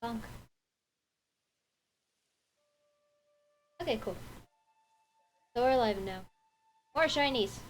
Bonk. Okay, cool. So we're live now. More shinies!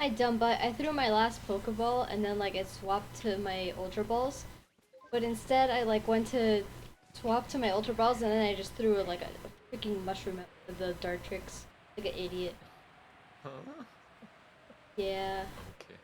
I dumb butt. I threw my last Pokeball and then like it swapped to my Ultra Balls. But instead I like went to swap to my Ultra Balls and then I just threw like a freaking mushroom at the dart tricks. Like an idiot. Huh? Yeah. Okay.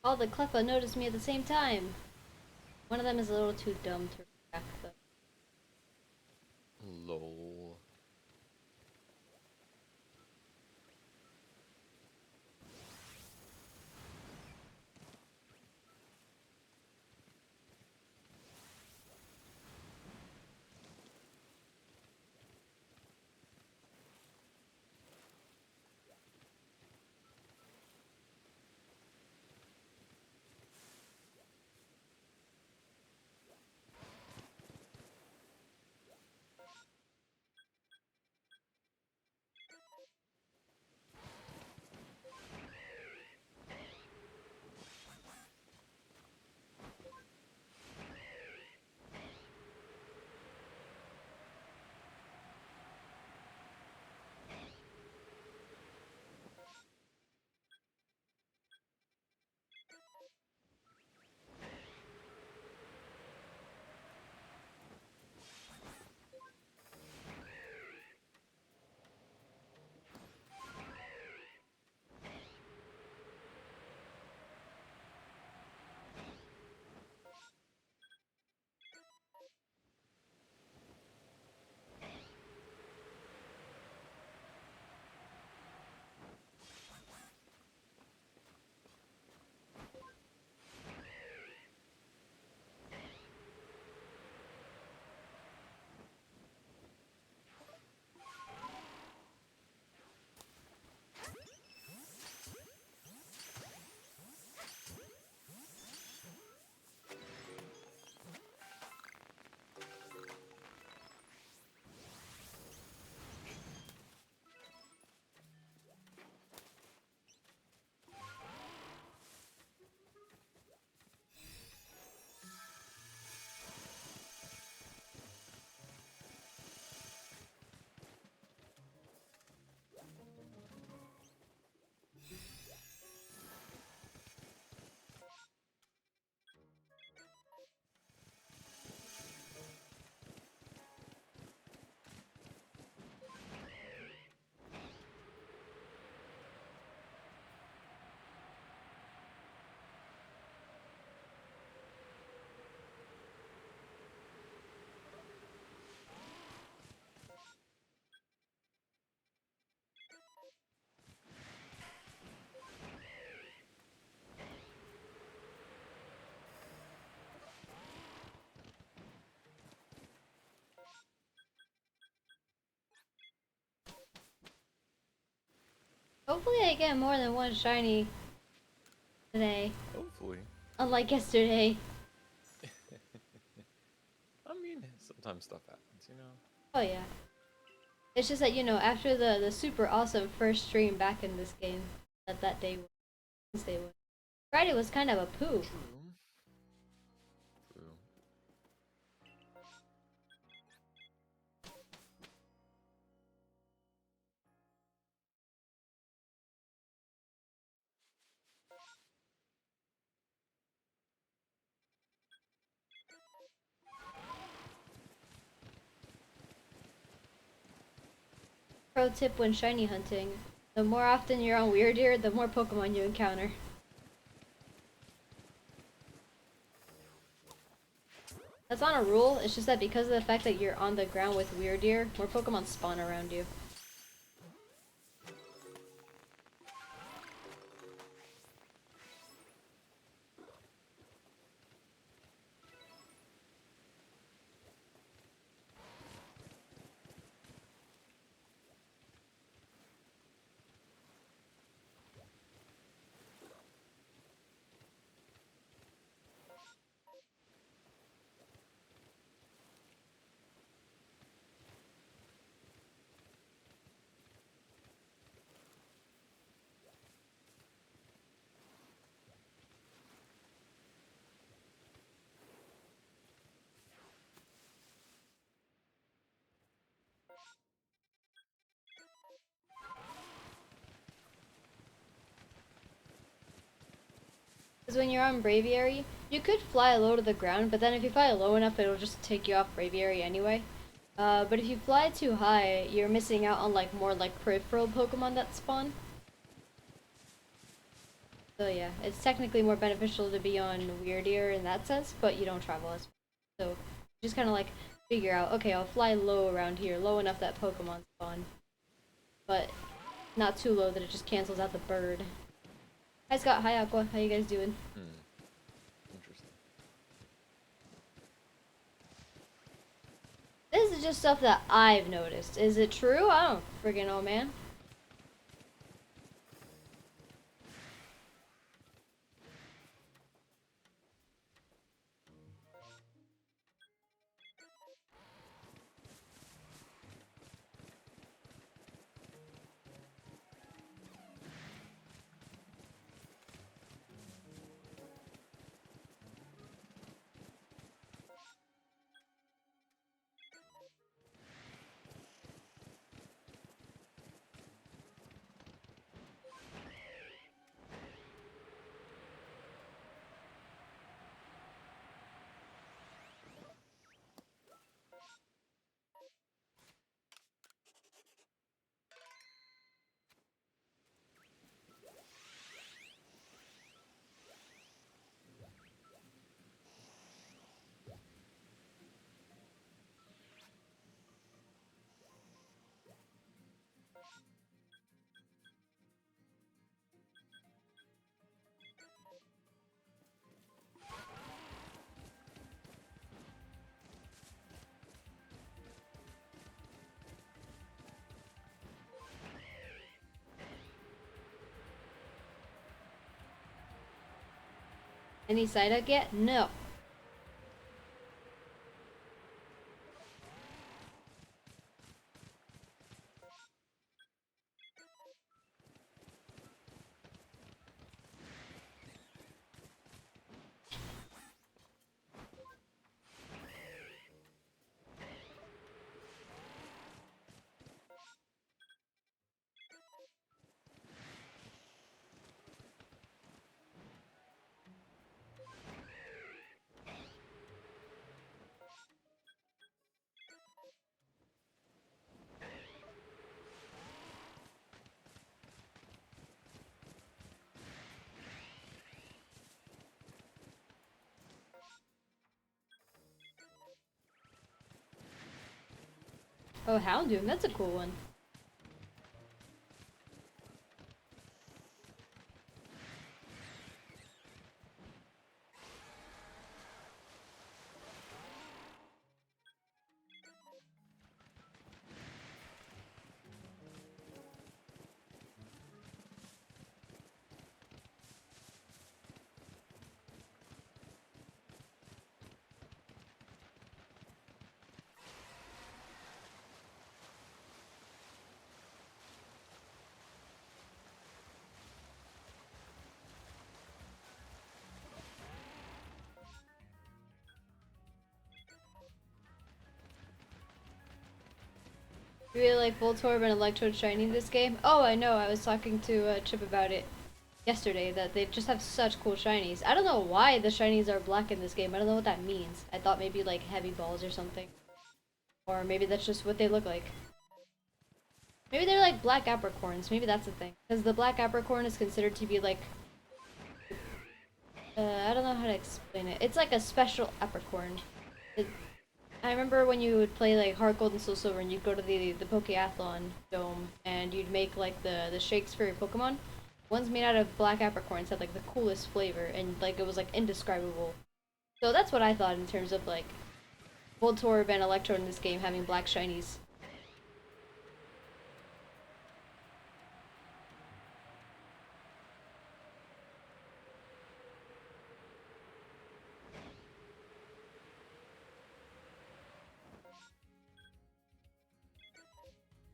All the Cleffa noticed me at the same time. One of them is a little too dumb to react though. Lol. Hopefully I get more than one shiny today. Hopefully. Unlike yesterday. I mean, sometimes stuff happens, you know? Oh yeah. It's just that, you know, after the super awesome first stream back in this game, that day, Wednesday was. Friday was kind of a poo. True. True. Pro tip when shiny hunting. The more often you're on Weirdeer, the more Pokemon you encounter. That's not a rule, it's just that because of the fact that you're on the ground with Weirdeer, more Pokemon spawn around you. Because when you're on Braviary, you could fly low to the ground, but then if you fly low enough, it'll just take you off Braviary anyway. But if you fly too high, you're missing out on like more like peripheral Pokemon that spawn. So yeah, it's technically more beneficial to be on Weirdeer in that sense, but you don't travel as far. So you just kind of like figure out, okay, I'll fly low around here, low enough that Pokemon spawn, but not too low that it just cancels out the bird. Hi Scott, hi Aqua, how you guys doing? Interesting. This is just stuff that I've noticed. Is it true? I don't friggin' know, man. Any Psyduck yet? No. Oh, Houndoom, that's a cool one. You really like Voltorb and Electrode Shiny in this game? Oh, I know. I was talking to Chip about it yesterday, that they just have such cool shinies. I don't know why the shinies are black in this game. I don't know what that means. I thought maybe like heavy balls or something. Or maybe that's just what they look like. Maybe they're like black apricorns. Maybe that's the thing. Because the black apricorn is considered to be like... I don't know how to explain it. It's like a special apricorn. It, I remember when you would play like Heart Gold and Soul Silver and you'd go to the Pokeathlon Dome and you'd make like the shakes for your Pokemon. One's made out of black apricorns, had like the coolest flavor and like it was like indescribable. So that's what I thought in terms of like Voltorb and Electrode in this game having black shinies.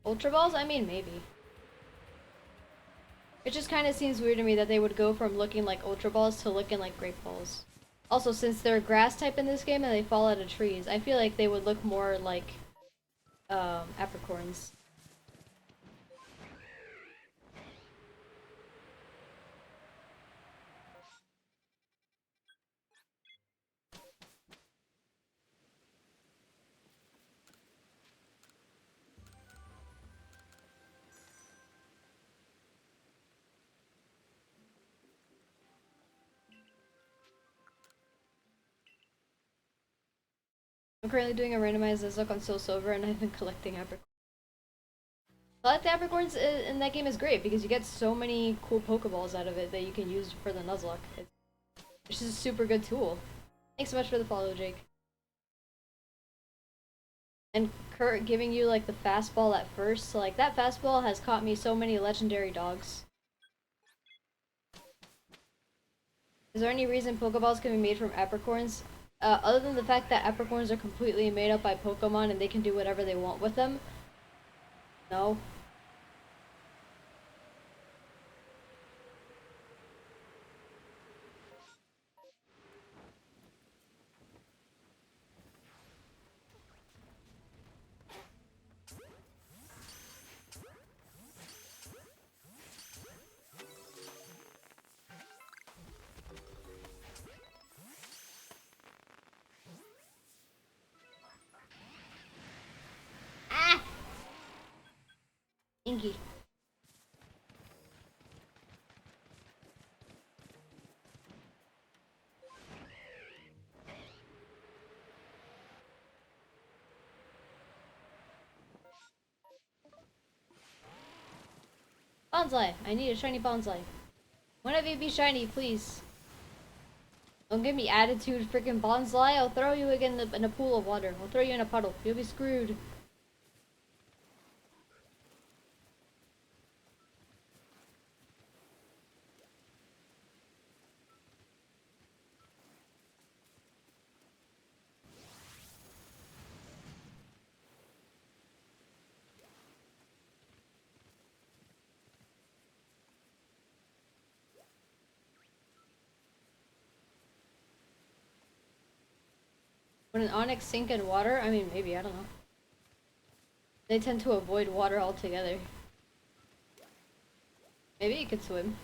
Ultra Balls? I mean, maybe. It just kind of seems weird to me that they would go from looking like Ultra Balls to looking like Great Balls. Also, since they're grass type in this game and they fall out of trees, I feel like they would look more like apricorns. I'm currently doing a randomized Nuzlocke on Soul Silver and I've been collecting apricorns. Collecting apricorns in that game is great because you get so many cool Pokeballs out of it that you can use for the Nuzlocke. It's just a super good tool. Thanks so much for the follow, Jake. And Kurt giving you like the fastball at first, so like that fastball has caught me so many legendary dogs. Is there any reason Pokeballs can be made from apricorns? Other than the fact that apricorns are completely made up by Pokemon and they can do whatever they want with them? No. Ah! Inky. Bonsai! I need a shiny Bonsai. One of you be shiny, please. Don't give me attitude, freaking Bonsai. I'll throw you again in a pool of water. I'll throw you in a puddle. You'll be screwed. Would an Onyx sink in water? I mean, maybe, I don't know. They tend to avoid water altogether. Maybe it could swim.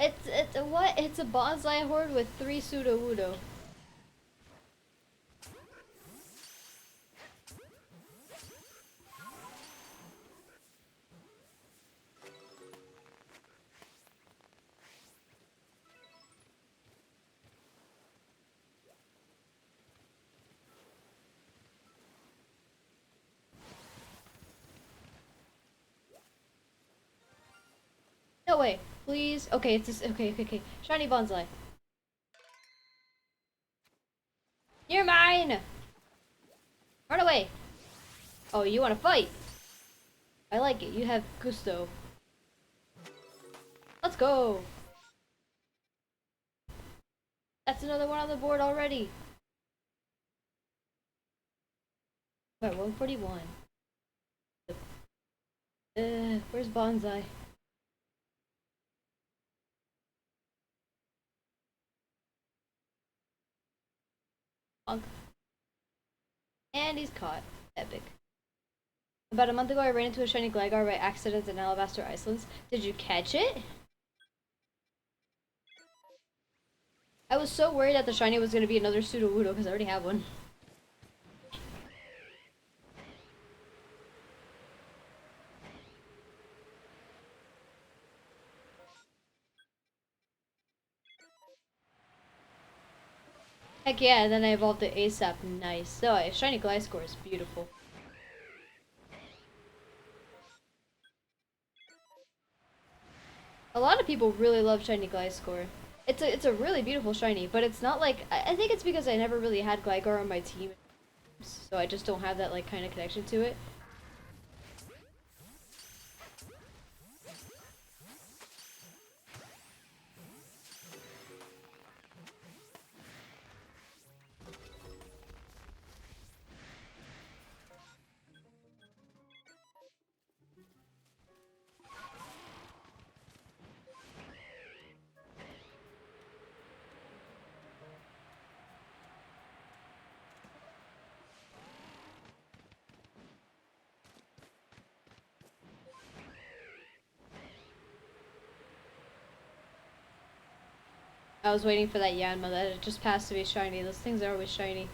It's a what? It's a bonsai horde with 3 Sudowoodo. No way. Please. Okay, it's this. Okay, okay, okay. Shiny bonsai. You're mine! Run away! Oh, you wanna fight? I like it. You have gusto. Let's go! That's another one on the board already. Alright, 141. Where's Bonsai? Bonk. And he's caught. Epic. About a month ago, I ran into a shiny Gligar by accident in Alabaster Icelands. Did you catch it? I was so worried that the shiny was going to be another Sudowoodo because I already have one. Heck yeah, and then I evolved it ASAP. Nice. So, shiny Gliscor is beautiful. A lot of people really love shiny Gliscor. It's a really beautiful shiny, but it's not like I think it's because I never really had Gligar on my team, so I just don't have that like kind of connection to it. I was waiting for that Yanma that it just passed to be shiny. Those things are always shiny.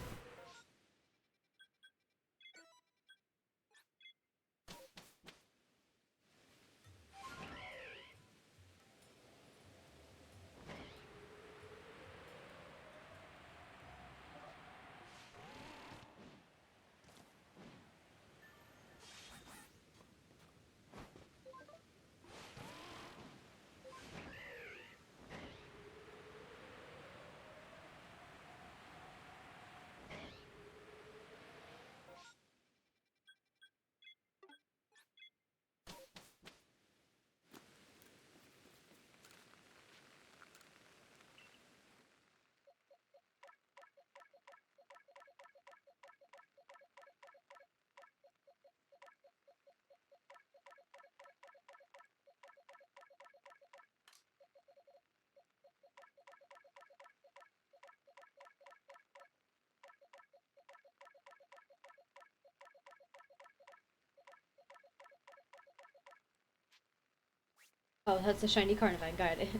Oh, that's a shiny Carnivine. Got it.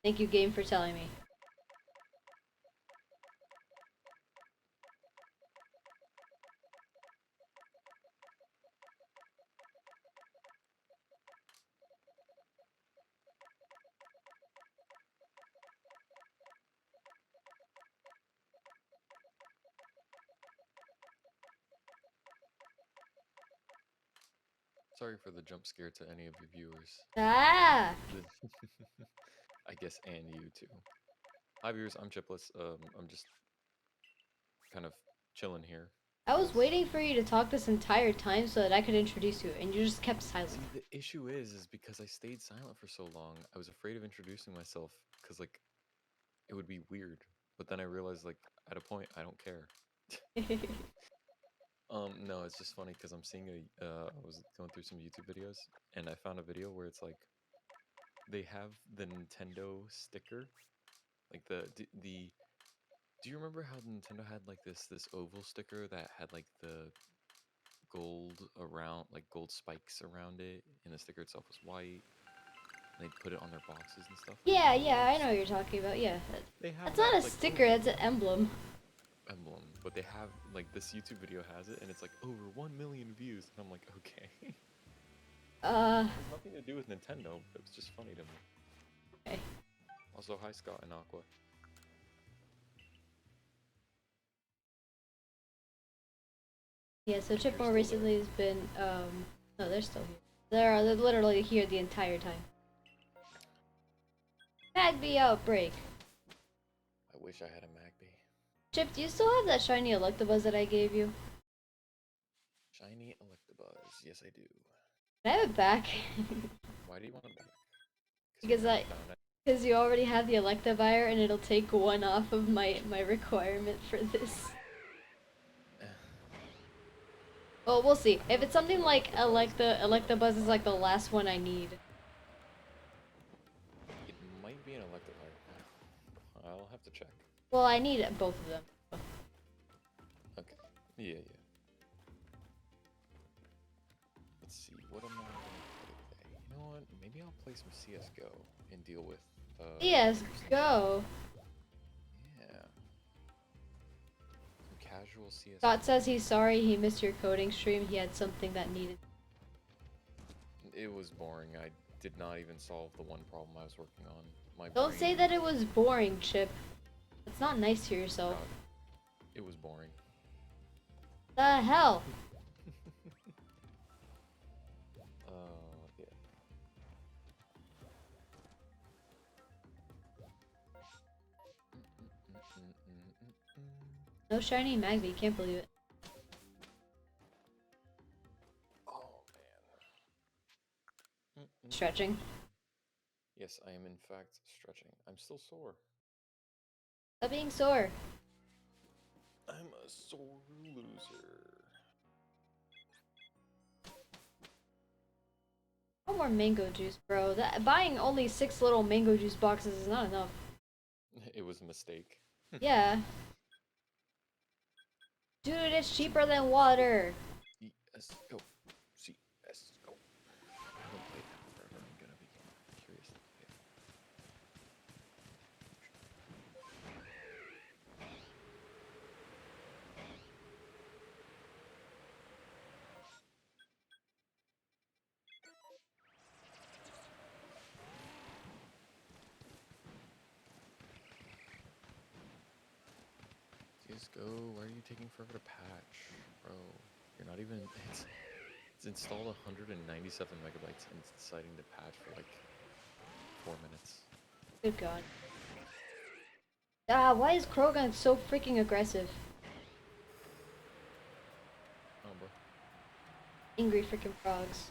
Thank you, game, for telling me. Sorry for the jump scare to any of your viewers. Ah! I guess, and you too. Hi viewers, I'm Chipless. I'm just kind of chilling here. I was waiting for you to talk this entire time so that I could introduce you, and you just kept silent. See, the issue is because I stayed silent for so long, I was afraid of introducing myself because like it would be weird. But then I realized like at a point I don't care. No, it's just funny because I'm seeing I was going through some YouTube videos and I found a video where it's like they have the Nintendo sticker, like the. Do you remember how Nintendo had like this oval sticker that had like the gold around, like gold spikes around it, and the sticker itself was white? and they put it on their boxes and stuff. Yeah, yeah, I know what you're talking about. Yeah, They have that's that. not a It's like, sticker. That's an emblem. emblem, but they have like this YouTube video has it, and it's like over 1 million views, and I'm like, okay. Uh, It has nothing to do with Nintendo, but it's just funny to me. okay. Also, hi Scott and Aqua. Yeah, so If Chip you're more still there. recently has been, no, they're still here. They're literally here the entire time. Magby outbreak. I wish I had a Magby. Chip, do you still have that shiny Electabuzz that I gave you? Shiny Electabuzz. Yes, I do. Can I have it back? Why do you want it back? Because because you already have the Electivire and it'll take one off of my requirement for this. Well, we'll see. If it's something like Electabuzz is like the last one I need. It might be an Electivire. I'll have to check. Well, I need both of them. Okay. Yeah, yeah. Let's see. What am I gonna play today? You know what? Maybe I'll play some CS:GO and deal with. Yes, go. Yeah. Some casual CS:GO. Scott says he's sorry he missed your coding stream. He had something that needed. It was boring. I did not even solve the one problem I was working on. My Don't brain, say that it was boring, Chip. It's not nice to yourself. it was boring. The hell? Yeah. No shiny Magby, can't believe it. Oh man. Stretching. Yes, I am in fact stretching. I'm still sore. Stop being sore. I'm a sore loser. No more mango juice, bro. Buying only 6 little mango juice boxes is not enough. It was a mistake. Yeah. Dude, it's cheaper than water. CS:GO. CS:GO. I haven't played that forever. I'm gonna be curious to play it. CS:GO, why are you taking forever to patch? Bro, you're not even. It's installed 197 megabytes and it's deciding to patch for like 4 minutes. Good god. Ah, why is Krogan so freaking aggressive? Oh, bro. Angry freaking frogs.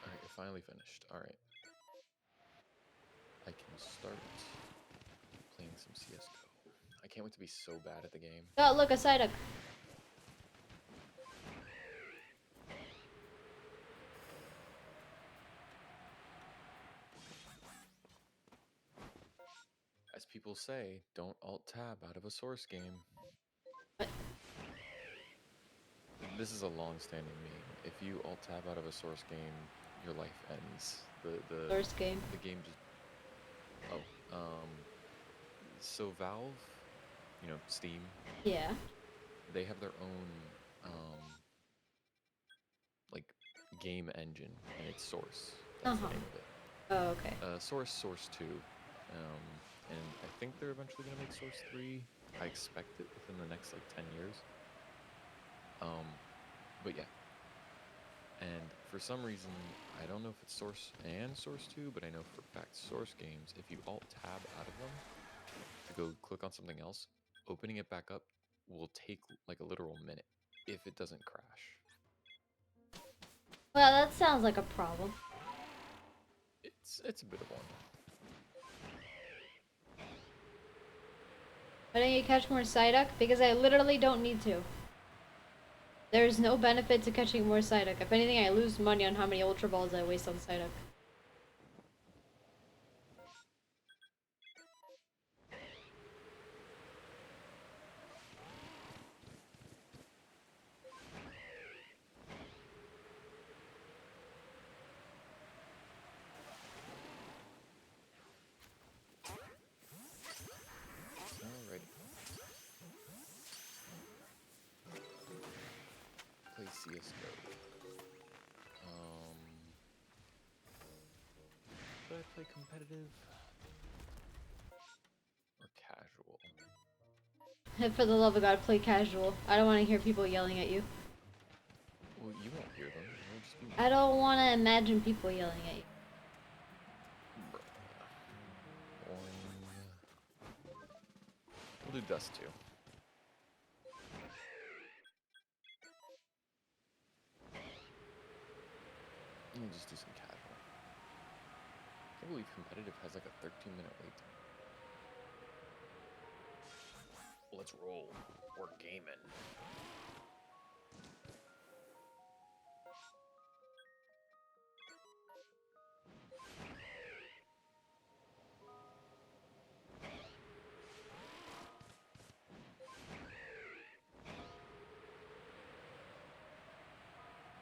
Alright, it finally finished. Alright. I can start playing some CS:GO. I can't wait to be so bad at the game. Oh, look, a Psyduck. As people say, don't alt-tab out of a source game. What? This is a long-standing meme. If you alt-tab out of a source game, your life ends. Source game. The game just... Oh, so Valve, you know, Steam, Yeah. they have their own, like, game engine, and it's Source. That's the name of it. Oh, okay. Source 2, and I think they're eventually gonna make Source 3. I expect it within the next like 10 years. But yeah. And for some reason, I don't know if it's Source and Source 2, but I know for a fact Source games, if you alt tab out of them to go click on something else, opening it back up will take like a literal minute if it doesn't crash. Well, that sounds like a problem. It's a bit of one. Why don't you catch more Psyduck? Because I literally don't need to. There's no benefit to catching more Psyduck. If anything, I lose money on how many Ultra Balls I waste on Psyduck. Alrighty. Play CSGO. Should I play competitive or casual? For the love of God, play casual. I don't want to hear people yelling at you. Well, you won't hear them. They'll just be... I don't want to imagine people yelling at you. We'll do Dust too. We'll just do some casual. I can't believe competitive has like a 13-minute wait time. Let's roll. We're gaming.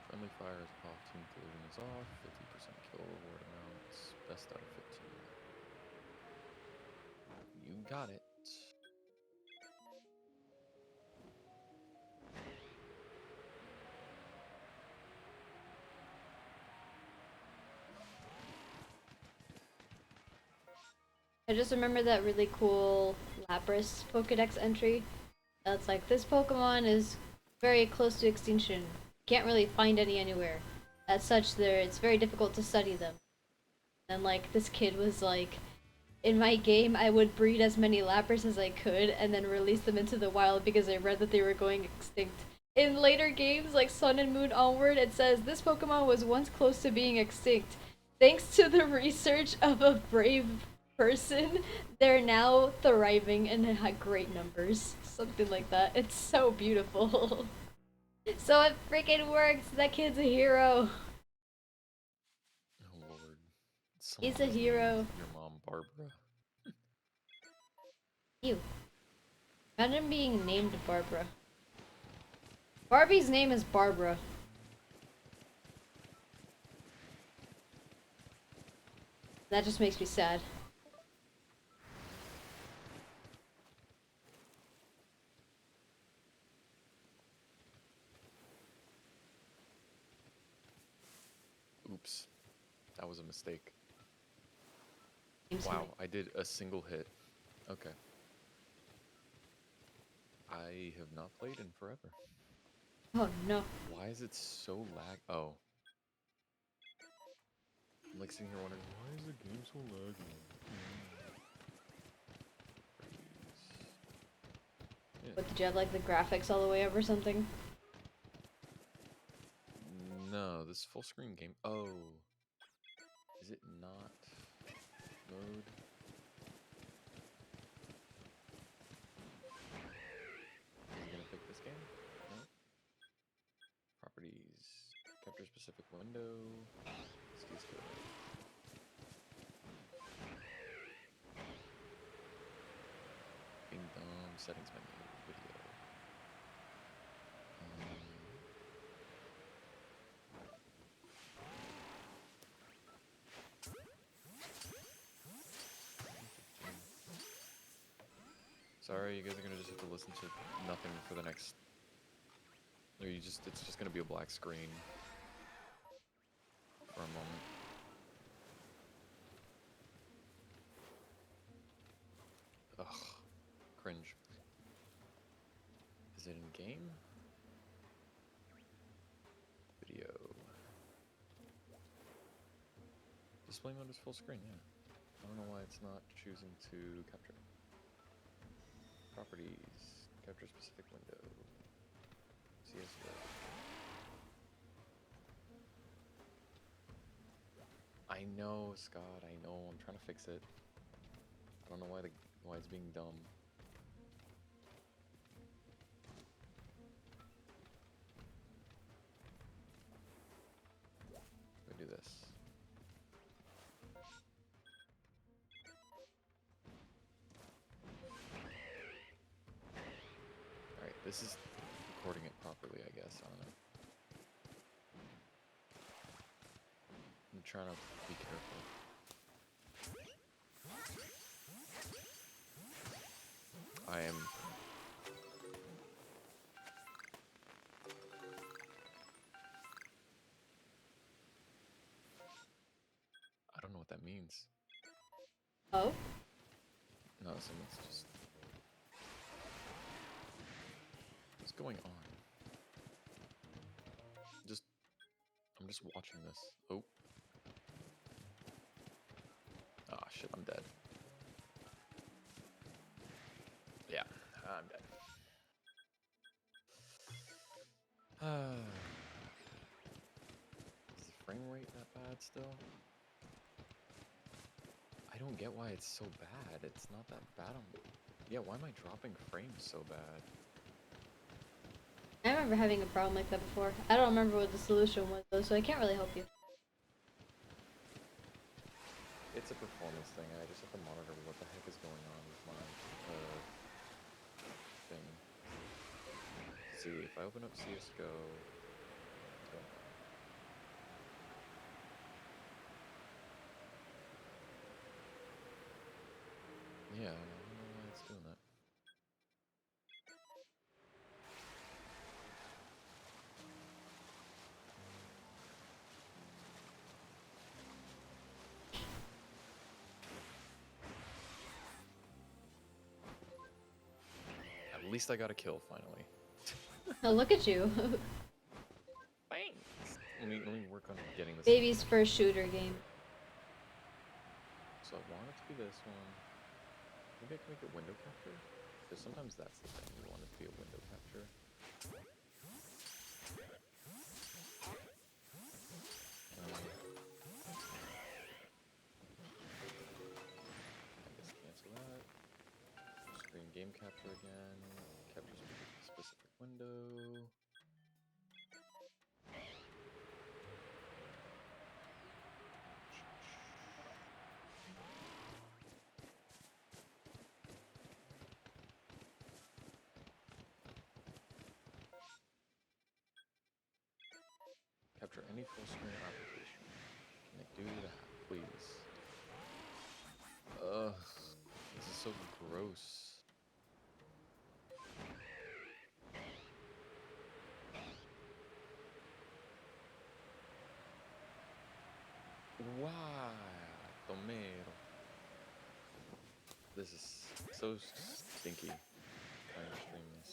Friendly fire is off, team collision is off, 50% kill reward amounts, best out of 15. You got it. I just remember that really cool Lapras Pokedex entry. That's like, this Pokemon is very close to extinction. Can't really find any anywhere. As such, it's very difficult to study them. And like, this kid was like, in my game, I would breed as many Lapras as I could and then release them into the wild because I read that they were going extinct. In later games, like Sun and Moon onward, it says, this Pokemon was once close to being extinct. Thanks to the research of a brave person, they're now thriving and have great numbers. Something like that. It's so beautiful. So it freaking works! That kid's a hero! Oh lord. He's a hero. Your mom, Barbara. Ew. Imagine being named Barbara. Barbie's name is Barbara. That just makes me sad. Oops. That was a mistake. Seems Wow, like- I did a single hit. Okay. I have not played in forever. Oh no. Why is it so lag? Oh. I'm like sitting here wondering, why is the game so laggy? Yeah. What, did you have like the graphics all the way up or something? No, this full screen game. Oh. Is it not mode? Is it gonna pick this game? No. Properties. Capture specific window. Let's go. Bing dong. Settings menu. Video. Sorry, you guys are gonna just have to listen to nothing for the next. Or it's just gonna be a black screen for a moment. Ugh, cringe. Is it in game? Video. Display mode is full screen, yeah. I don't know why it's not choosing to capture. Properties. Capture specific window. CSGO. I know, Scott. I know. I'm trying to fix it. I don't know why it's being dumb. Let me do this. Alright, this is recording it properly, I guess. I don't know. I'm trying to be careful. I am. I don't know what that means. Oh? No, so let's just. What's going on? I'm just watching this. Oh. Ah, shit, I'm dead. Yeah, I'm dead. Is the frame rate that bad still? I don't get why it's so bad. It's not that bad on... Yeah, why am I dropping frames so bad? I remember having a problem like that before. I don't remember what the solution was though, so I can't really help you. It's a performance thing. I just have to monitor what the heck is going on with my thing. See, if I open up CSGO... what's going on? Yeah, I don't know why it's doing that. At least I got a kill finally. Oh, look at you. Thanks. Let me work on getting this. Baby's first shooter game. So I want it to be this one. Maybe I can make it window capture? Because sometimes that's the thing. You want it to be a window capture. I guess cancel that. Screen game capture again. Capture specific window. Capture any full screen application. Can it do that, please? Ugh, this is so gross. Why, Tomero? This is so stinky trying to stream this.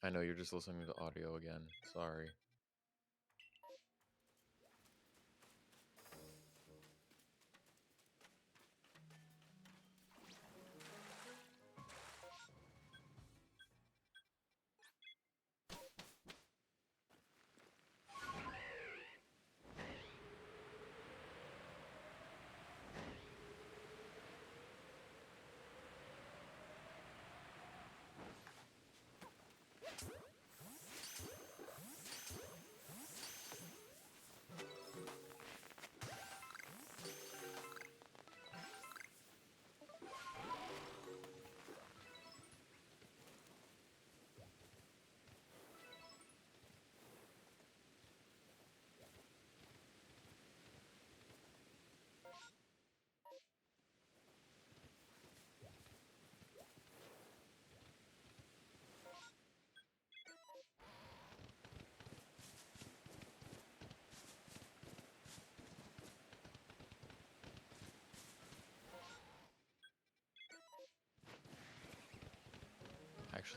I know you're just listening to the audio again. Sorry.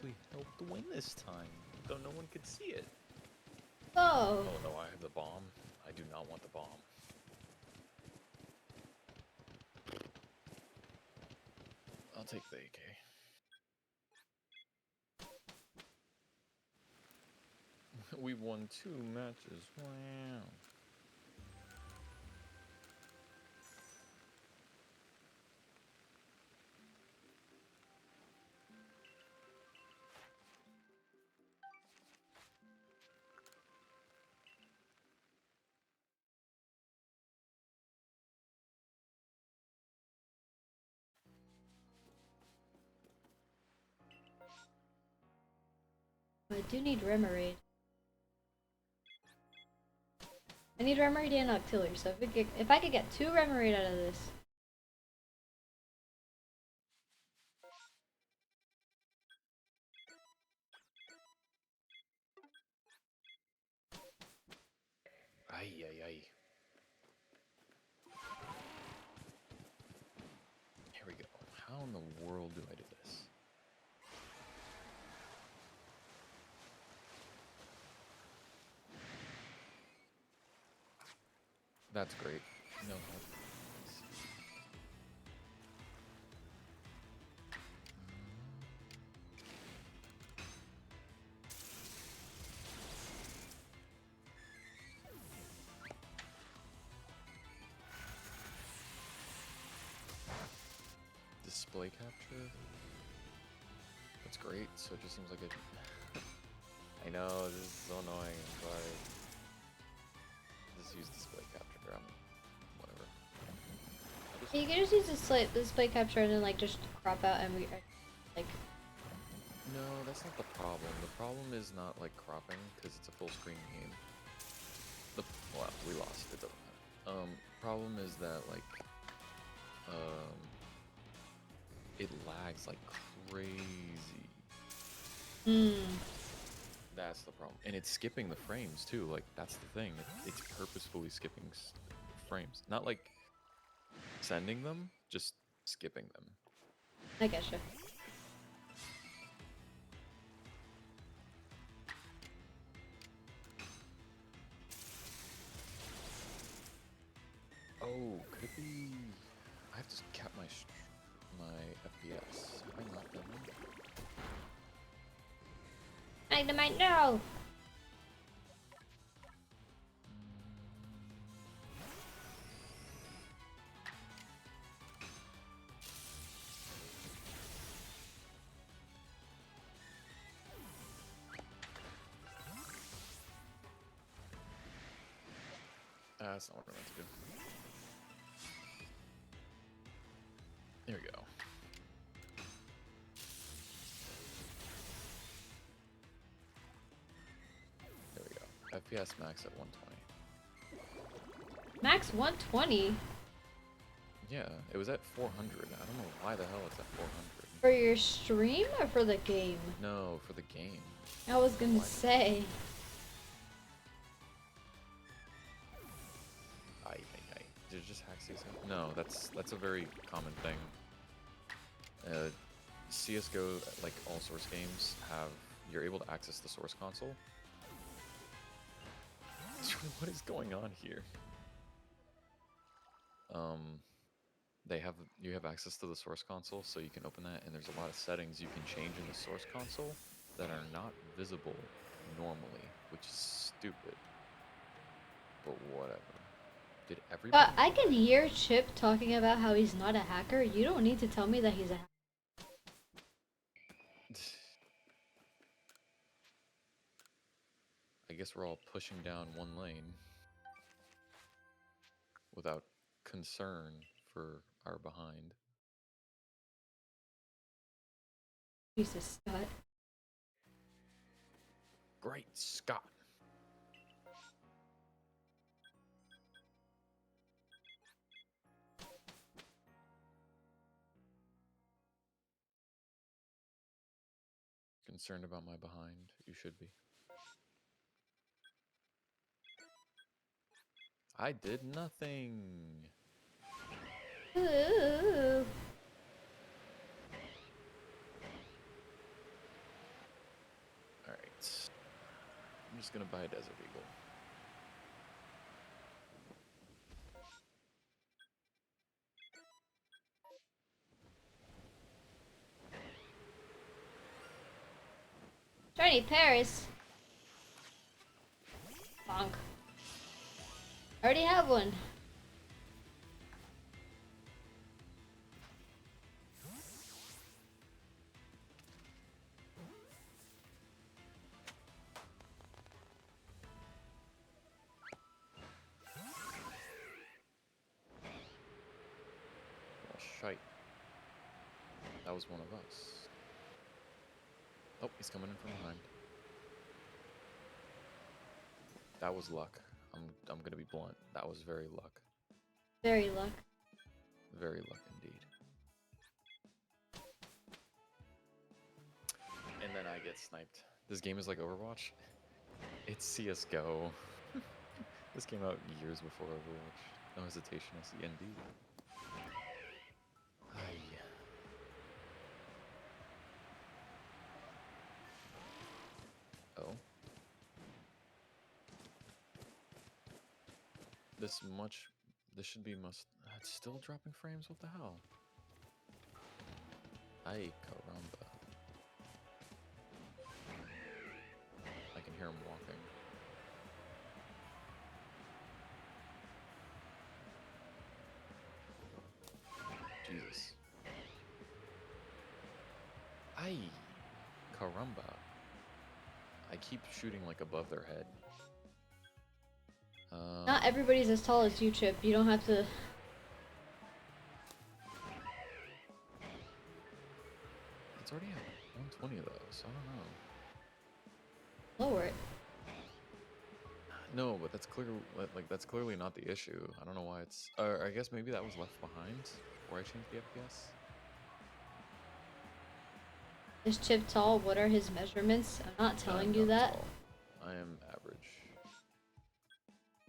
actually helped win this time, though no one could see it. Oh. Oh no, I have the bomb. I do not want the bomb. I'll take the AK. We've won 2 matches. Wow. I do need Remoraid. I need Remoraid and Octillery, so if I could get 2 Remoraid out of this. Ay, ay, ay. Here we go. How in the world do I do this? That's great. No help. Display capture. That's great. So it just seems like it. I know this is so annoying. I'm sorry. Just use display capture. Whatever. You can just use display capture and then like just crop out and like. No, that's not the problem. The problem is not like cropping because it's a full screen game. Well, we lost. It doesn't matter. Problem is that like it lags like crazy. That's the problem, and it's skipping the frames too. Like that's the thing. It's purposefully skipping frames, not like sending them, just skipping them. I getcha. Oh, could be. I have to cap my FPS. Have I not done that? Dynamite, no! That's not what I meant to do. There we go. There we go. FPS max at 120. Max 120? Yeah, it was at 400. I don't know why the hell it's at 400. For your stream or for the game? No, for the game. I was gonna say. Did it just hack CSGO? No, that's a very common thing. CSGO, like all source games, you're able to access the source console. What is going on here? You have access to the source console, so you can open that, and there's a lot of settings you can change in the source console that are not visible normally, which is stupid. But whatever. Did everybody? But I can hear Chip talking about how he's not a hacker. You don't need to tell me that he's a hacker. I guess we're all pushing down one lane without concern for our behind. Jesus, Scott. Great Scott. Concerned about my behind? You should be. I did nothing. Ooh. just gonna buy a Desert Eagle. Shiny Paris. Bonk. I already have one. Oh, shite. That was one of us. Oh, he's coming in from behind. That was luck. I'm gonna be blunt. That was very luck. Very luck. Very luck indeed. And then I get sniped. This game is like Overwatch. It's CSGO. This came out years before Overwatch. No hesitation, I see indeed. Aye. Oh. This should be it's still dropping frames, what the hell? Ay, caramba. I can hear him walking. Jesus. Ay, caramba. I keep shooting like above their head. Not everybody's as tall as you, Chip. You don't have to. It's already at 120 though, so I don't know. Lower it. No, but that's that's clearly not the issue. I don't know why it's. I guess maybe that was left behind where I changed the FPS. Is Chip tall? What are his measurements? I'm not telling you that. Tall. I am average.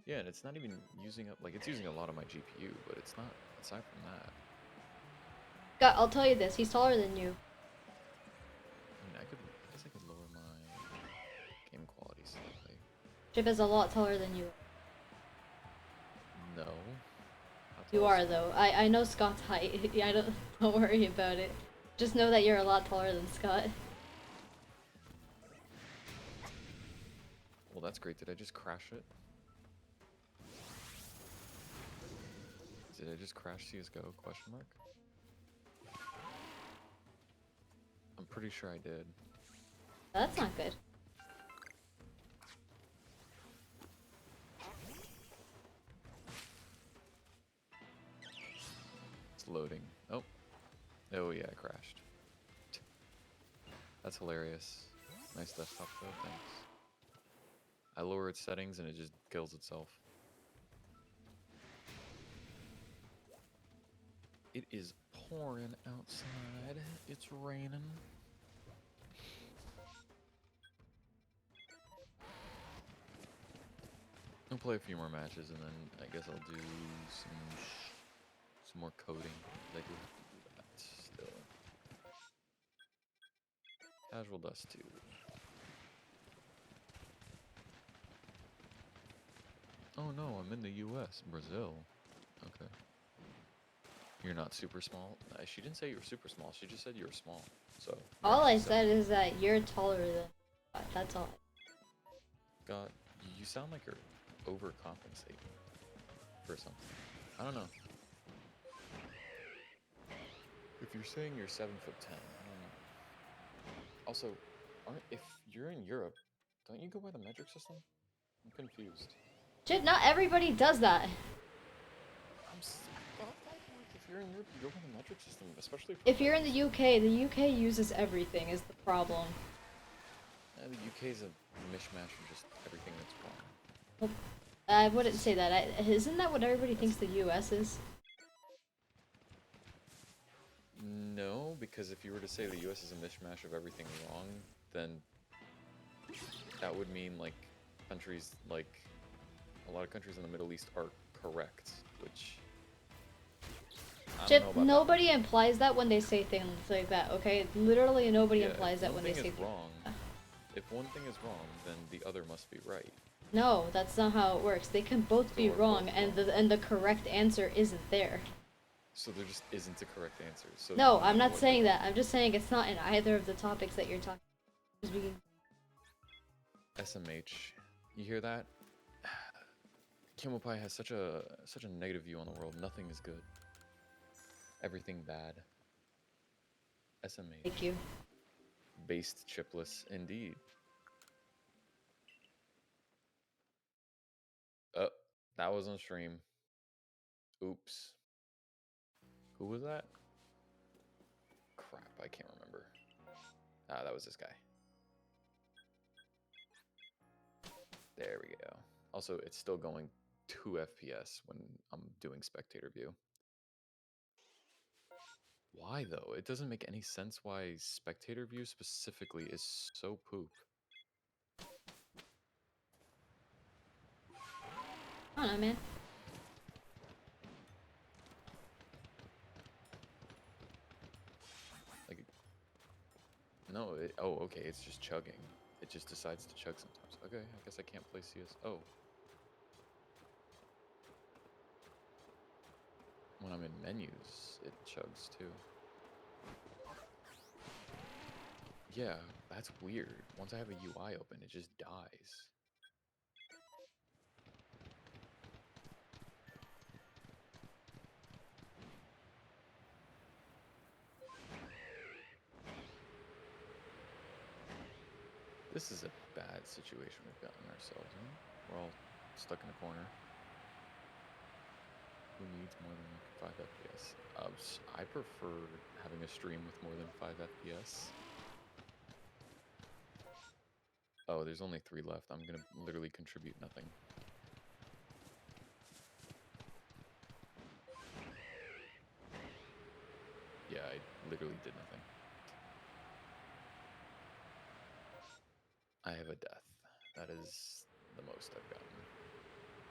Yeah, and it's not even using up, it's using a lot of my GPU, but it's not, aside from that. God, I'll tell you this, he's taller than you. I guess I could lower my game quality slightly. Chip is a lot taller than you. No. You are though. I know Scott's height. I don't worry about it. Just know that you're a lot taller than Scott. Well, that's great. Did I just crash it? Did I just crash CSGO? Question mark. I'm pretty sure I did. That's not good. It's loading. Oh. Oh yeah, I crashed. That's hilarious. Nice desktop though, thanks. I lower its settings and it just kills itself. It is pouring outside. It's raining. I'll play a few more matches and then I guess I'll do some more coding. I do have to do that still. Casual Dust 2. Oh no, I'm in the US, Brazil. Okay. You're not super small. She didn't say you were super small. She just said you were small. So. All I said is that you're taller than Scott. That's all. God, you sound like you're overcompensating for something. I don't know. If you're saying you're 7'10", I don't know. Also, if you're in Europe, don't you go by the metric system? I'm confused. Chip, not everybody does that. If you're in Europe, you go by the metric system, especially if you're in the UK uses everything is the problem. The UK is a mishmash of just everything that's wrong. Well, I wouldn't say that. Isn't that what everybody thinks the US is? No, because if you were to say the US is a mishmash of everything wrong, then that would mean countries a lot of countries in the Middle East are correct, which Chip, nobody implies that when they say things like that, okay? Literally nobody implies that when they say things wrong. If one thing is wrong, then the other must be right. No, that's not how it works. They can both So be we're wrong, both and wrong. the correct answer isn't there. So there just isn't a correct answer. So No, I'm not what? saying that. I'm just saying it's not in either of the topics that you're talking. SMH, you hear that? Camel Pie has such a negative view on the world. Nothing is good. Everything bad. Thank SMH. you. Based chipless, indeed. Oh, that was on stream. Oops. Who was that? Crap, I can't remember. Ah, that was this guy. There we go. Also, it's still going 2 FPS when I'm doing spectator view. Why though? It doesn't make any sense why spectator view specifically is so poop. I don't know, man. Like, no, oh, okay, it's just chugging. It just decides to chug sometimes. Okay, I guess I can't play CS. Oh. When I'm in menus, it chugs too. Yeah, that's weird. Once I have a UI open, it just dies. This is a bad situation we've gotten ourselves in. We're all stuck in a corner. Who needs more than like 5 FPS? I prefer having a stream with more than 5 FPS. Oh, there's only 3 left. I'm gonna literally contribute nothing. Yeah, I literally did nothing. I have a death. That is the most I've gotten.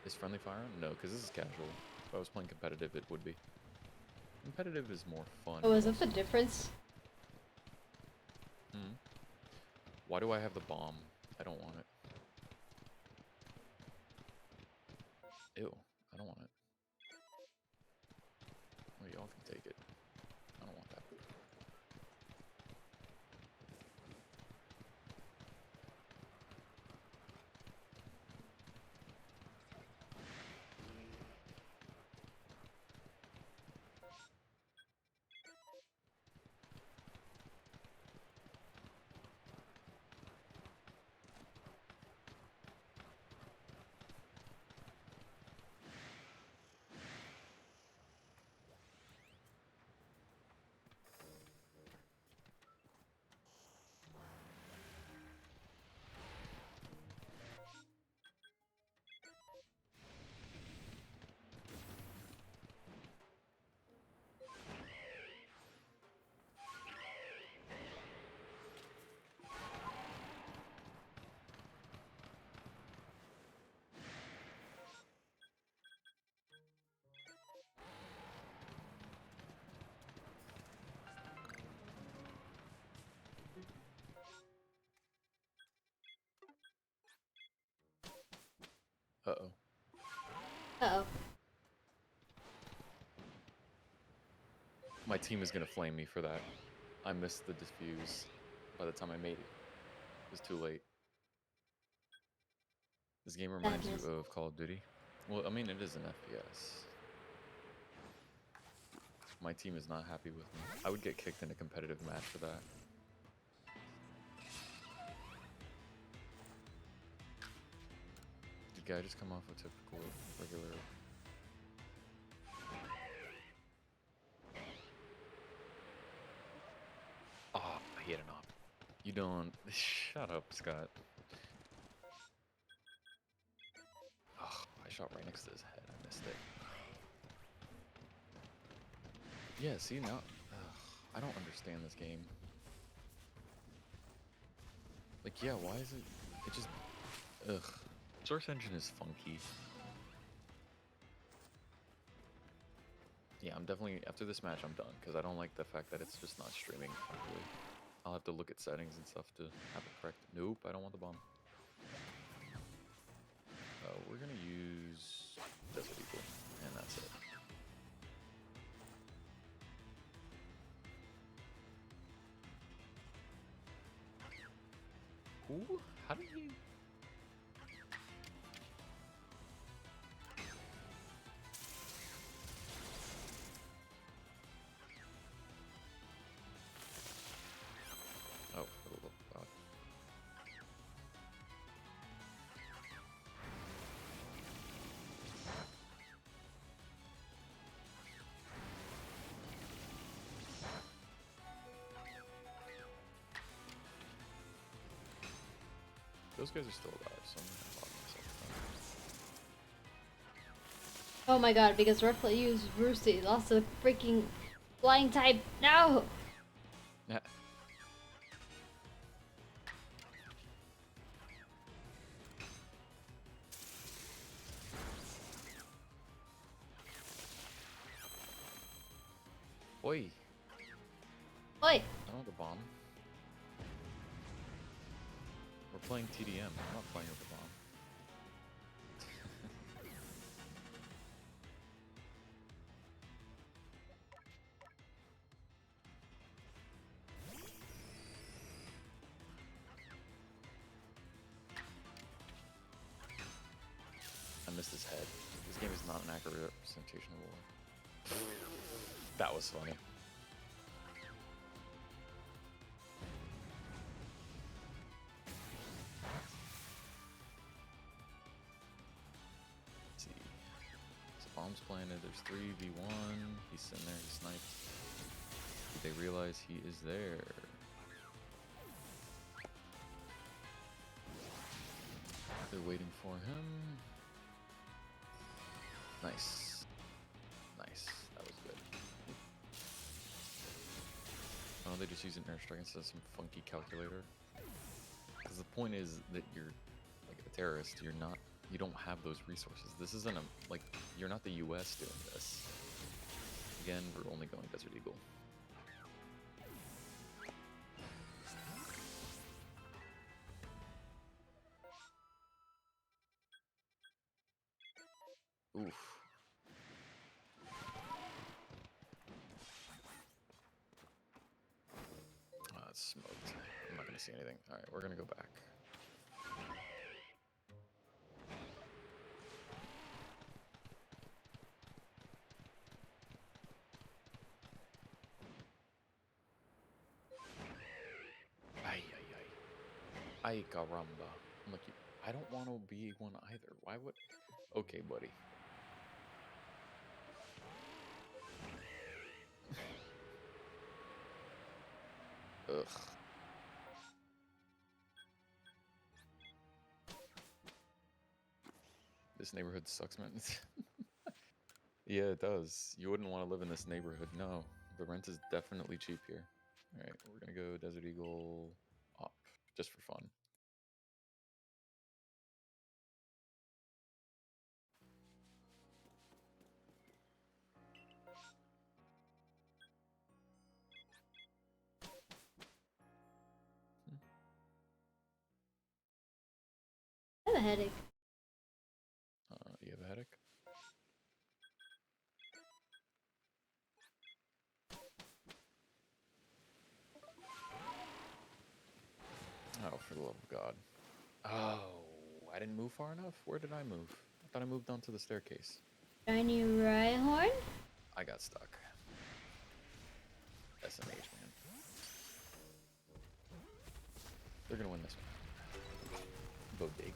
Is friendly fire on? No, because this is casual. If I was playing competitive, it would be. Competitive is more fun. Oh, is that the difference? Hmm. Why do I have the bomb? I don't want it. Ew, I don't want it. Oh, y'all can take it. I don't want that. Uh-oh. Uh-oh. My team is gonna flame me for that. I missed the diffuse by the time I made it. It was too late. This game reminds you Sadness. of Call of Duty. Well, I mean, it is an FPS. My team is not happy with me. I would get kicked in a competitive match for that. Did guy just come off a typical regular? Oh, he had an op. You don't. Shut up, Scott. Oh, I shot right next to his head. I missed it. Yeah, see now. Ugh, I don't understand this game. Like, yeah, why is it? It just. Ugh. Source engine is funky. Yeah, I'm definitely after this match. I'm done because I don't like the fact that it's just not streaming properly. I'll have to look at settings and stuff to have it correct. Nope, I don't want the bomb. We're gonna use Desert Eagle, and that's it. Ooh, how did he... Oh, for the love of God. Those guys are still alive, so I'm gonna lock myself. Oh my god, because Rufflet used Roosty, lost a freaking flying type. No! Yeah. Oi! Oi! I don't want the bomb. We're playing TDM. I'm not playing with the bomb. I missed his head. This game is not an accurate representation of war. That was funny. Let's see. So bomb's planted. There's 3v1. He's sitting there. He sniped. Did they realize he is there? They're waiting for him. Nice. Nice. That was good. Why don't they just use an airstrike instead of some funky calculator? Because the point is that you're like a terrorist. You don't have those resources. This isn't like, you're not the US doing this. Again, we're only going Desert Eagle. Oof. Ah, it's smoked. I'm not gonna see anything. Alright, we're gonna go back. Ay, ay, ay. Ay, caramba. I'm like, I don't want to be one either. Why would... Okay, buddy. Ugh. This neighborhood sucks, man. Yeah, it does. You wouldn't want to live in this neighborhood. No, the rent is definitely cheap here. Alright, we're gonna go Desert Eagle up, just for fun. I have a headache. You have a headache? Oh, for the love of God. Oh, I didn't move far enough? Where did I move? I thought I moved onto the staircase. Shiny Rhyhorn? I got stuck. SMH, man. They're gonna win this one. Bodega.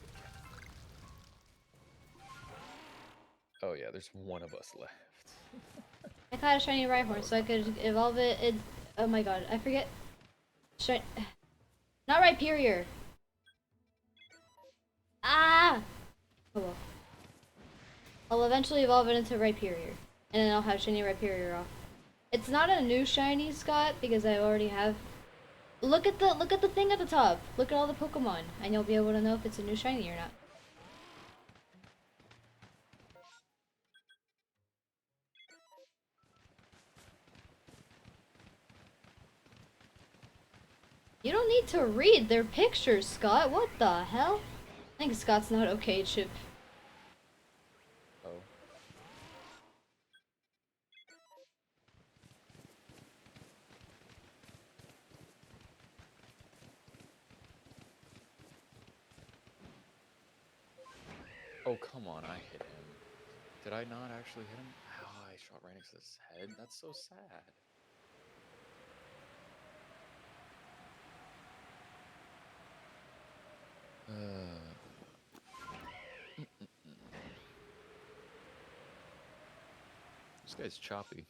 Oh yeah, there's one of us left. I caught a shiny Rhyhorn so I could evolve it. Oh my god, I forget. Not Rhyperior. Ah! Oh well. I'll eventually evolve it into Rhyperior. And then I'll have shiny Rhyperior off. It's not a new shiny, Scott, because I already have... Look at the thing at the top. Look at all the Pokemon, and you'll be able to know if it's a new shiny or not. You don't need to read their pictures, Scott. What the hell? I think Scott's not okay, Chip. Oh. Oh, come on, I hit him. Did I not actually hit him? Oh, I shot right next to his head. That's so sad. This guy's choppy.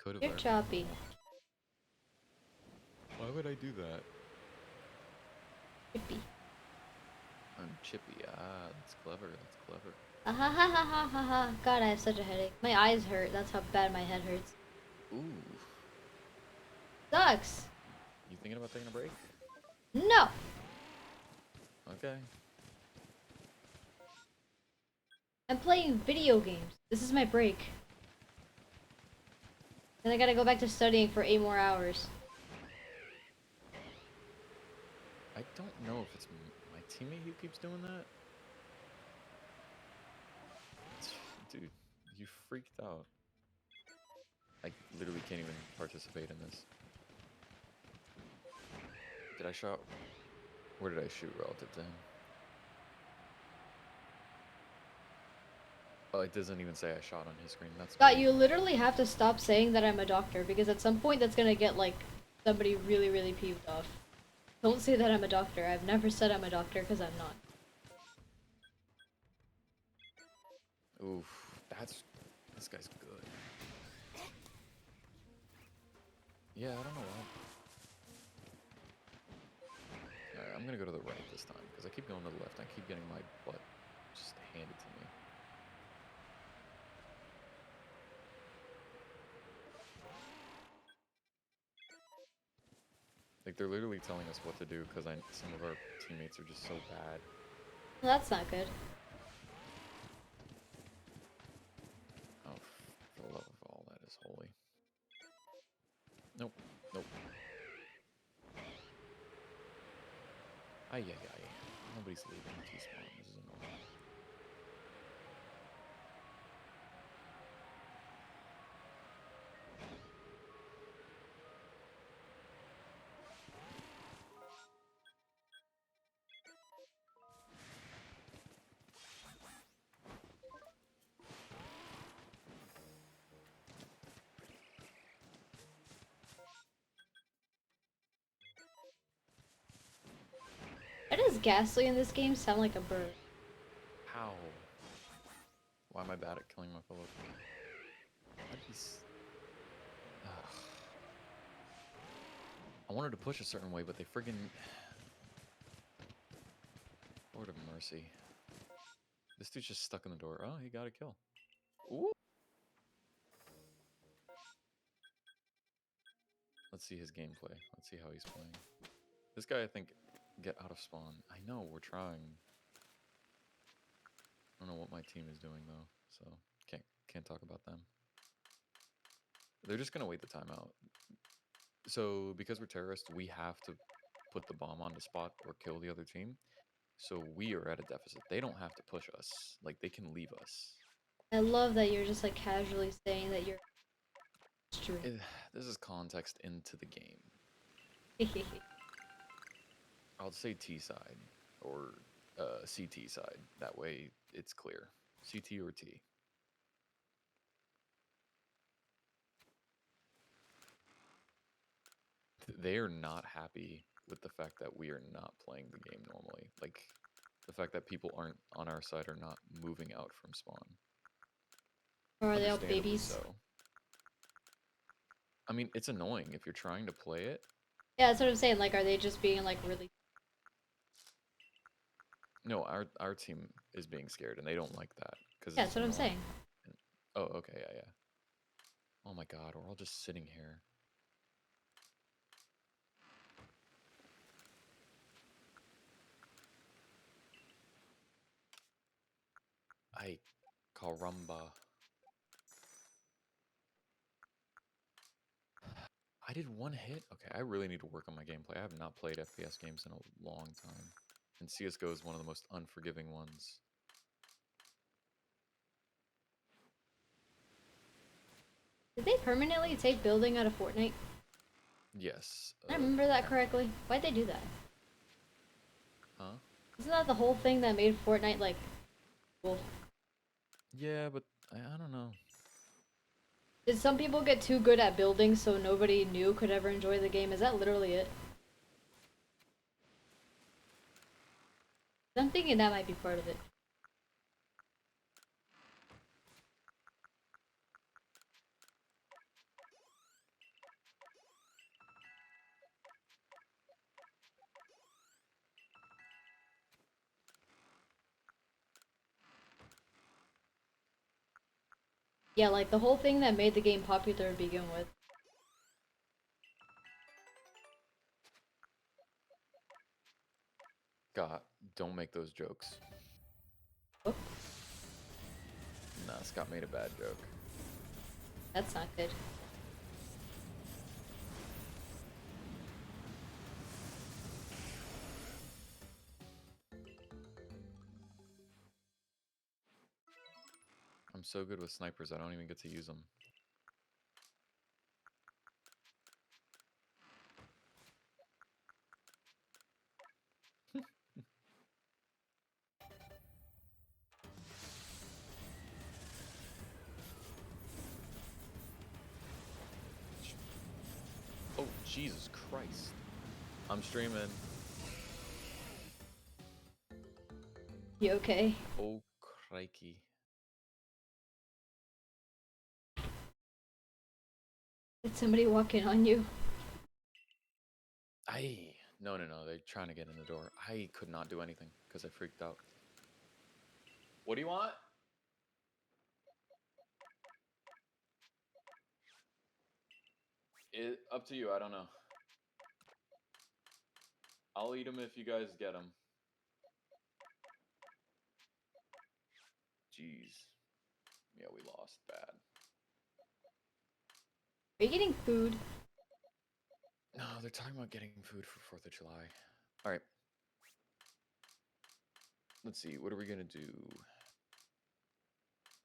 You're Codivar. choppy. Why would I do that? Chippy. I'm chippy. Ah, that's clever. That's clever. Ah ha ha ha ha ha ha. God, I have such a headache. My eyes hurt. That's how bad my head hurts. Ooh. Sucks. You thinking about taking a break? No. Okay. I'm playing video games. This is my break. Then I gotta go back to studying for 8 more hours. I don't know if it's my teammate who keeps doing that. Dude, you freaked out. I literally can't even participate in this. Did I shot? Where did I shoot relative to him? Oh, it doesn't even say I shot on his screen. That's Scott, great. you literally have to stop saying that I'm a doctor because at some point that's gonna get like somebody really, really peeved off. Don't say that I'm a doctor. I've never said I'm a doctor because I'm not. Oof, this guy's good. Yeah, I don't know why. Alright, I'm gonna go to the right this time because I keep going to the left. And I keep getting my butt just handed to me. Like they're literally telling us what to do because some of our teammates are just so bad. Well, that's not good. Oh, for the love of all that is holy. Nope, nope. Ay, ay, ay. Nobody's leaving T-spawn. This is annoying. Why does Ghastly in this game sound like a bird? How? Why am I bad at killing my fellow? Why did he Ugh. I wanted to push a certain way, but they friggin' Lord of mercy. This dude's just stuck in the door. Oh, he got a kill. Ooh. Let's see his gameplay. Let's see how he's playing. This guy, I think, get out of spawn. I know, we're trying. I don't know what my team is doing though, so can't talk about them. They're just gonna wait the timeout. So because we're terrorists, we have to put the bomb on the spot or kill the other team. So we are at a deficit. They don't have to push us. Like they can leave us. I love that you're just like casually saying that you're true. This is context into the game. I'll say T side or CT side. That way it's clear. CT or T. They are not happy with the fact that we are not playing the game normally. Like the fact that people aren't on our side are not moving out from spawn. Or are they all Understandably babies? so. I mean, it's annoying if you're trying to play it. Yeah, that's what I'm saying. Like, are they just being like really? No, our team is being scared, and they don't like that because Yeah, it's that's what I'm annoying. saying. Oh, okay, yeah, yeah. Oh my God, we're all just sitting here. Ay, caramba. I did one hit? Okay, I really need to work on my gameplay. I have not played FPS games in a long time. And CSGO is one of the most unforgiving ones. Did they permanently take building out of Fortnite? Yes. I remember that correctly. Why'd they do that? Huh? Isn't that the whole thing that made Fortnite like cool? Yeah, but I don't know. Did some people get too good at building so nobody new could ever enjoy the game? Is that literally it? I'm thinking that might be part of it. Yeah, like the whole thing that made the game popular to begin with. God, don't make those jokes. Oh, Nah, Scott made a bad joke. that's not good. I'm so good with snipers, I don't even get to use them. Oh, Jesus Christ. I'm streaming. You okay? Oh, crikey. Did somebody walk in on you? No, they're trying to get in the door. I could not do anything because I freaked out. What do you want? Up to you, I don't know. I'll eat them if you guys get them. Jeez. Yeah, we lost bad. Are you getting food? No, they're talking about getting food for 4th of July. Alright. Let's see, what are we gonna do?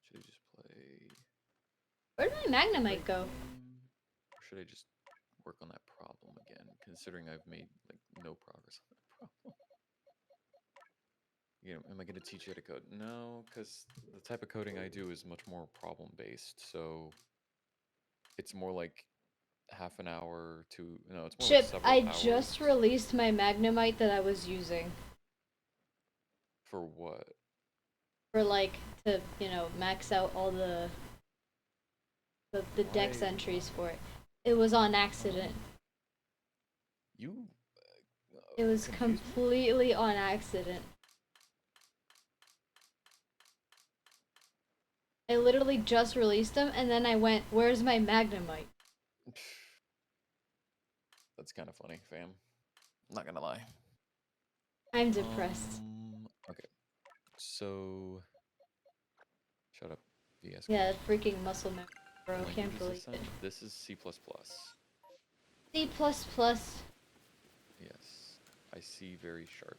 Should I just play... Where did my Magnemite go? Or should I just work on that problem again, considering I've made, like, no progress on that problem? You know, am I gonna teach you how to code? No, because the type of coding I do is much more problem-based, so... It's more like half an hour to... No, it's more like Chip, several I hours. just released my Magnemite that I was using. For what? For like, to, you know, max out all the dex Why? entries for it. It was on accident. You It was confused me? completely on accident. I literally just released them and then I went, where's my Magnemite? That's kind of funny, fam. Not gonna lie. I'm depressed. Okay. So... Shut up, VS Yeah, Code. freaking muscle memory, bro. What language Can't is believe this in? it. This is C++. C++. Yes. I see very sharp.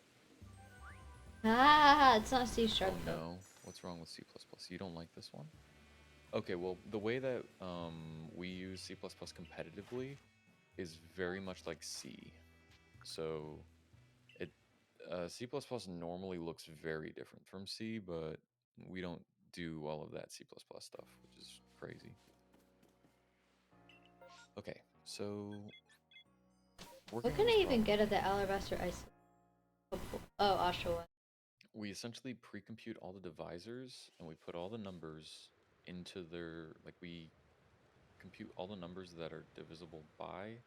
Ah, it's not C Oh sharp though. no. What's wrong with C++? You don't like this one? Okay, well, the way that we use C++ competitively is very much like C. So it C++ normally looks very different from C, but we don't do all of that C++ stuff, which is crazy. Okay, so working What on can this I even problem, get at the Alabaster Ice? Oh, Oshawa. we essentially pre-compute all the divisors and we put all the numbers into their, like we compute all the numbers that are divisible by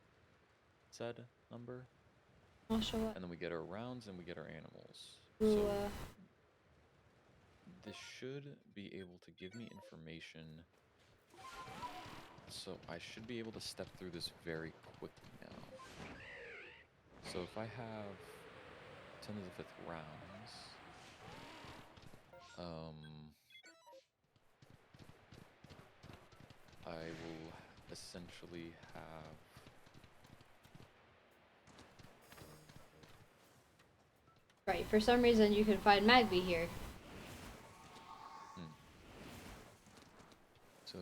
said number, Oshawa. and then we get our rounds and we get our animals. Ooh, So this should be able to give me information. So I should be able to step through this very quickly now. So if I have 10 to the 5th rounds, I will essentially have Right, for some reason you can find Magby here. Hmm. So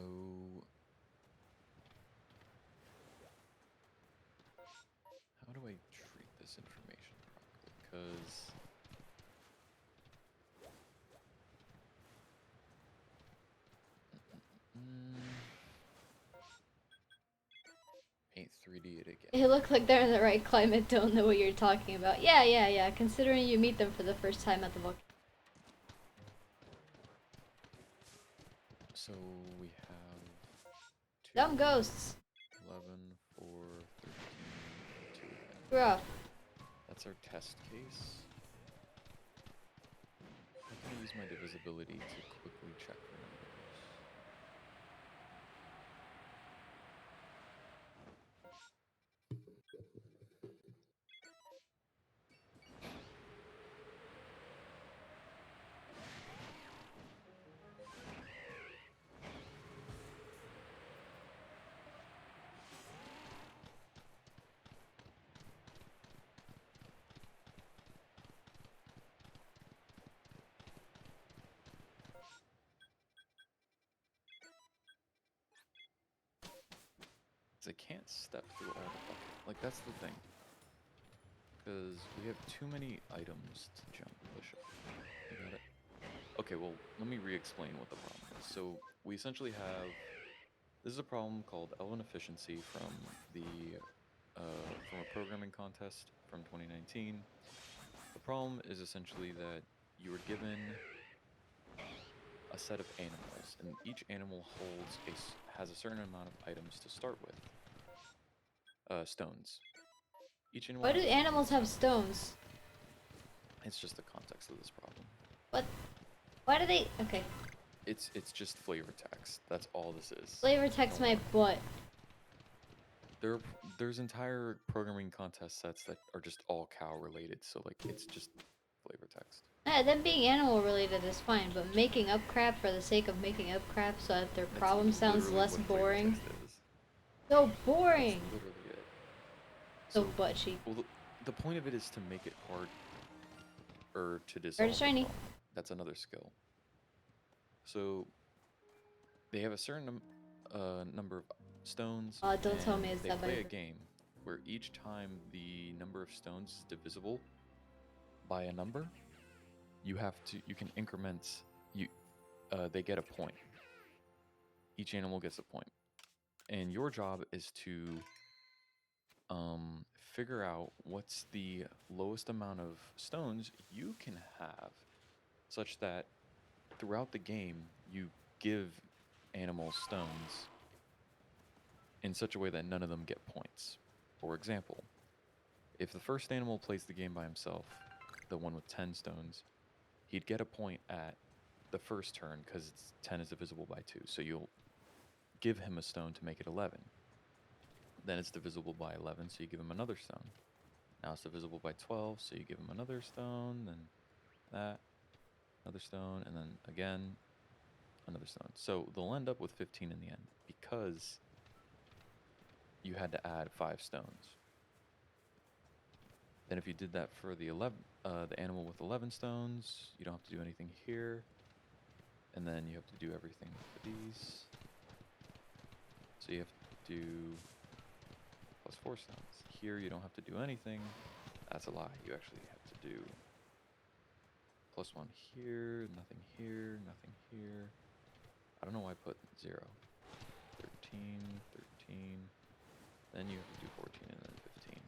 how do I treat this information properly? Because paint 3D it again. They look like they're in the right climate, don't know what you're talking about. Yeah, considering you meet them for the first time at the volcano. So we have 2, Dumb ghosts. 11, 4, 13, 2 again. Rough. That's our test case. I'm gonna use my divisibility to quickly check for numbers. I can't step through all the buckets. Like, that's the thing. Because we have too many items to jump. Push up. You got it? Okay, well, let me re-explain what the problem is. So, we essentially have... This is a problem called Elven Efficiency from from a programming contest from 2019. The problem is essentially that you were given a set of animals, and each animal has a certain amount of items to start with. Stones. Each animal Why do has animals have stones. stones? It's just the context of this problem. What? Why do they? Okay. It's just flavor text. That's all this is. Flavor text my butt. There's entire programming contest sets that are just all cow related, so like it's just flavor text. Yeah, them being animal related is fine, but making up crap for the sake of making up crap so that their problem sounds less boring. So boring. That's literally it. So butt cheek. Well, the point of it is to make it hard or to dissolve. Very shiny. That's another skill. So they have a certain number of stones. Don't tell me it's they that play bad. a game where each time the number of stones is divisible by a number, you can increment they get a point. Each animal gets a point. And your job is to figure out what's the lowest amount of stones you can have, such that throughout the game you give animals stones in such a way that none of them get points. For example, if the first animal plays the game by himself, the one with 10 stones, he'd get a point at the first turn because 10 is divisible by 2. So you'll give him a stone to make it 11. Then it's divisible by 11, so you give him another stone. Now it's divisible by 12, so you give him another stone, then that, another stone, and then again, another stone. So they'll end up with 15 in the end because you had to add 5 stones. Then if you did that for the animal with 11 stones, you don't have to do anything here. And then you have to do everything for these. So you have to do plus 4 stones. Here you don't have to do anything. That's a lie. You actually have to do plus 1 here, nothing here, nothing here. I don't know why I put 0. 13, 13. Then you have to do 14 and then 15.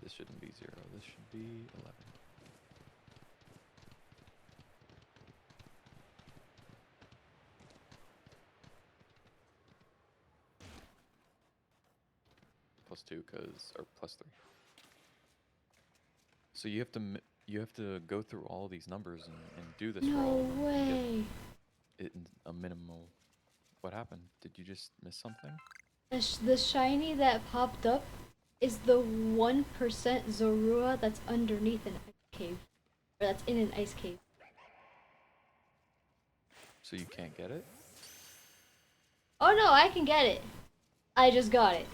This shouldn't be 0. This should be 11. Plus 2 or plus 3. So you have to go through all these numbers and do this for all of them. No way. It a minimal. What happened? Did you just miss something? The shiny that popped up is the 1% Zorua that's underneath an ice cave. Or that's in an ice cave. So you can't get it? Oh no, I can get it. I just got it.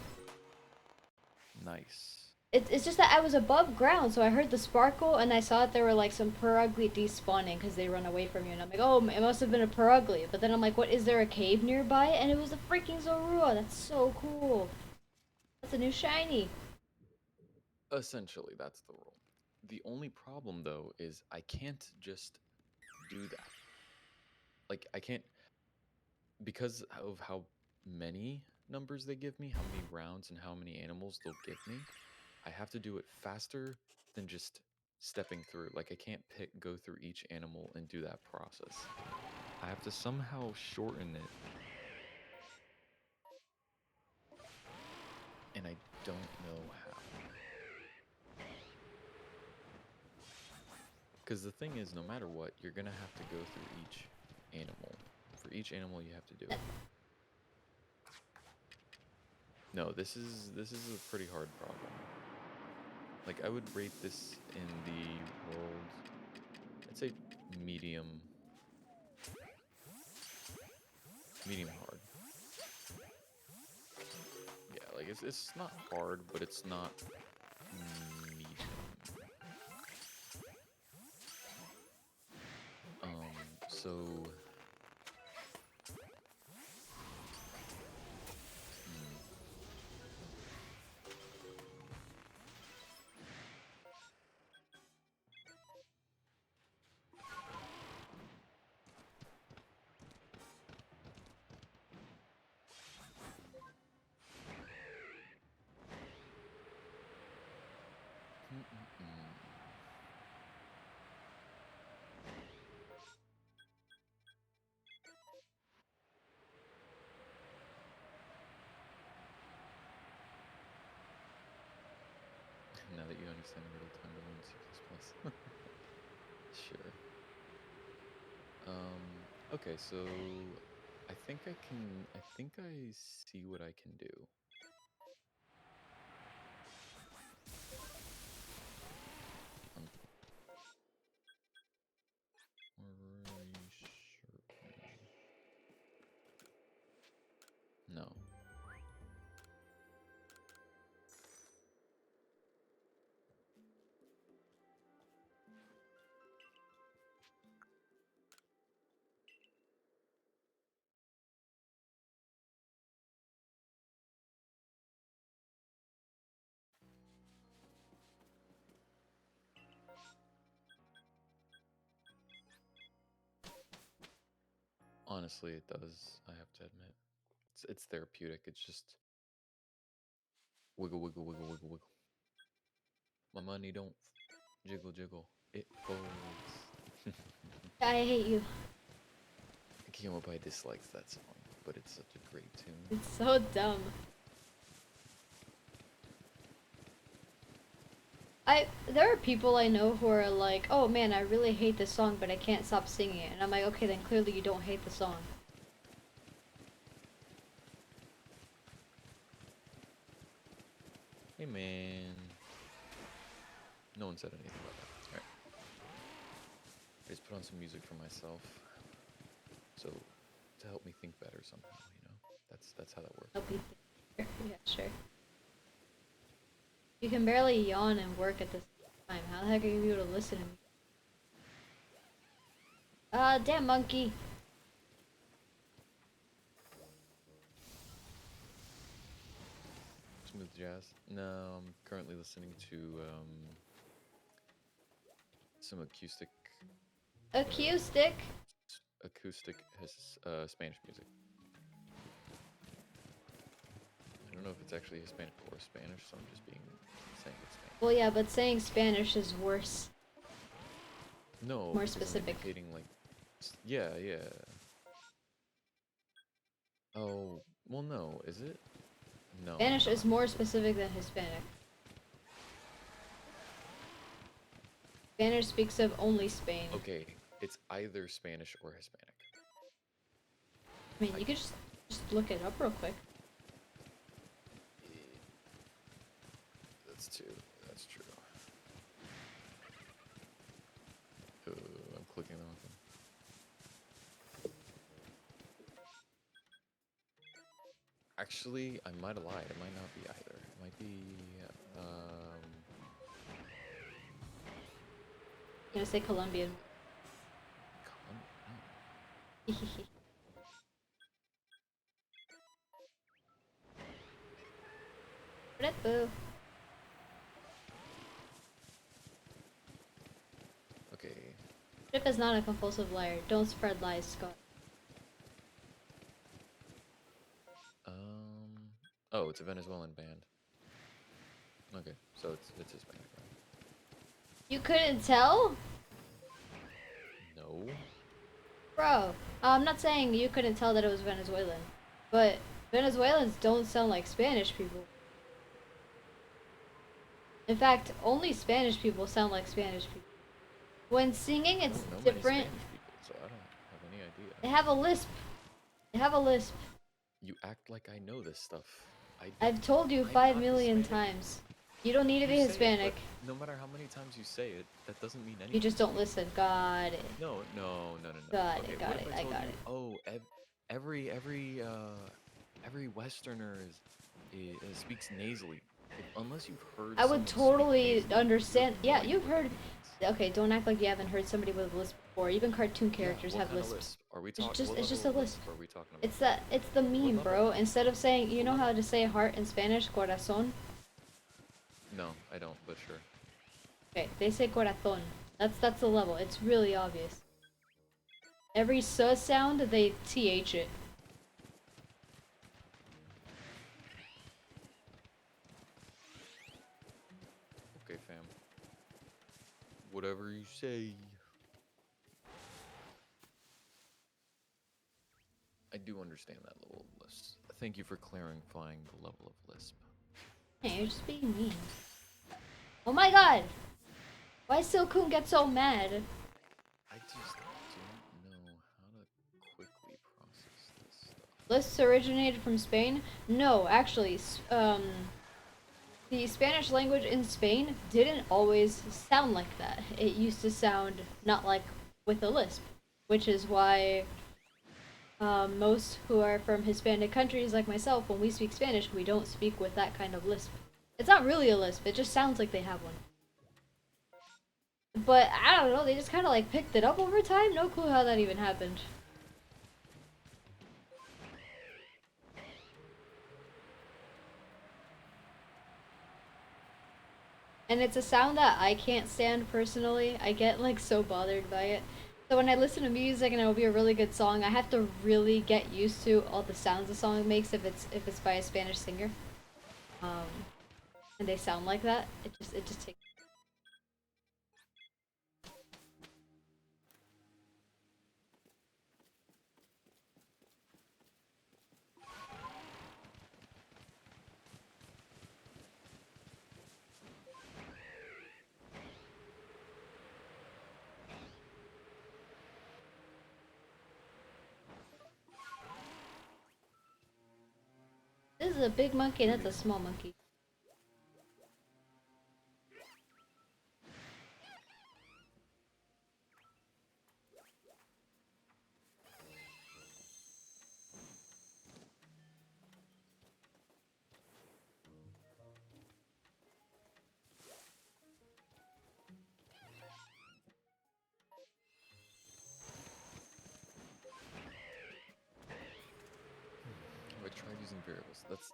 Nice. It's just that I was above ground, so I heard the sparkle, and I saw that there were like some Purugly despawning because they run away from you, and I'm like, oh, it must have been a Purugly. But then I'm like, what? Is there a cave nearby? And it was a freaking Zorua. That's so cool. That's a new shiny. Essentially, that's the rule. The only problem though is I can't just do that. Like I can't because of how many numbers they give me, how many rounds and how many animals they'll give me. I have to do it faster than just stepping through. Like I can't go through each animal and do that process. I have to somehow shorten it, and I don't know how. Because the thing is, no matter what, you're gonna have to go through each animal. For each animal, you have to do it. No, this is a pretty hard problem. Like I would rate this in the world, I'd say medium, medium hard. Yeah, like it's not hard, but it's not medium. So now that you understand real time in C++. Sure. Okay, so I think I see what I can do. I'm really certain. No. Honestly, it does, I have to admit. It's therapeutic. It's just wiggle, wiggle, wiggle, wiggle, wiggle. My money don't jiggle, jiggle. It folds. I hate you. I can't hope I dislikes that song, but it's such a great tune. It's so dumb. There are people I know who are like, oh man, I really hate this song, but I can't stop singing it. And I'm like, okay, then clearly you don't hate the song. Hey man. No one said anything about that. Alright. I just put on some music for myself. So to help me think better somehow, you know? That's how that works. Help you think. Yeah, sure. You can barely yawn and work at the same time. How the heck are you able to listen to me? Damn monkey. Smooth jazz. No, I'm currently listening to some acoustic Acoustic. Spanish music. I don't know if it's actually Hispanic or Spanish, so I'm just saying it's Spanish. Well, yeah, but saying Spanish is worse. No, More because specific. I'm imitating like, yeah, yeah. Oh, well, no, is it? No, I'm Spanish is not. more specific than Hispanic. Spanish speaks of only Spain. Okay, it's either Spanish or Hispanic. I mean, you could just look it up real quick. That's true. That's true. I'm clicking the wrong thing. Actually, I might have lied. It might not be either. It might be gonna say Colombian. No. Red boo. Okay. Chip is not a compulsive liar. Don't spread lies, Scott. Oh, it's a Venezuelan band. Okay, so it's Hispanic, right? You couldn't tell? No. Bro, I'm not saying you couldn't tell that it was Venezuelan, but Venezuelans don't sound like Spanish people. In fact, only Spanish people sound like Spanish people. When singing, I it's don't know many different. Spanish people, so I don't have any idea. They have a lisp. They have a lisp. You act like I know this stuff. I've told you I'm 5 not million Hispanic. times. You don't need to You be say it, Hispanic. but no matter how many times you say it, that doesn't mean anything. You just don't listen. Got it. No. Got Okay, it, what got if it, I I told got you, it. oh, every Westerner speaks nasally. Unless you've heard I would someone speak totally nasally, understand. you have Yeah, no idea you've what heard. that means. Okay, don't act like you haven't heard somebody with a lisp before. Even cartoon Yeah, characters what have kind of lisps. lisp? Are we It's talking? just What it's level just a of lisp. lisp are we talking about? It's the What meme, level? bro. Instead of saying, you What know how level? to say heart in Spanish, corazón. No, I don't, but sure. Okay, they say corazón. That's the level. It's really obvious. Every s sound they th it. Okay, fam. Whatever you say. I do understand that level of lisp. Thank you for clarifying the level of lisp. Hey, you're just being mean. Oh my god! Why Silcoon get so mad? I just don't know how to quickly process this stuff. Lists originated from Spain? No, actually, the Spanish language in Spain didn't always sound like that. It used to sound not like with a lisp, which is why most who are from Hispanic countries like myself, when we speak Spanish, we don't speak with that kind of lisp. It's not really a lisp, it just sounds like they have one. But I don't know, they just kind of like picked it up over time. No clue how that even happened. And it's a sound that I can't stand personally. I get like so bothered by it. So when I listen to music and it'll be a really good song, I have to really get used to all the sounds the song makes if it's by a Spanish singer. And they sound like that. It just takes. This is a big monkey, that's a small monkey. Oh, I tried using variables. That's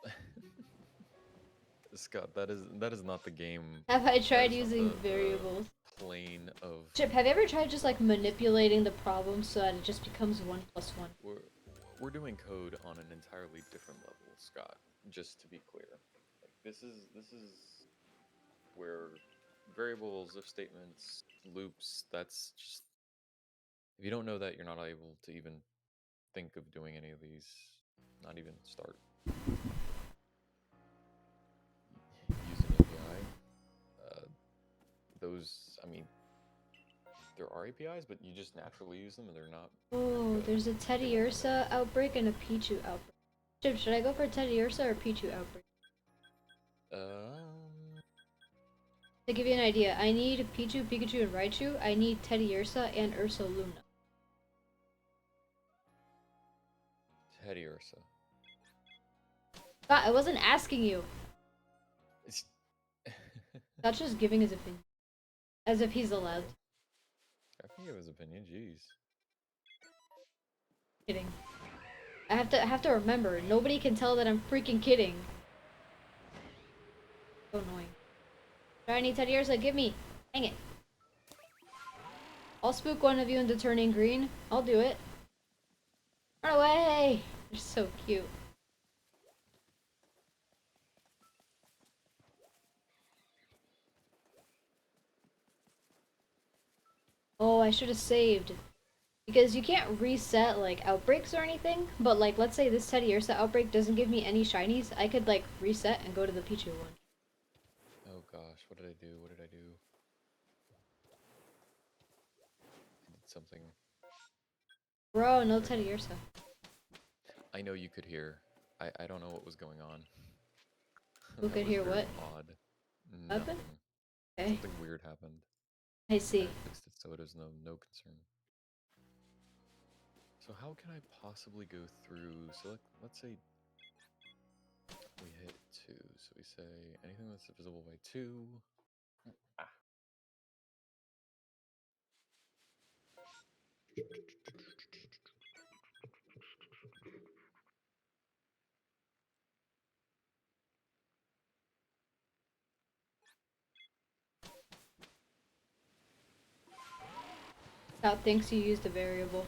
Scott. That is not the game. Have I That tried is not using the variables? plane of. Chip, have you ever tried just like manipulating the problem so that it just becomes 1 plus 1? We're doing code on an entirely different level, Scott. Just to be clear, like this is where variables, if statements, loops. That's just if you don't know that, you're not able to even think of doing any of these. Not even start. Use an API. Those, I mean, there are APIs, but you just naturally use them, and they're not. Oh, there's a Teddy Ursa outbreak and a Pichu outbreak. Chip, should I go for Teddy Ursa or Pichu outbreak? To give you an idea, I need Pichu, Pikachu, and Raichu. I need Teddy Ursa and Ursa Luna. Teddy Ursa. God, I wasn't asking you. It's That's just giving his opinion. As if he's allowed. Jeff can give his opinion. Jeez. Kidding. I have to remember, nobody can tell that I'm freaking kidding. So annoying. Shiny Teddy Ursa, give me! Dang it. I'll spook one of you into turning green. I'll do it. Run away! They're so cute. Oh, I should have saved. Because you can't reset, like, outbreaks or anything. But, like, let's say this Teddy Ursa outbreak doesn't give me any shinies. I could, like, reset and go to the Pichu one. Oh gosh, what did I do? What did I do? I did something. Bro, no Teddy Ursa. I know you could hear. I don't know what was going on. Who That could was hear very what? odd. Happen? Nothing. Okay. Something weird happened. I see. I fixed it so it is no concern. So how can I possibly go through? So let's say we hit 2. So we say anything that's divisible by 2. Ah. Scout thinks you used a variable.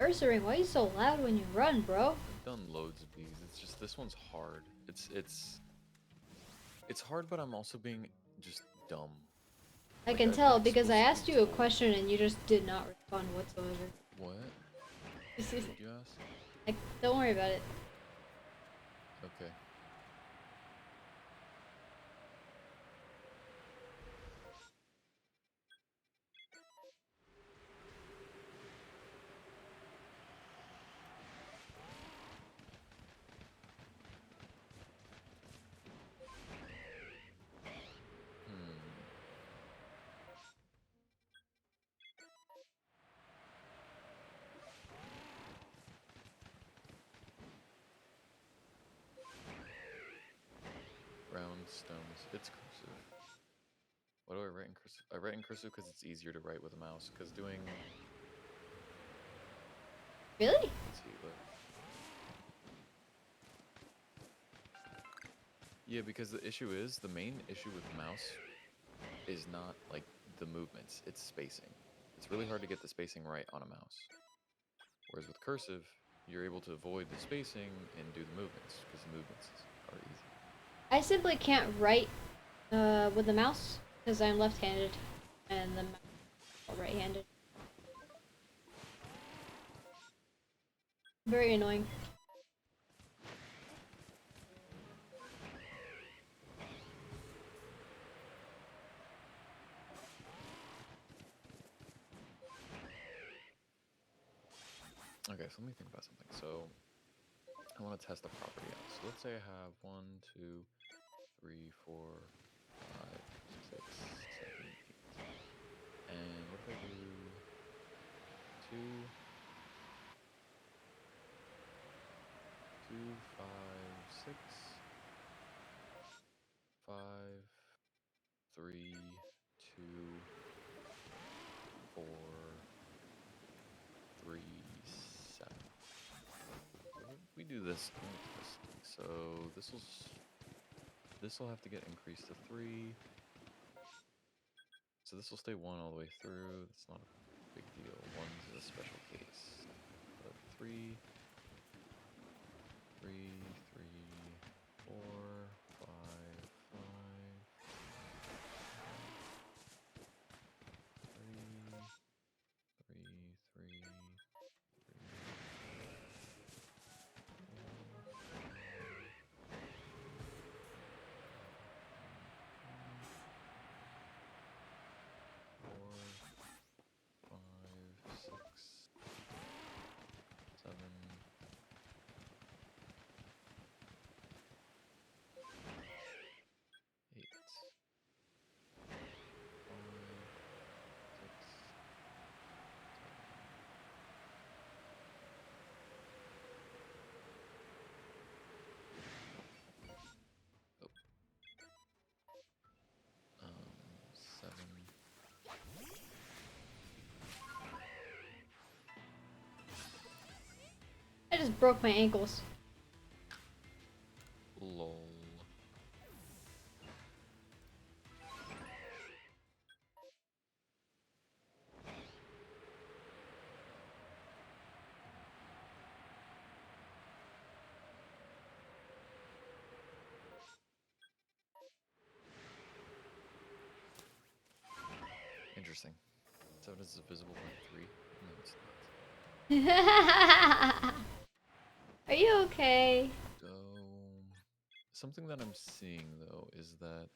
Ursaring, why are you so loud when you run, bro? I've done loads of these. It's just this one's hard. It's hard, but I'm also being just dumb. I Like can I've been tell because I explicitly asked you a told. question and you just did not respond whatsoever. What? This is, What did you ask? like, don't worry about it. Okay. Hmm. Round stones. It's cursive. What do I write in cursive? I write in cursive because it's easier to write with a mouse. Because doing. Really? Let's see. Look. Yeah, because the main issue with mouse is not like the movements, it's spacing. It's really hard to get the spacing right on a mouse. Whereas with cursive, you're able to avoid the spacing and do the movements because the movements are easy. I simply can't write with the mouse because I'm left-handed and the mouse is right-handed. Very annoying. Okay, so let me think about something. So I want to test a property out. So let's say I have 1, 2, 3, 4, 5, 6, 7, 8. And what if I do 2, 2, 5, 6, 5, 3, 2, 4, 3, 7. So we do this. So this will have to get increased to 3. So this will stay 1 all the way through. That's not a big deal. 1's a special case. But 3, 3, 3, 4, 5, 5, 3, 3, 3, 7, 8, 7. I just broke my ankles. Lol. Interesting. So it is visible by 3? No, it's not. Are you okay? So, something that I'm seeing though is that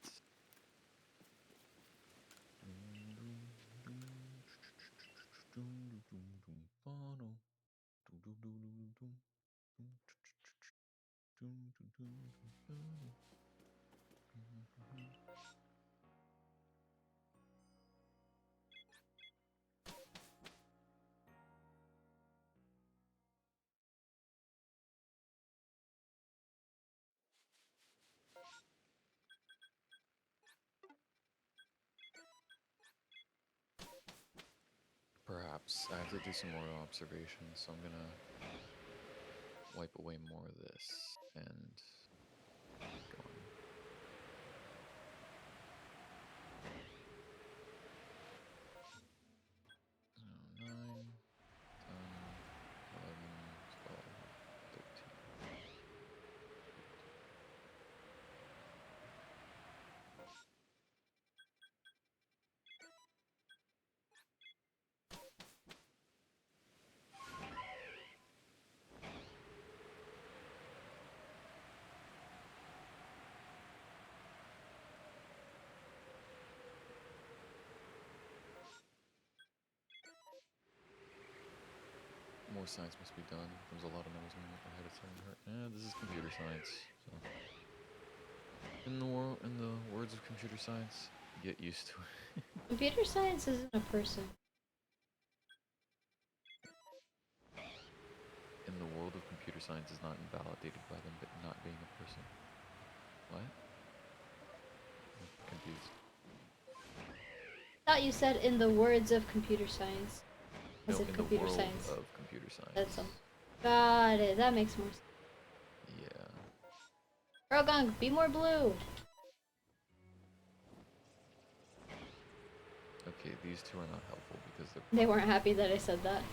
perhaps I have to do some more observations, so I'm gonna wipe away more of this and keep going. 9, 10, 11, 12, 13. More science must be done. There's a lot of numbers in my head. It's starting to hurt. This is computer science. So, in the words of computer science, get used to it. Computer science isn't a person. In the world of computer science is not invalidated by them, but not being a person. What? I'm confused. I thought you said in the words of computer science. No, As if in the computer world science. of computer science. That's some. Got it. That makes more sense. Yeah. Rogang, be more blue. Okay, these two are not helpful because they're They weren't happy that I said that.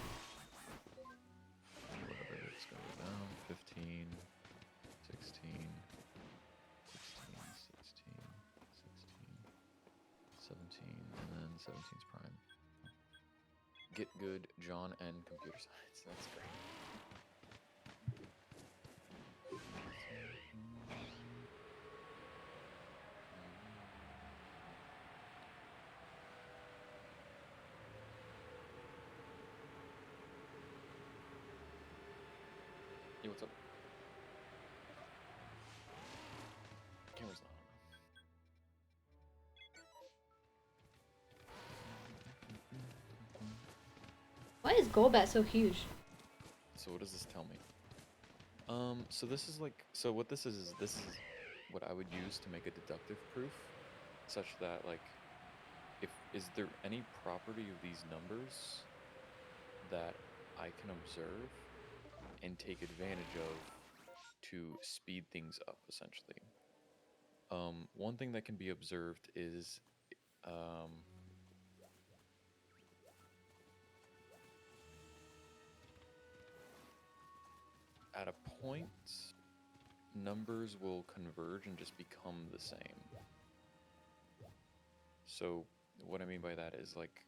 whatever. It's gonna go down. 15, 16, 16, 16, 16, 17, and then 17's prime. Get good, John, and computer science. That's great. Yo, what's up? Camera's not on. Why is Golbat so huge? So what does this tell me? So this is like, so what this is what I would use to make a deductive proof, such that like, is there any property of these numbers that I can observe and take advantage of to speed things up, essentially. One thing that can be observed is at a point numbers will converge and just become the same. So what I mean by that is like,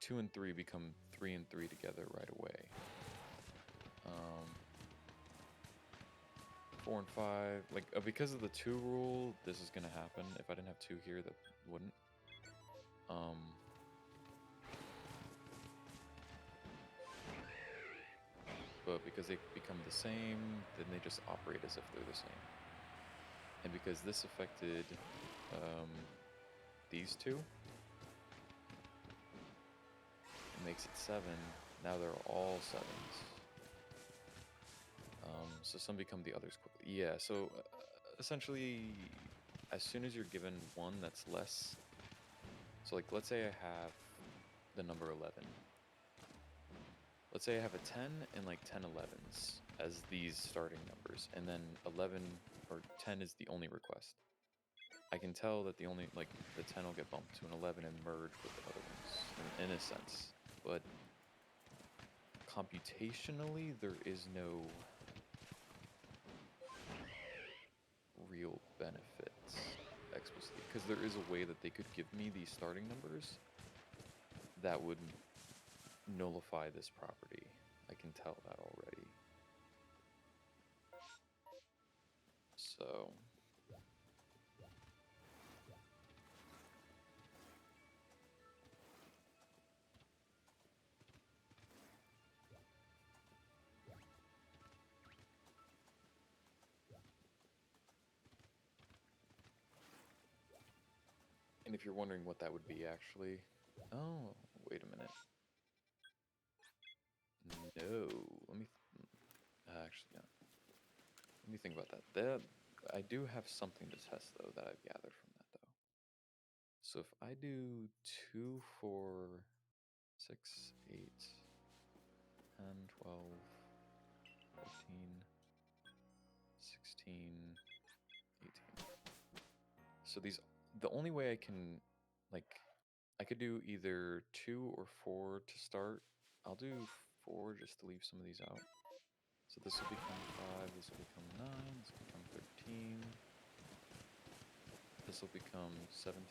2 and 3 become 3 and 3 together right away. 4 and 5, like because of the 2 rule, this is gonna happen. If I didn't have 2 here, that wouldn't. But because they become the same, then they just operate as if they're the same. And because this affected these two, it makes it 7. Now they're all 7s. So some become the others quickly. Yeah, so essentially, as soon as you're given one that's less, so like let's say I have the number 11. Let's say I have a 10 and like 10 11s as these starting numbers, and then 11 or 10 is the only request. I can tell that the 10 will get bumped to an 11 and merge with the other ones, in a sense. But computationally, there is no real benefits explicitly, because there is a way that they could give me these starting numbers that would nullify this property. I can tell that already. So and if you're wondering what that would be actually, oh, wait a minute. No, let me actually no. Let me think about that. I do have something to test though that I've gathered from that though. So if I do 2, 4, 6, 8, 10, 12, 14, 16, 18. So these, the only way I can, like, I could do either 2 or 4 to start. I'll do 4 just to leave some of these out. So this will become 5, this will become 9, this will become 13. This will become 17.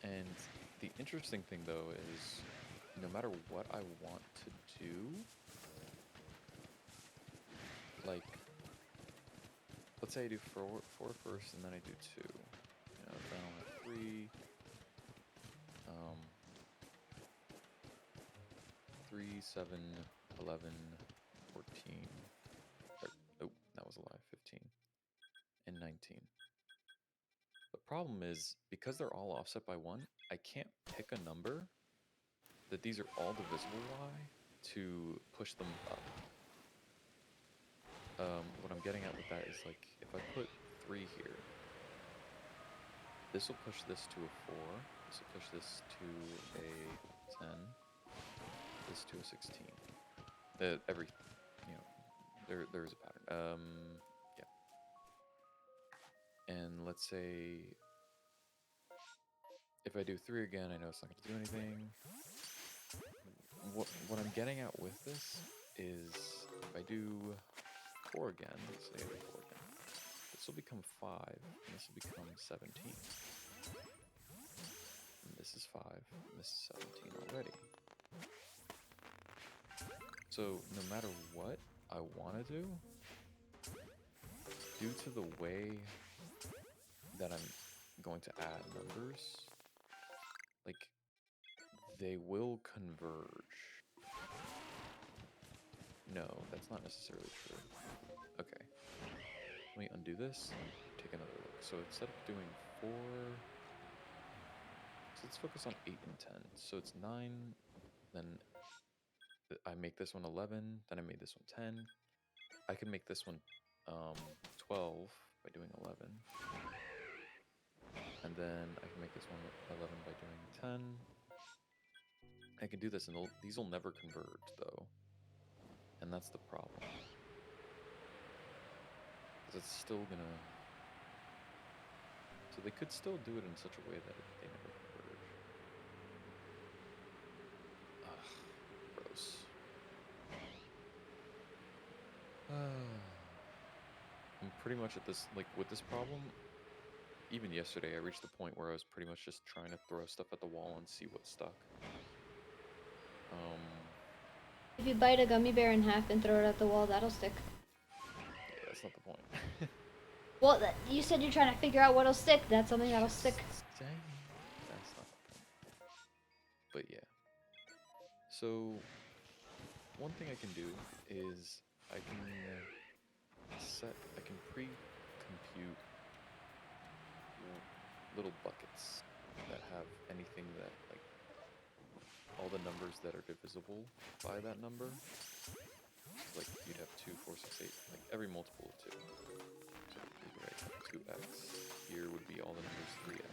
And the interesting thing though is, no matter what I want to do, like, let's say I do 4 first and then I do 2. You know, then I'll have 3. 3, 7, 11, 14. Oh, that was a lie. 15 and 19. The problem is, because they're all offset by 1, I can't pick a number that these are all divisible by to push them up. What I'm getting at with that is, like, if I put 3 here, this will push this to a 4, this will push this to a 10, this to a 16. Every, you know, there's a pattern. Yeah. And let's say if I do 3 again, I know it's not going to do anything. What I'm getting at with this is, if I do 4 again, let's say I do 4 again, this will become 5, and this will become 17. And this is 5, and this is 17 already. So no matter what I want to do, due to the way that I'm going to add numbers, like, they will converge. No, that's not necessarily true. Okay. Let me undo this and take another look. So instead of doing 4, so let's focus on 8 and 10. So it's 9, then I make this one 11, then I made this one 10. I can make this one 12 by doing 11. And then I can make this one 11 by doing 10. I can do this, and these will never converge, though. And that's the problem. Because it's still gonna So they could still do it in such a way that they never converge. Ugh, gross. I'm pretty much at this, like, with this problem, even yesterday I reached the point where I was pretty much just trying to throw stuff at the wall and see what stuck. If you bite a gummy bear in half and throw it at the wall, that'll stick. Yeah, that's not the point. Well, you said you're trying to figure out what'll stick. That's something that'll stick. Dang. That's not the point. But yeah. So, one thing I can do is I can pre-compute little buckets that have anything that, like, all the numbers that are divisible by that number. Like, you'd have 2, 4, 6, 8, like every multiple of 2. So we could write 2x. Here would be all the numbers 3x.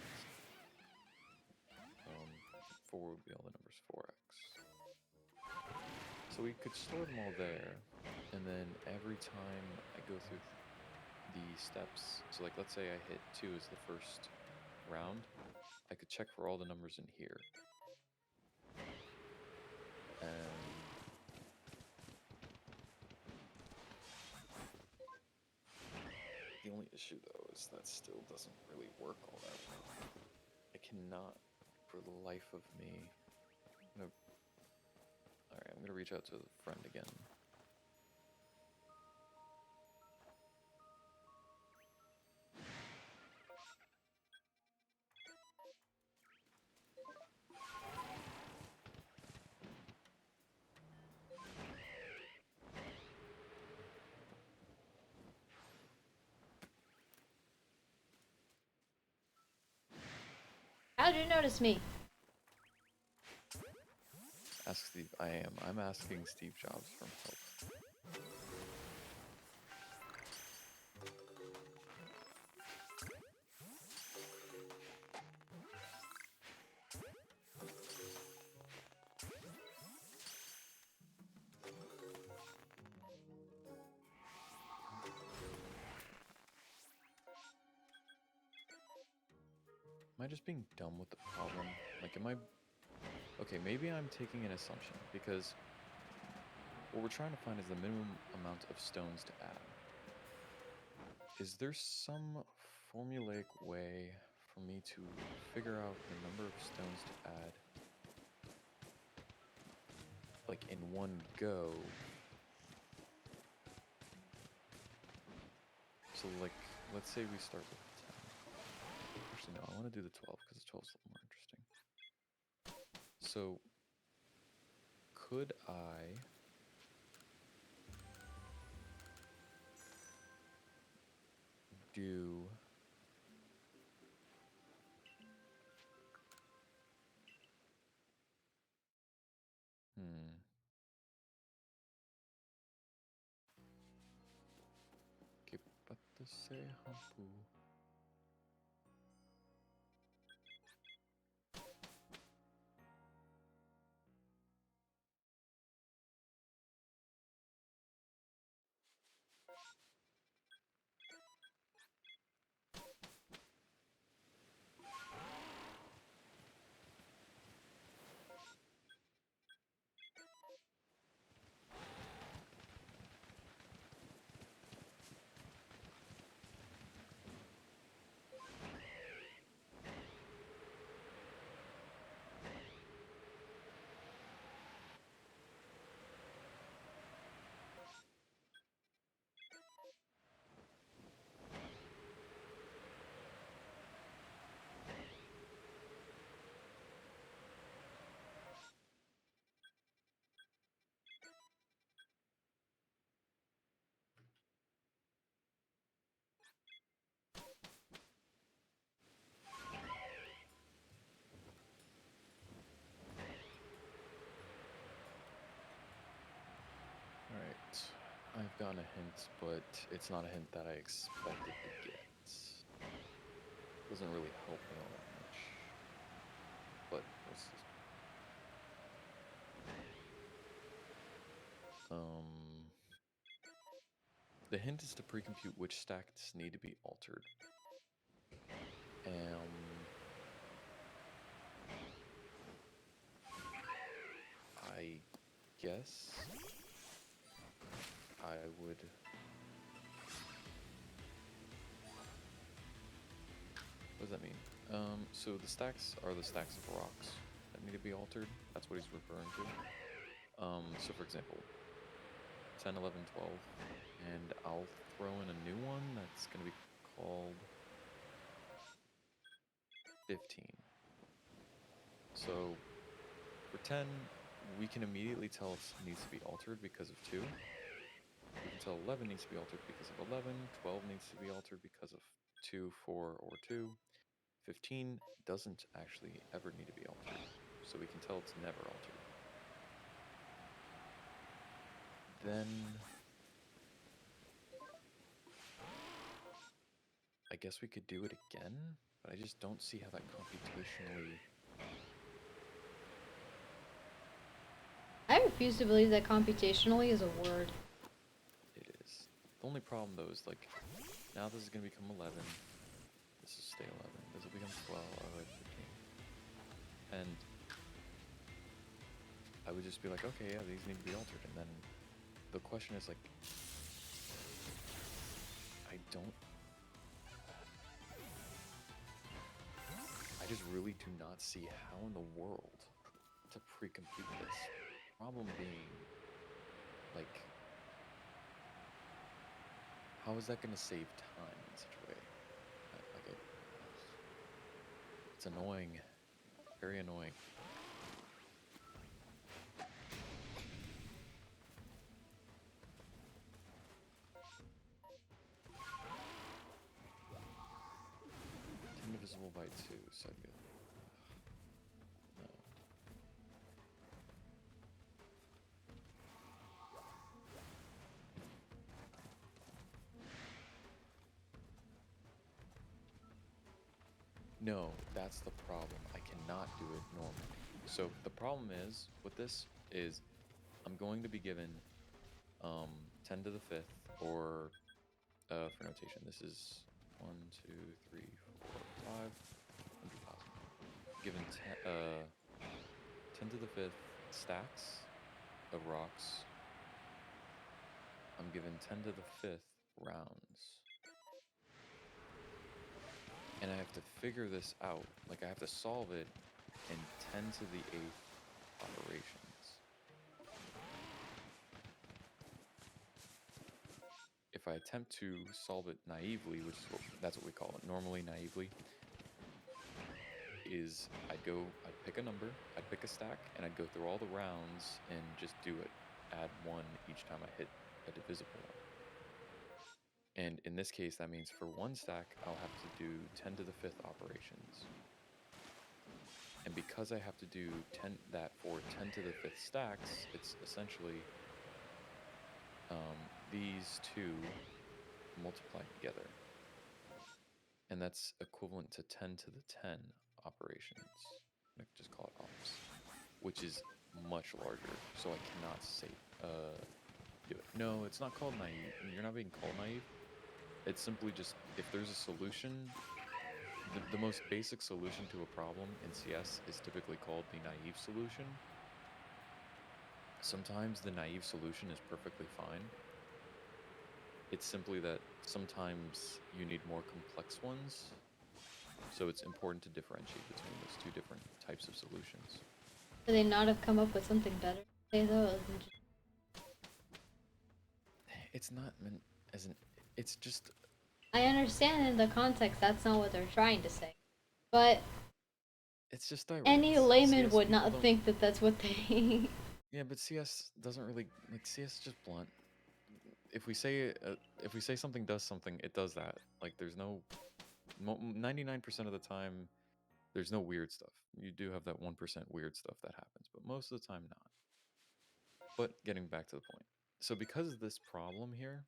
4 would be all the numbers 4x. So we could store them all there, and then every time I go through the steps, so like let's say I hit 2 as the first round, I could check for all the numbers in here. And the only issue though is that still doesn't really work all that well. I cannot, for the life of me, Alright, I'm gonna reach out to a friend again. How'd you notice me? Ask Steve. I'm asking Steve Jobs for help. Am I just being dumb with the problem? Like, am I... Okay, maybe I'm taking an assumption, because what we're trying to find is the minimum amount of stones to add. Is there some formulaic way for me to figure out the number of stones to add, like, in one go? So, like, let's say we start with 10. Actually, no, I want to do the 12, because the 12 is a little more interesting. So, could I... do... Que pato se hampu. Alright, I've gotten a hint, but it's not a hint that I expected to get. Doesn't really help me all that much. But let's just... The hint is to pre-compute which stacks need to be altered. I guess I would. What does that mean? So the stacks are the stacks of rocks that need to be altered. That's what he's referring to. So for example, 10, 11, 12, and I'll throw in a new one that's going to be called 15. So for 10, we can immediately tell it needs to be altered because of 2. We can tell 11 needs to be altered because of 11, 12 needs to be altered because of 2, 4, or 2. 15 doesn't actually ever need to be altered, so we can tell it's never altered. Then I guess we could do it again, but I just don't see how that computationally... I refuse to believe that computationally is a word. It is. The only problem though is like, now this is going to become 11, this will stay 11, this will become 12, 15. And I would just be like, okay, yeah, these need to be altered, and then the question is like, I just really do not see how in the world to pre-compute this. Problem being, like, how is that going to save time in such a way? It's annoying, very annoying. Divisible by 2, so I'd go. No. No, that's the problem. I cannot do it normally. So the problem is with this is I'm going to be given 10 to the 5th, or for notation, this is 1, 2, 3, 4, 5, 100,000. Given 10 to the 5th stacks of rocks. I'm given 10 to the 5th rounds. And I have to figure this out. Like, I have to solve it in 10 to the 8th operations. If I attempt to solve it naively, which is that's what we call it, normally naively, is I'd pick a number, I'd pick a stack, and I'd go through all the rounds and just do it. Add 1 each time I hit a divisible one. And in this case, that means for 1 stack, I'll have to do 10 to the 5th operations. And because I have to do that for 10 to the 5th stacks, it's essentially these 2 multiplied together. And that's equivalent to 10 to the 10 operations. I just call it ops, which is much larger, so I cannot do it. No, it's not called naive. You're not being called naive. It's simply just, if there's a solution, the most basic solution to a problem in CS is typically called the naive solution. Sometimes the naive solution is perfectly fine. It's simply that sometimes you need more complex ones, so it's important to differentiate between those 2 different types of solutions. Could they not have come up with something better? Say those. It's not meant as an... It's just... I understand in the context that's not what they're trying to say, but it's just direct. Any layman CS would not think that that's what they... Yeah, but CS doesn't really... Like, CS is just blunt. If we say something does something, it does that. Like, there's no... 99% of the time, there's no weird stuff. You do have that 1% weird stuff that happens, but most of the time not. But getting back to the point. So because of this problem here,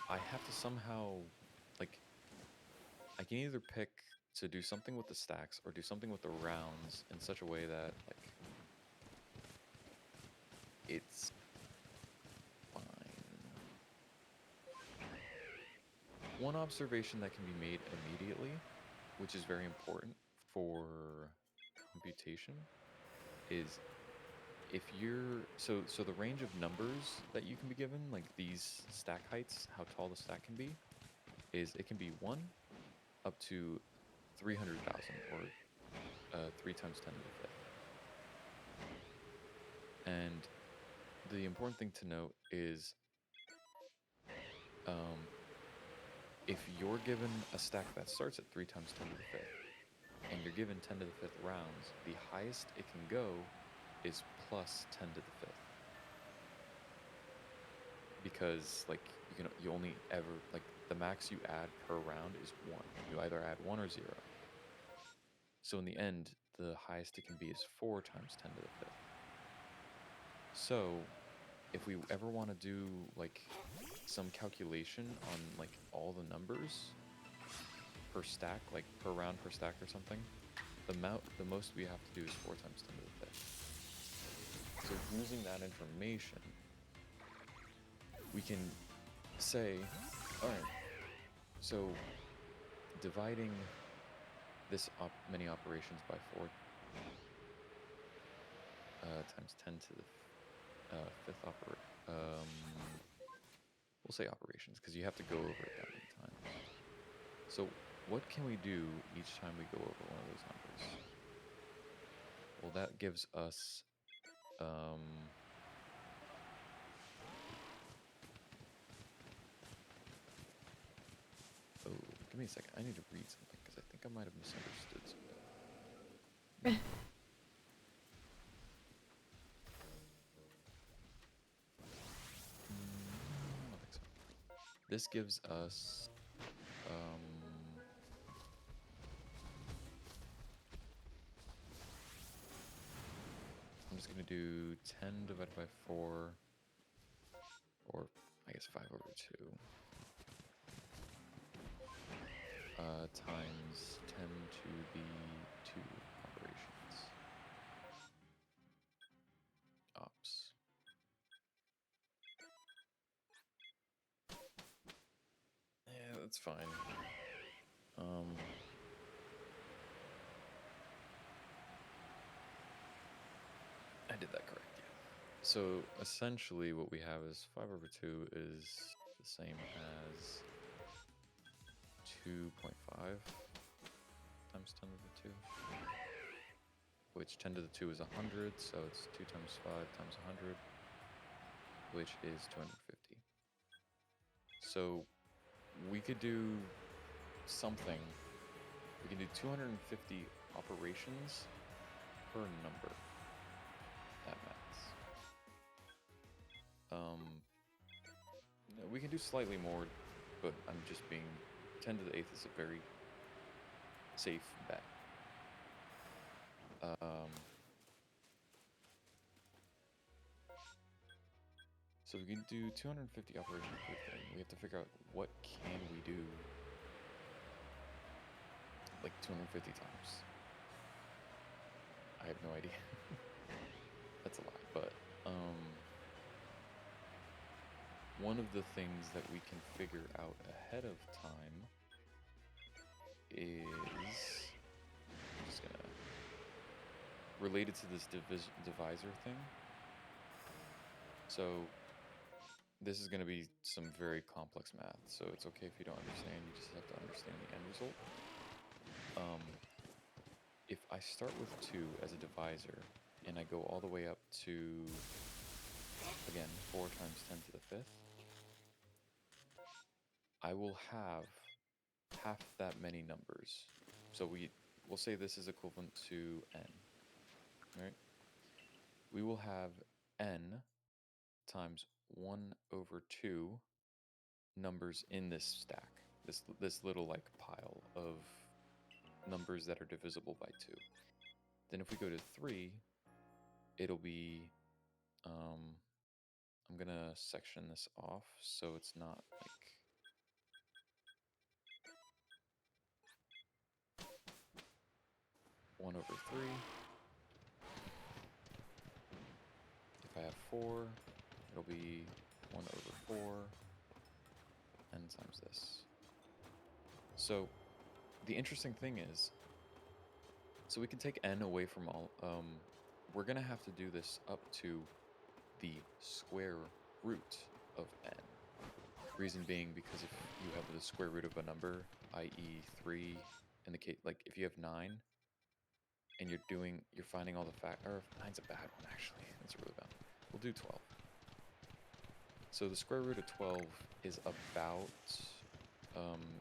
I have to somehow, like, I can either pick to do something with the stacks or do something with the rounds in such a way that, like, it's fine. one observation that can be made immediately, which is very important for computation, is if you're so the range of numbers that you can be given, like these stack heights, how tall the stack can be, is it can be 1 up to 300,000, or 3 times 10 to the fifth. And the important thing to note is if you're given a stack that starts at 3 times 10 to the fifth, and you're given 10 to the fifth rounds, the highest it can go is plus 10 to the fifth. Because you only ever, like, the max you add per round is 1. You either add 1 or 0. So in the end, the highest it can be is 4 times 10 to the fifth. So if we ever want to do like some calculation on like all the numbers per stack, like per round per stack or something, the most we have to do is 4 times 10 to the fifth. So using that information, we can say, all right, so dividing this many operations by 4 times 10 to the fifth we'll say operations because you have to go over it that many times. So what can we do each time we go over one of those numbers? Well, that gives us oh, give me a second. I need to read something because I think I might have misunderstood something. I don't think so. This gives us I'm just gonna do 10 divided by 4, or I guess 5 over 2, times 10 to the 2 operations. Ops. Yeah, that's fine. I did that correct, yeah. So essentially what we have is 5 over 2 is the same as 2.5 times 10 to the 2, which 10 to the 2 is 100, so it's 2 times 5 times 100, which is 250. So we could do something. We can do 250 operations per number at max. We can do slightly more, but I'm just being 10 to the 8th is a very safe bet. So we can do 250 operations per thing. We have to figure out what can we do like 250 times. I have no idea. That's a lot, but one of the things that we can figure out ahead of time is I'm just gonna related to this divisor thing. So this is going to be some very complex math, so it's okay if you don't understand, you just have to understand the end result. If I start with 2 as a divisor, and I go all the way up to, again, 4 times 10 to the 5th, I will have half that many numbers. So we'll say this is equivalent to n, right? We will have n times 1 over 2 numbers in this stack, this little like pile of numbers that are divisible by 2. Then if we go to 3, it'll be I'm gonna section this off so it's not like one over 3. If I have 4, it'll be 1 over 4 n times this. So the interesting thing is, so we can take n away from all. We're gonna have to do this up to the square root of n. Reason being because if you have the square root of a number, i.e. 3, in the case, like if you have 9, and you're finding all the or 9's a bad one actually. That's a really bad one. We'll do 12. So the square root of 12 is about,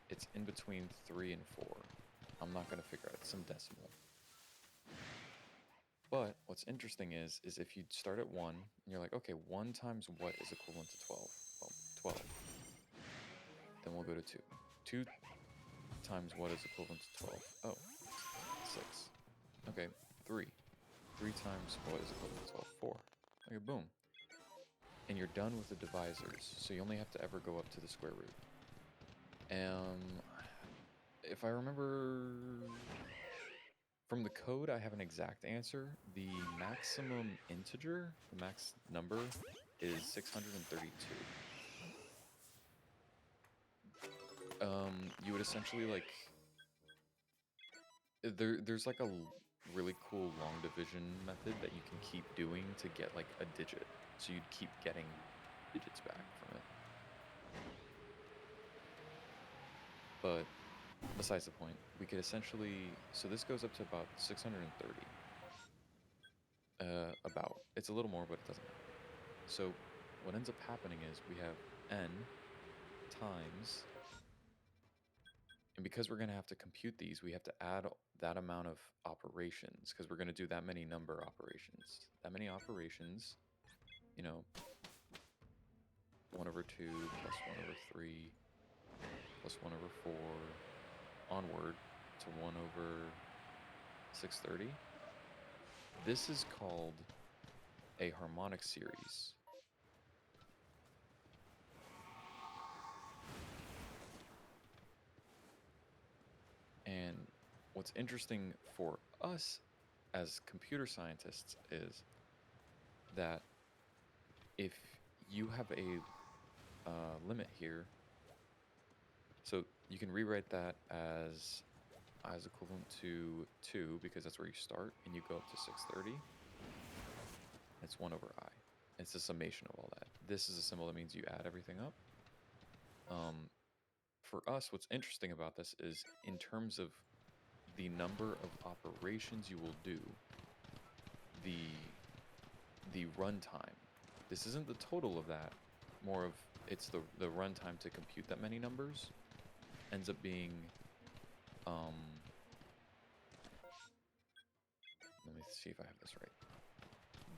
it's in between 3 and 4. I'm not going to figure out, it's some decimal. But what's interesting is if you start at 1, and you're like, okay, 1 times what is equivalent to 12? Well, 12. Then we'll go to 2. 2 times what is equivalent to 12? Oh, 6. Okay, 3. 3 times what is equivalent to 12? 4. Okay, boom. And you're done with the divisors, so you only have to ever go up to the square root. If I remember from the code, I have an exact answer. The maximum integer, the max number, is 632. You would essentially like there's like a really cool long division method that you can keep doing to get like a digit. So you'd keep getting digits back from it. But besides the point, we could essentially, so this goes up to about 630. About. It's a little more, but it doesn't matter. So what ends up happening is we have n times, and because we're going to have to compute these, we have to add that amount of operations, because we're going to do that many number operations. That many operations, 1 over 2 plus 1 over 3 plus 1 over 4 onward to 1 over 630. This is called a harmonic series. And what's interesting for us as computer scientists is that if you have a limit here, so you can rewrite that as I is equivalent to 2, because that's where you start, and you go up to 630. It's 1 over I. It's a summation of all that. This is a symbol that means you add everything up. For us, what's interesting about this is in terms of the number of operations you will do, the runtime. This isn't the total of that. More of it's the runtime to compute that many numbers ends up being let me see if I have this right.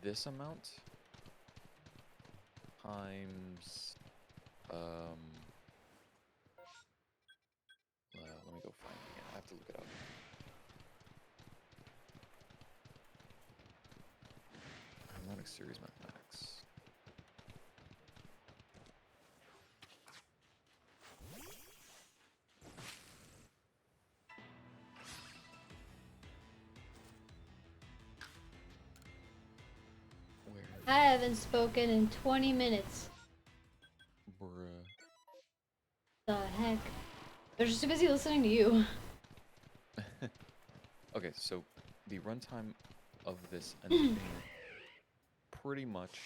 This amount times let me go find it again. I have to look it up. Harmonic series mathematics. Where? I haven't spoken in 20 minutes. Bruh. The heck? They're just too busy listening to you. Okay, so the runtime of this ends up being pretty much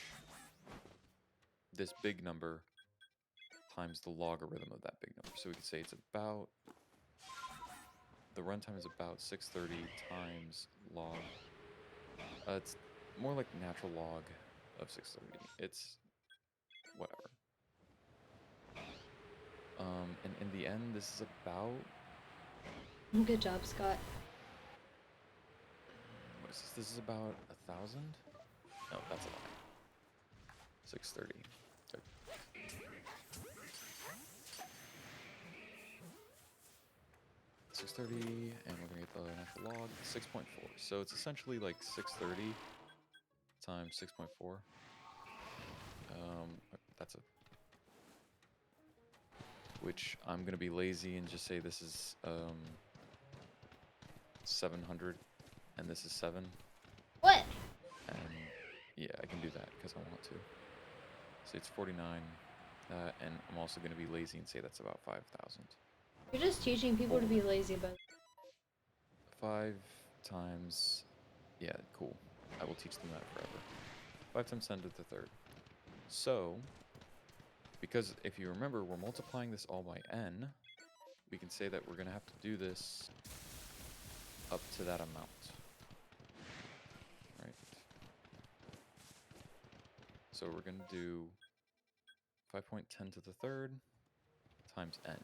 this big number times the logarithm of that big number. So we could say it's about, the runtime is about 630 times log. It's more like natural log of 630. It's whatever. And in the end, this is about, Good job, Scott. what is this? This is about 1,000? No, that's a lie. 630. 630, and we're gonna get the natural log, 6.4. So it's essentially like 630 times 6.4. That's a, which I'm gonna be lazy and just say this is 700, and this is 7. What? And yeah, I can do that because I want to. So it's 49, and I'm also gonna be lazy and say that's about 5,000. You're just teaching people to be lazy, but 5 times... Yeah, cool. I will teach them that forever. 5 times 10 to the third. So, because if you remember, we're multiplying this all by n, we can say that we're going to have to do this up to that amount. Right? So we're going to do 5.10 to the third times n.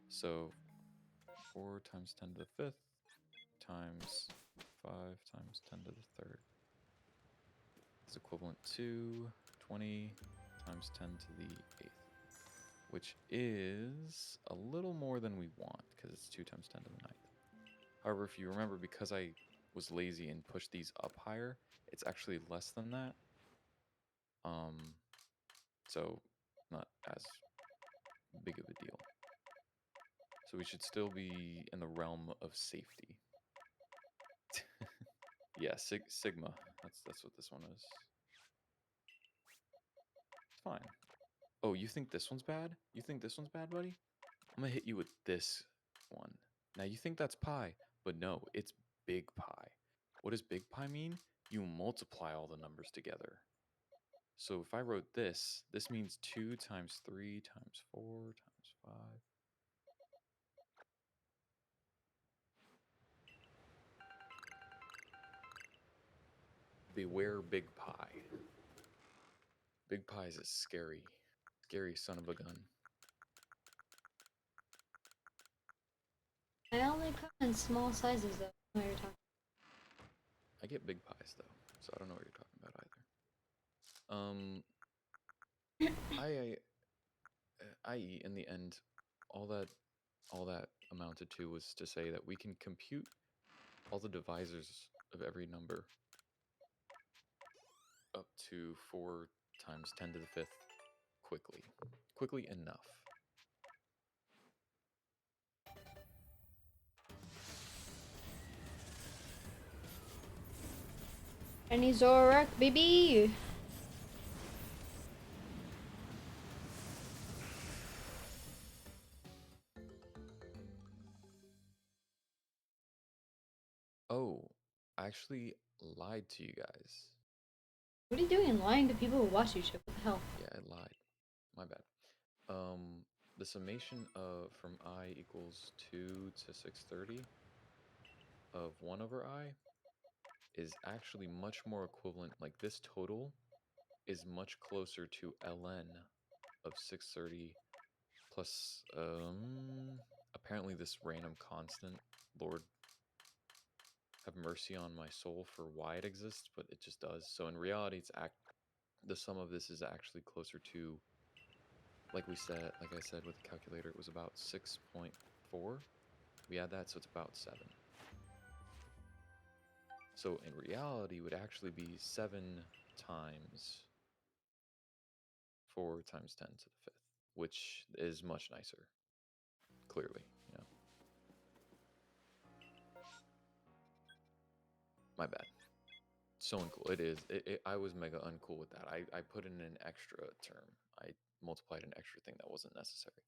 So 4 times 10 to the fifth times 5 times 10 to the third is equivalent to 20 times 10 to the eighth, which is a little more than we want because it's 2 times 10 to the ninth. However, if you remember, because I was lazy and pushed these up higher, it's actually less than that. So not as big of a deal. So we should still be in the realm of safety. Yeah, sigma. That's what this one is. It's fine. Oh, you think this one's bad? You think this one's bad, buddy? I'm gonna hit you with this one. Now you think that's pi, but no, it's big pi. What does big pi mean? You multiply all the numbers together. So if I wrote this, this means 2 times 3 times 4 times 5. Beware big pi. Big pi is a scary, scary son of a gun. I only come in small sizes though. What you're talking. I get big pies though, so I don't know what you're talking about either. I in the end, all that amounted to was to say that we can compute all the divisors of every number up to 4 times 10 to the fifth quickly enough. Any Zorak, baby! Oh, I actually lied to you guys. What are you doing lying to people who watch you, Chip? What the hell? Yeah, I lied. My bad. The summation of from I equals 2 to 630 of 1 over I is actually much more equivalent. Like this total is much closer to ln of 630 plus apparently this random constant. Lord have mercy on my soul for why it exists, but it just does. So in reality, the sum of this is actually closer to, like I said with the calculator, it was about 6.4. We add that, so it's about 7. So in reality, it would actually be 7 times 4 times 10 to the fifth, which is much nicer, clearly, you know. My bad. So uncool. It is. I was mega uncool with that. I put in an extra term. I multiplied an extra thing that wasn't necessary.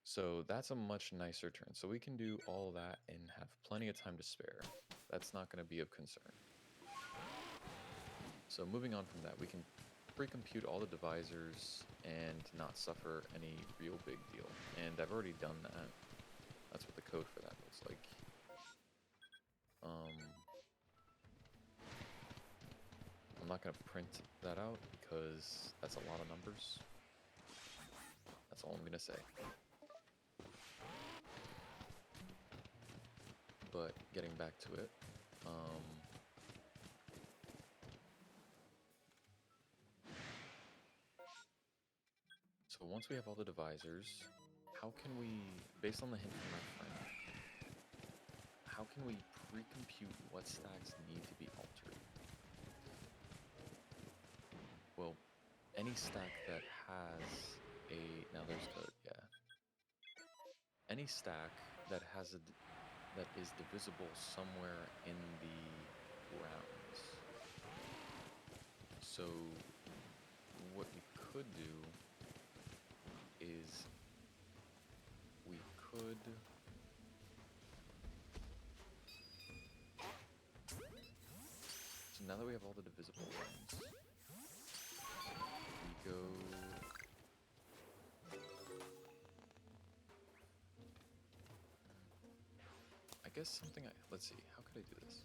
So that's a much nicer turn. So we can do all that and have plenty of time to spare. That's not going to be of concern. So moving on from that, we can pre-compute all the divisors and not suffer any real big deal. And I've already done that. That's what the code for that looks like. I'm not going to print that out because that's a lot of numbers. That's all I'm going to say. But getting back to it, so once we have all the divisors, how can we, based on the hint from my friend, how can we pre-compute what stacks need to be altered? Well, any stack that has a, now there's code, yeah. Any stack that has that is divisible somewhere in the rounds. So what we could do is could... So now that we have all the divisible ones, we go... I guess something let's see, how could I do this?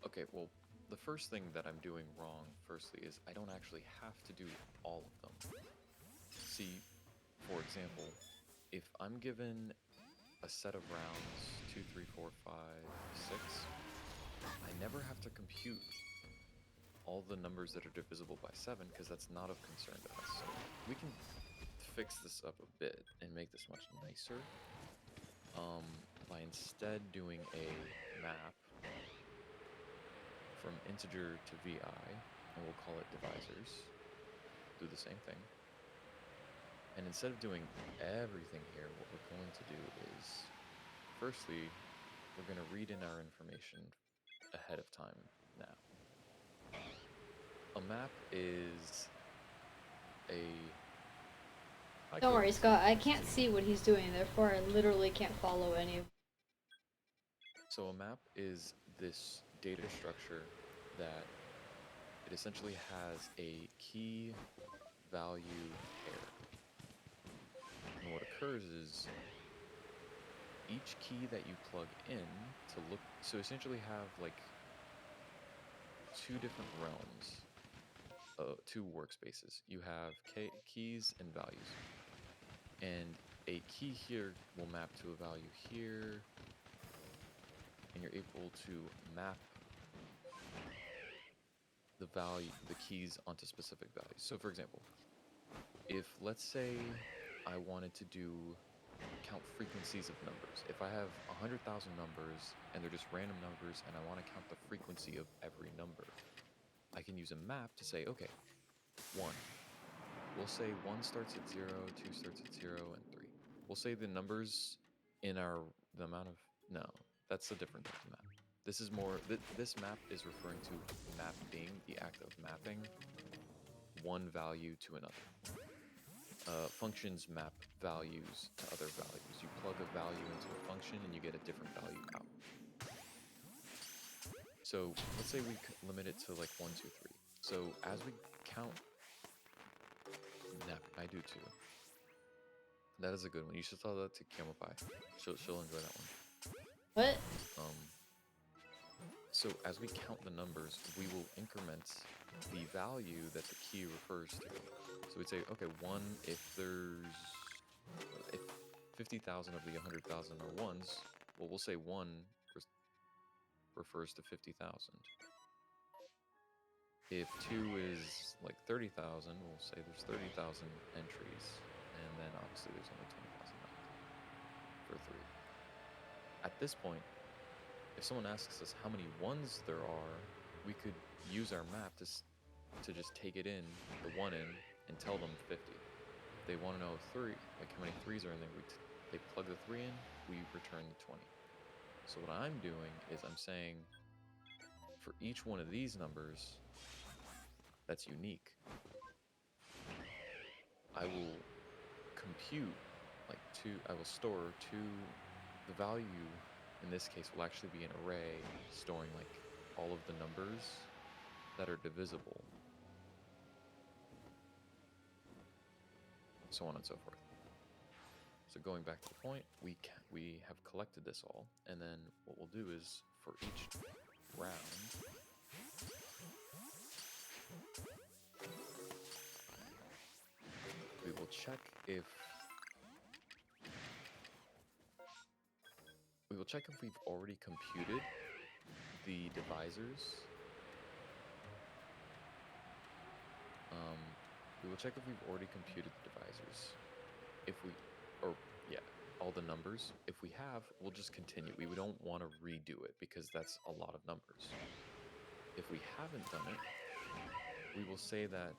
Okay, well, the first thing that I'm doing wrong, firstly, is I don't actually have to do all of them. See, for example, if I'm given a set of rounds, 2, 3, 4, 5, 6, I never have to compute all the numbers that are divisible by 7, because that's not of concern to us. So we can fix this up a bit and make this much nicer by instead doing a map from integer to vi, and we'll call it divisors. Do the same thing. And instead of doing everything here, what we're going to do is, firstly, we're going to read in our information ahead of time now. A map is a... Don't worry, Scott, I can't see what he's doing, therefore I literally can't follow any of... So a map is this data structure that it essentially has a key value pair. And what occurs is each key that you plug in to look, so essentially have like two different realms, two workspaces. You have keys and values. And a key here will map to a value here, and you're able to map the keys onto specific values. So for example, if let's say I wanted to count frequencies of numbers. If I have 100,000 numbers and they're just random numbers and I want to count the frequency of every number, I can use a map to say, okay, 1. We'll say 1 starts at 0, 2 starts at 0, and 3. We'll say the numbers in the amount of... No, that's a different type of map. This is more... This map is referring to mapping, the act of mapping one value to another. Functions map values to other values. You plug a value into a function and you get a different value out. So let's say we limit it to like 1, 2, 3. So as we count... Nah, I do too. That is a good one. You should tell that to Camel Pie. She'll enjoy that one. What? So as we count the numbers, we will increment the value that the key refers to. So we'd say, okay, 1, if 50,000 of the 100,000 are 1s, well, we'll say 1 refers to 50,000. If 2 is like 30,000, we'll say there's 30,000 entries, and then obviously there's only 20,000 left for 3. At this point, if someone asks us how many 1s there are, we could use our map to just take it in, the 1 in, and tell them 50. If they want to know 3, like how many 3s are in there, they plug the 3 in, we return the 20. So what I'm doing is I'm saying, for each one of these numbers that's unique, I will compute, I will store the value, in this case, will actually be an array storing like all of the numbers that are divisible, so on and so forth. So going back to the point, we have collected this all, and then what we'll do is for each round, we will check if we've already computed the divisors. We will check if we've already computed the divisors. All the numbers. If we have, we'll just continue. We don't want to redo it because that's a lot of numbers. If we haven't done it, we will say that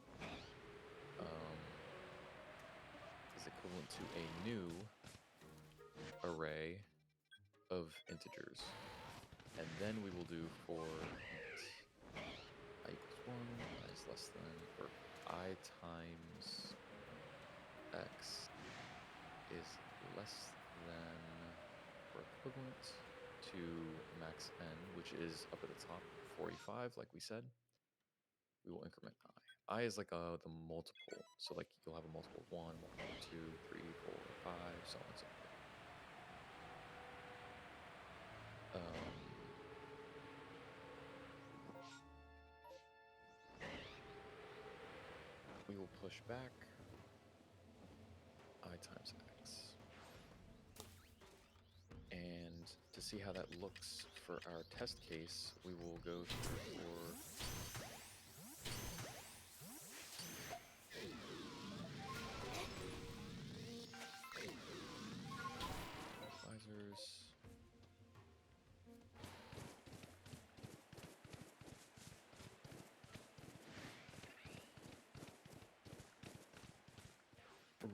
is equivalent to a new array of integers. And then we will do for I equals 1, I is less than, or I times x is less than or equivalent to max n, which is up at the top 45, like we said, we will increment I. I is like the multiple, so like you'll have a multiple of 1, multiple of 2, 3, 4, 5, so on and so forth. We will push back I times x. And to see how that looks for our test case, we will go for advisors. Ooh,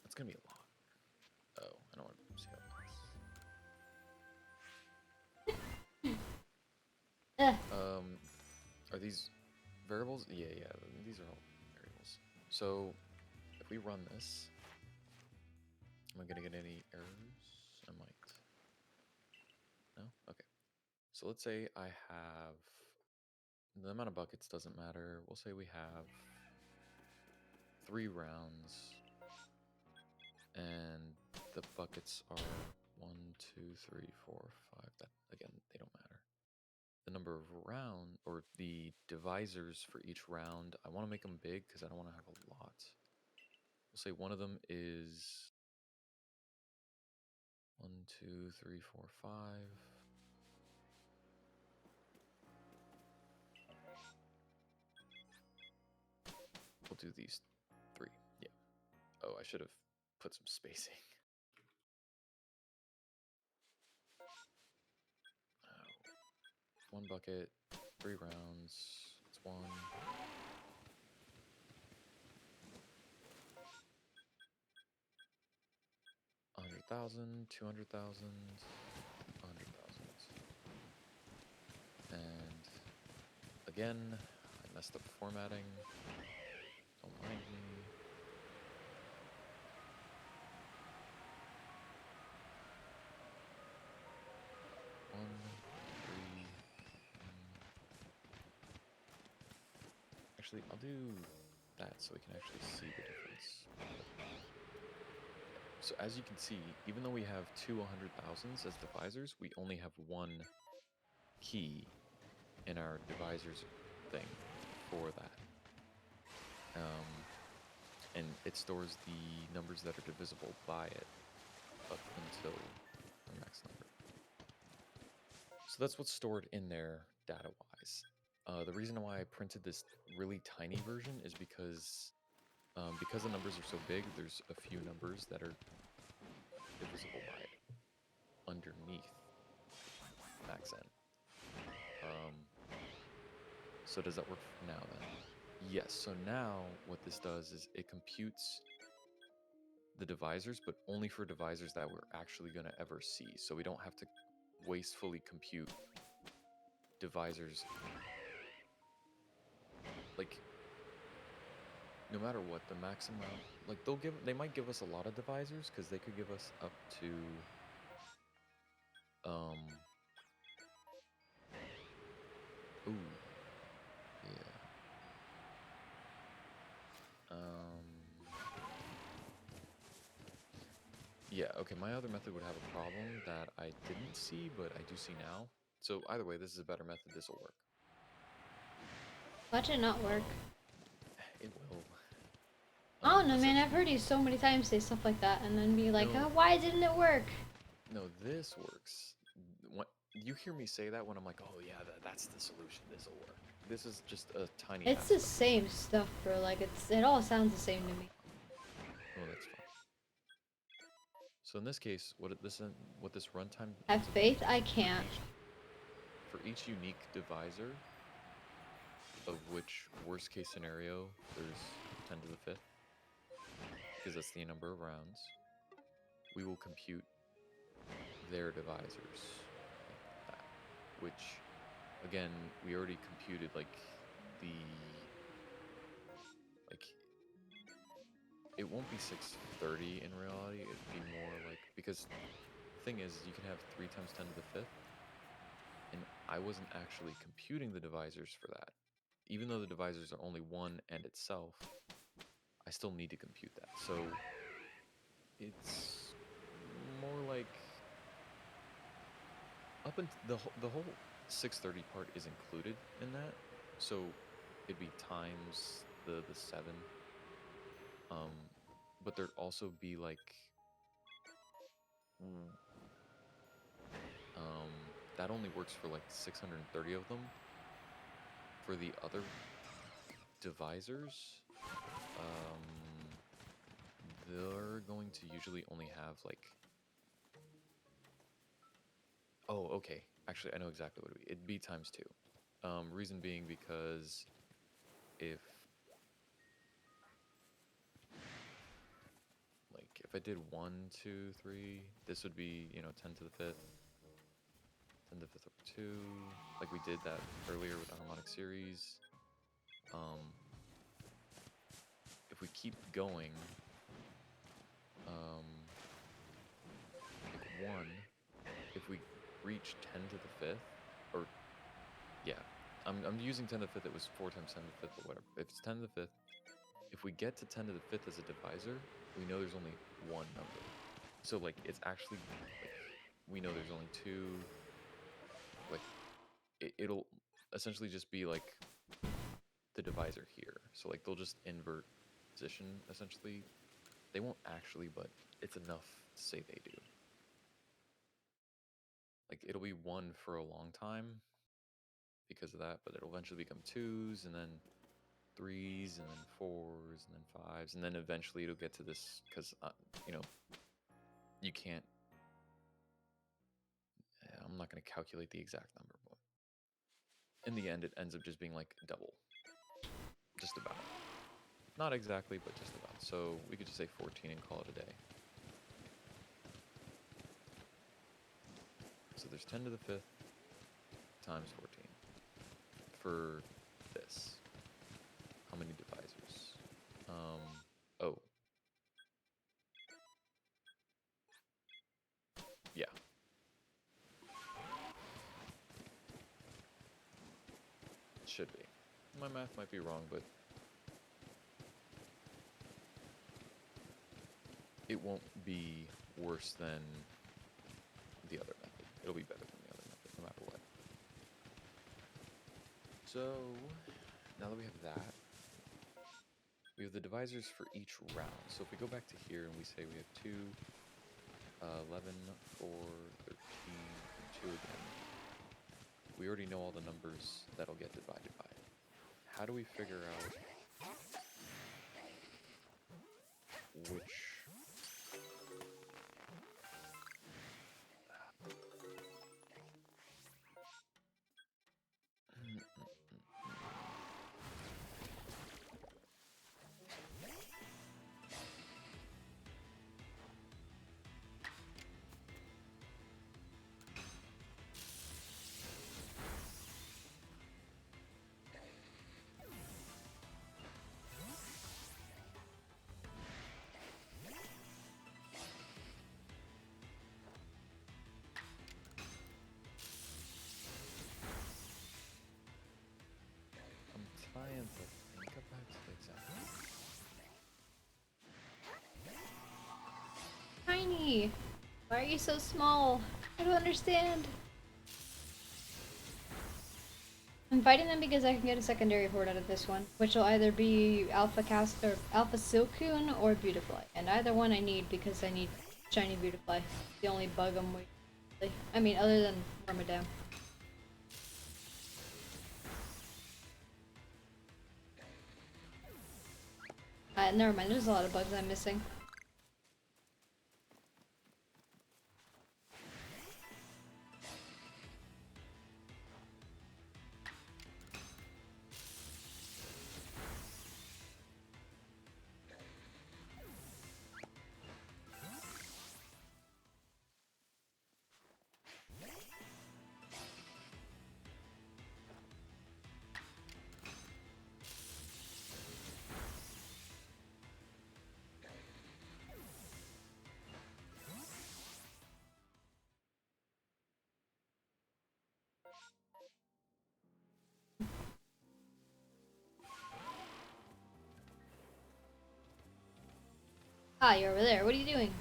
that's gonna be a lot. Oh, I don't want to see how it looks. Are these variables? Yeah, these are all variables. So if we run this, am I gonna get any errors? I might. No? Okay. So let's say I have the amount of buckets doesn't matter. We'll say we have 3 rounds and the buckets are 1, 2, 3, 4, 5. That again, they don't matter. The number of round or the divisors for each round, I want to make them big because I don't want to have a lot. We'll say one of them is 1, 2, 3, 4, 5. We'll do these 3. Yeah. Oh, I should have put some spacing. One bucket, 3 rounds. It's 1. 100,000, 200,000, 100,000. And again, I messed up formatting. Don't mind me. Actually, I'll do that so we can actually see the difference. So as you can see, even though we have 2 100,000s as divisors, we only have 1 key in our divisors thing for that. And it stores the numbers that are divisible by it up until the max number. So that's what's stored in there data-wise. The reason why I printed this really tiny version is because the numbers are so big, there's a few numbers that are divisible by it underneath max n. So does that work now then? Yes, so now what this does is it computes the divisors, but only for divisors that we're actually going to ever see. So we don't have to wastefully compute divisors. Like, no matter what, the maximum, like they might give us a lot of divisors because they could give us up to ooh, yeah. Yeah, okay, my other method would have a problem that I didn't see, but I do see now. So either way, this is a better method, this will work. Watch it not work. It will. I don't know, man. I've heard you so many times say stuff like that and then be like, no, oh, why didn't it work? No, this works. What, you hear me say that when I'm like, oh yeah, that's the solution, this will work. This is just a tiny It's the same stuff, bro. Like, it all sounds the same to me. Oh, that's fine. So in this case, what this runtime... Have faith? I can't. For each unique divisor, of which worst case scenario, there's 10 to the 5th, because that's the number of rounds, we will compute their divisors, like that, which, again, we already computed, like, the... like, it won't be 630 in reality. It'd be more like, because the thing is, you can have 3 times 10 to the 5th, and I wasn't actually computing the divisors for that. Even though the divisors are only 1 and itself, I still need to compute that. So it's more like up until the whole 630 part is included in that. So it'd be times the 7. But there'd also be like that only works for like 630 of them. For the other divisors, they're going to usually only have like, oh, okay, actually I know exactly what it'd be times 2. Reason being because if if I did 1 2 3, this would be 10 to the 5th, 10 to the 5th over 2, like we did that earlier with the harmonic series. If we keep going, like 1, if we reach 10 to the 5th, or yeah, I'm using 10 to the 5th. It was 4 times 10 to the 5th, but whatever. If it's 10 to the 5th, if we get to 10 to the 5th as a divisor, we know there's only one number. So like it's actually like we know there's only 2. Like it'll essentially just be like the divisor here. So like they'll just invert position essentially. They won't actually, but it's enough to say they do. Like it'll be 1 for a long time because of that, but it'll eventually become 2s and then 3s and then 4s and then 5s, and then eventually it'll get to this because you can't. I'm not going to calculate the exact number, but in the end, it ends up just being like double, just about. Not exactly, but just about. So we could just say 14 and call it a day. So there's 10 to the 5th times 14 for this. How many divisors? Oh. Yeah. Should be. My math might be wrong, but it won't be worse than the other method. It'll be better than the other method, no matter what. So, now that we have that, we have the divisors for each round. So if we go back to here and we say we have 2, 11, 4, 13, and 2 again, we already know all the numbers that'll get divided by. How do we figure out which... I'm trying to think about it exactly. Tiny! Why are you so small? I don't understand. I'm fighting them because I can get a secondary horde out of this one, which will either be Alpha Cast or Alpha Silcoon or Beautifly. And either one I need because I need shiny Beautifly. The only bug I'm waiting. I mean, other than Wormadam. Never mind, there's a lot of bugs I'm missing. Ah, you're over there. What are you doing?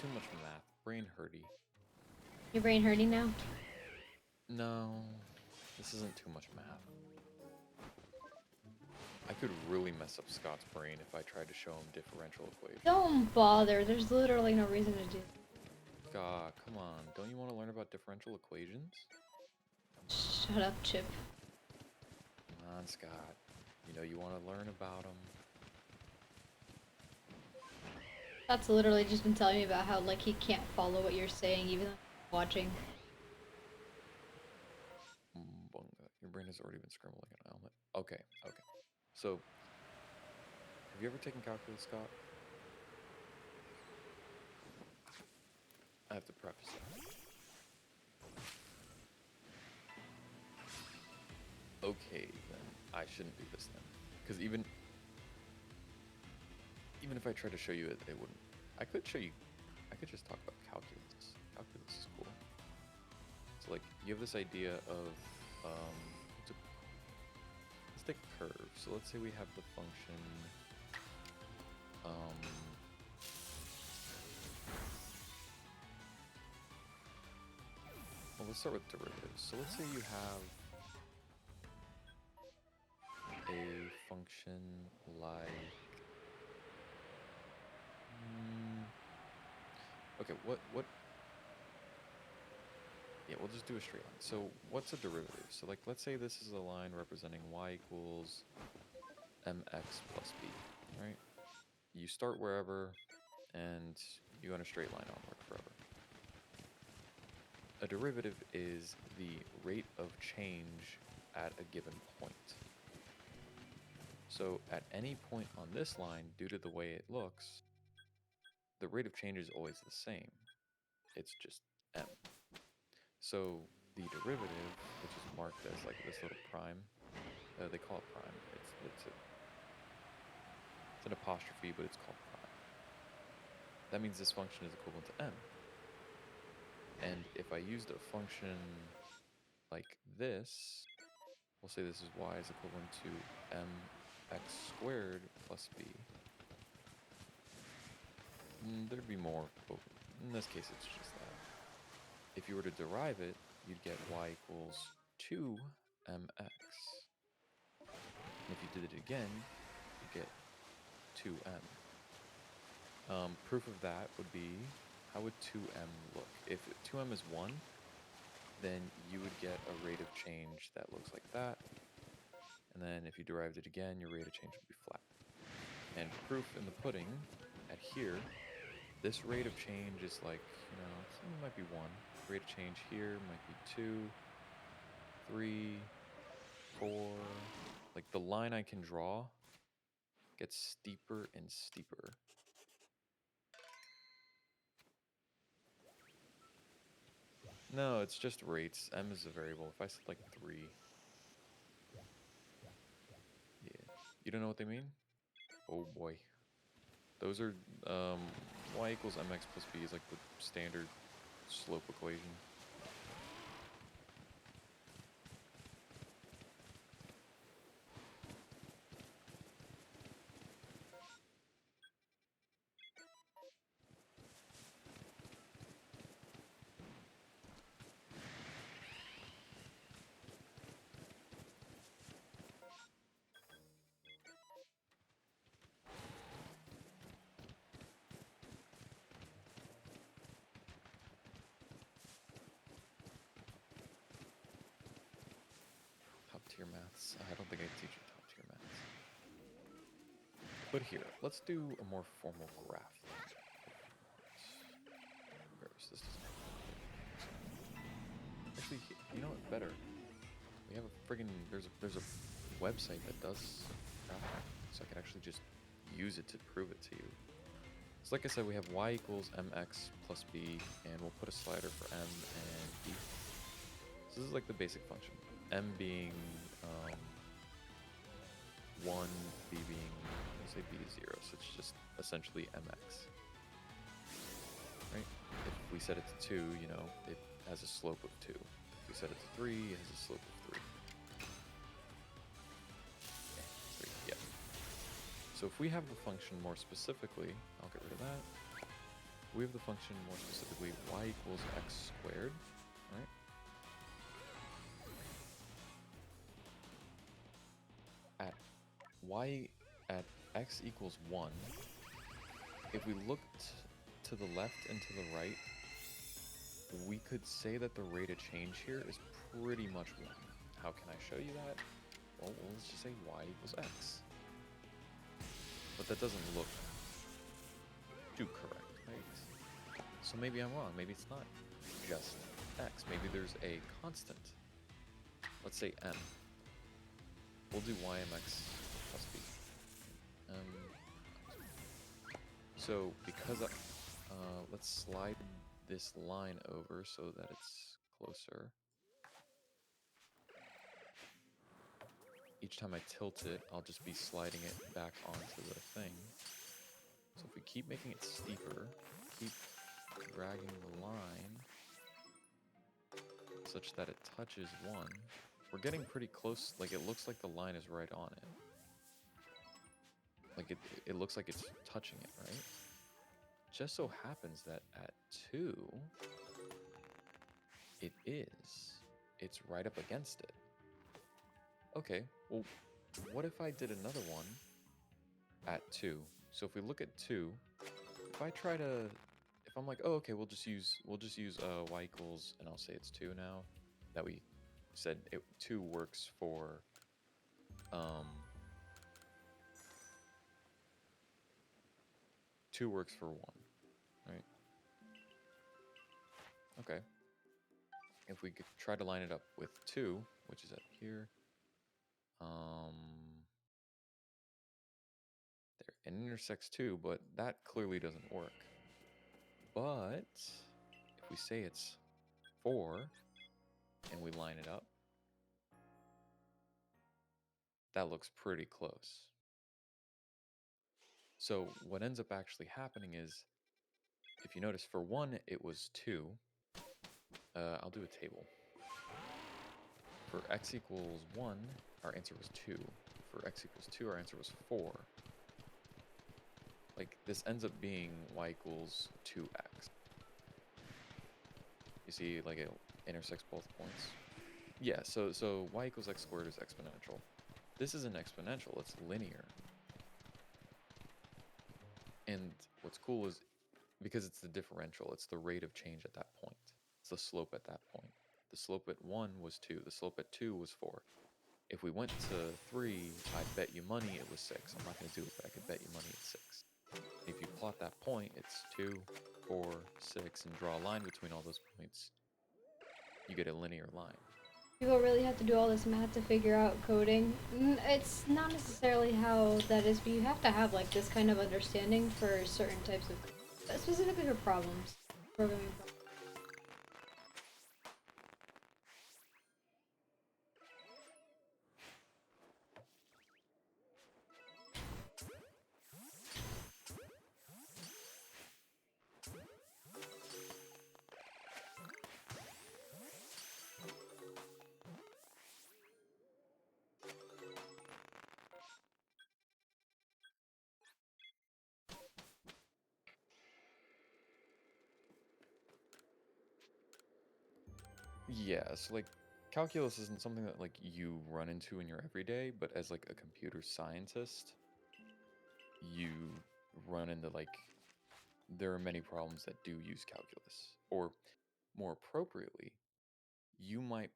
Too much math. Brain hurty. Your brain hurting now? No, this isn't too much math. I could really mess up Scott's brain if I tried to show him differential equations. Don't bother. There's literally no reason to do. Scott, come on. Don't you want to learn about differential equations? Shut up, Chip. Come on, Scott. You know you want to learn about them. That's literally just been telling me about how like he can't follow what you're saying even though he's watching. Your brain has already been scrambled like an omelet. Okay, okay. So, have you ever taken calculus, Scott? I have to preface that. Okay, then I shouldn't do this then, because even if I tried to show you it, it wouldn't. I could show you. I could just talk about calculus. Calculus is cool. So like you have this idea of let's take a curve. So let's say we have the function well, let's start with derivatives. So let's say you have a function like okay, what yeah, we'll just do a straight line. So what's a derivative? So like let's say this is a line representing y equals mx plus b, right? You start wherever and you go in a straight line onward forever. A derivative is the rate of change at a given point. So at any point on this line, due to the way it looks, the rate of change is always the same. It's just m. So the derivative, which is marked as like this little prime, they call it prime. It's an apostrophe, but it's called prime. That means this function is equivalent to m. And if I used a function like this, we'll say this is y is equivalent to mx squared plus b. There'd be more, but in this case it's just that. If you were to derive it, you'd get y equals 2mx. And if you did it again, you get 2m. Proof of that would be, how would 2m look? If 2m is 1, then you would get a rate of change that looks like that. And then if you derived it again, your rate of change would be flat. And proof in the pudding, at here, this rate of change is like, it might be 1. Rate of change here might be 2, 3, 4. Like the line I can draw gets steeper and steeper. No, it's just rates. M is a variable. If I said like 3. Yeah. You don't know what they mean? Oh boy. Those are, y equals mx plus b is like the standard slope equation. Top tier maths. I don't think I teach you top tier maths. But here, let's do a more formal graph. This doesn't actually, you know what? Better. We have a friggin' there's a website that does graph, so I can actually just use it to prove it to you. So like I said, we have y equals mx plus b, and we'll put a slider for m and b. So this is like the basic function. M being 1, b being, let's say b is 0, so it's just essentially mx. Right? If we set it to 2, you know, it has a slope of 2. If we set it to 3, it has a slope of 3. Okay, 3, yeah. So if we have the function more specifically, I'll get rid of that. We have the function more specifically y equals x squared, right? At y at x equals 1, if we looked to the left and to the right, we could say that the rate of change here is pretty much 1. How can I show you that? Well, let's just say y equals x. But that doesn't look too correct, right? So maybe I'm wrong. Maybe it's not just x. Maybe there's a constant. Let's say m. We'll do y mx plus b. So because let's slide this line over so that it's closer. Each time I tilt it, I'll just be sliding it back onto the thing. So if we keep making it steeper, keep dragging the line such that it touches 1, we're getting pretty close. Like, it looks like the line is right on it. Like, it looks like it's touching it, right? Just so happens that at 2, it is. It's right up against it. Okay, well, what if I did another one at 2? So if we look at 2, if I try to, if I'm like, oh, okay, we'll just use y equals, and I'll say it's 2 now, that we said 2 works for, 2 works for 1, right? Okay. If we could try to line it up with 2, which is up here, there, it intersects 2, but that clearly doesn't work. But if we say it's 4 and we line it up, that looks pretty close. So what ends up actually happening is, if you notice, for 1 it was 2. I'll do a table. For x equals 1, our answer was 2. For x equals 2, our answer was 4. Like, this ends up being y equals 2x. You see, like, it intersects both points. Yeah, so y equals x squared is exponential. This isn't exponential, it's linear. And what's cool is, because it's the differential, it's the rate of change at that point. It's the slope at that point. The slope at 1 was 2. The slope at 2 was 4. If we went to 3, I'd bet you money it was 6. I'm not going to do it, but I could bet you money it's 6. If you plot that point, it's 2, 4, 6, and draw a line between all those points, you get a linear line. People really have to do all this math to figure out coding. It's not necessarily how that is, but you have to have like this kind of understanding for certain types of, specifically for problems, programming problems. Yeah, so like, calculus isn't something that like you run into in your everyday, but as like a computer scientist, you run into like, there are many problems that do use calculus. Or more appropriately, you might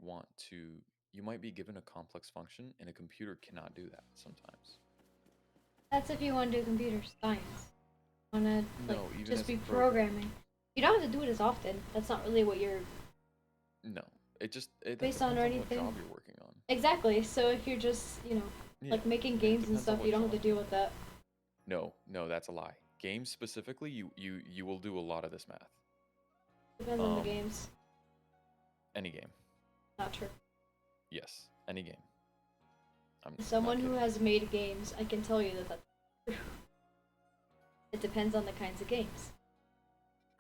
be given a complex function and a computer cannot do that sometimes. That's if you want to do computer science. Want to like No, even just as be a programmer. programming. You don't have to do it as often. That's not really what you're. No, It based on or depends on what anything. job you're working on. Exactly. So if you're just, Yeah, like making it games and depends on stuff, what you don't have job to you're deal with on. that. No, no, that's a lie. Games specifically, you will do a lot of this math. Depends on the Um, games. any game. Not true. Yes, any game. I'm As not someone who kidding. has made games, I can tell you that that's true. It depends on the kinds of games.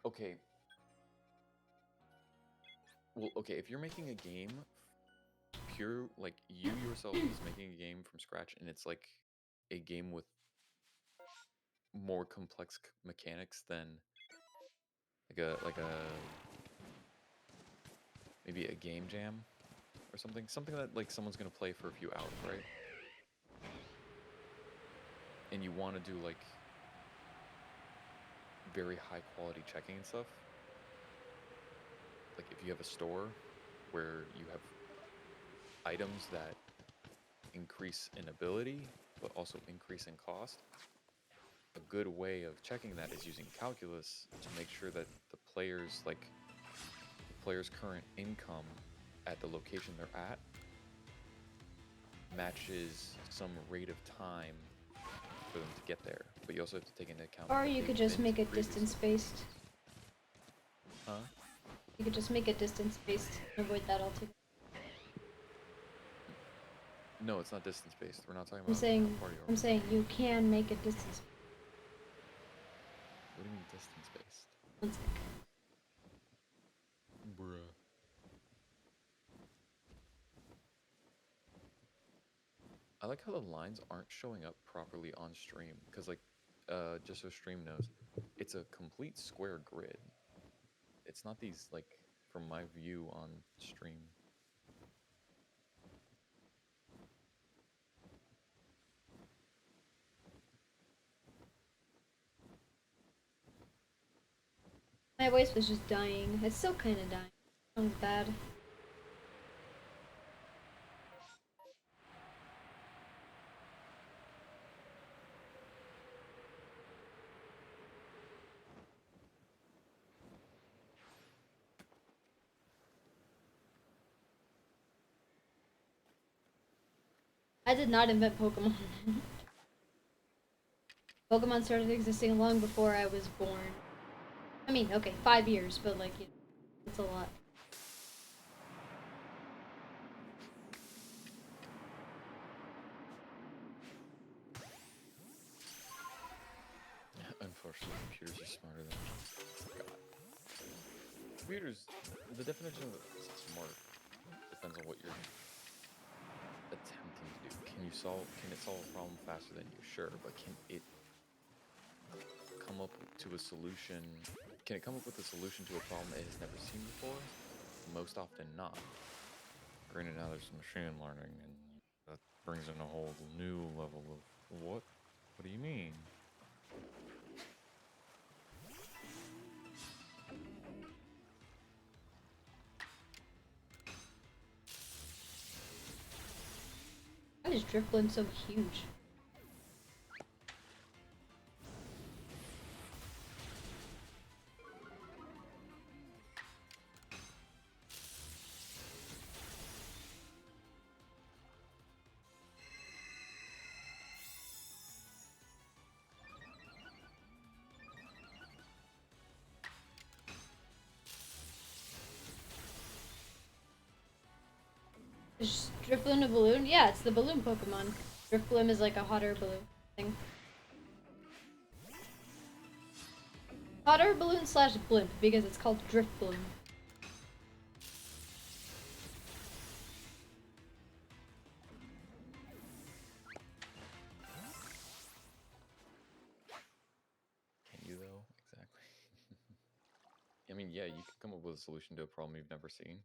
Okay. Well, okay, if you're making a game pure, like you yourself is making a game from scratch and it's like a game with more complex mechanics than like a maybe a game jam or something that like someone's going to play for a few hours, right? And you want to do like very high quality checking and stuff. Like if you have a store where you have items that increase in ability but also increase in cost, a good way of checking that is using calculus to make sure that the player's current income at the location they're at matches some rate of time for them to get there. But you also have to take into account Or what you they've could just been make to it distance previously. based. Huh? You could just make it distance based and avoid that altogether. No, it's not distance based. We're not talking I'm about how saying far you are I'm from me. saying you can make it distance. What do you mean distance based? One sec. Bruh. I like how the lines aren't showing up properly on stream because, like, just so stream knows, it's a complete square grid. It's not these like from my view on stream. My voice was just dying. It's still kind of dying. Sounds bad. I did not invent Pokemon. Pokemon started existing long before I was born. I mean, okay, 5 years, but like, it's a lot. Unfortunately, computers are smarter than God. Computers, the definition of smart depends on what you're attempting to do. Can it solve a problem faster than you? Sure, but can it come up to a solution? Can it come up with a solution to a problem it has never seen before? Most often not. Granted, now there's machine learning, and that brings in a whole new level of what? What do you mean? Why is Drifblim so huge? Is Drifblim a balloon? Yeah, it's the balloon Pokemon. Drifblim is like a hot air balloon thing. Hot air balloon slash blimp because it's called Drifblim. Can you though? Exactly. I mean, yeah, you could come up with a solution to a problem you've never seen.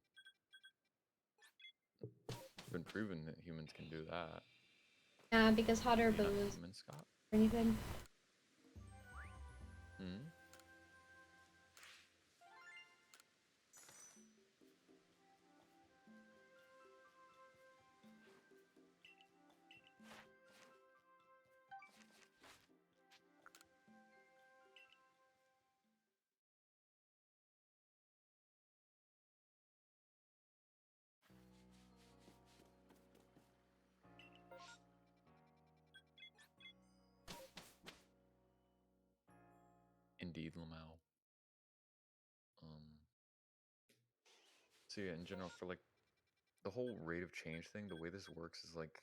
It's been proven that humans can do that. Yeah, because hot air Are you not balloons human, Scott? or anything. Hmm? Indeed, Lamau. So yeah, in general, for like the whole rate of change thing, the way this works is like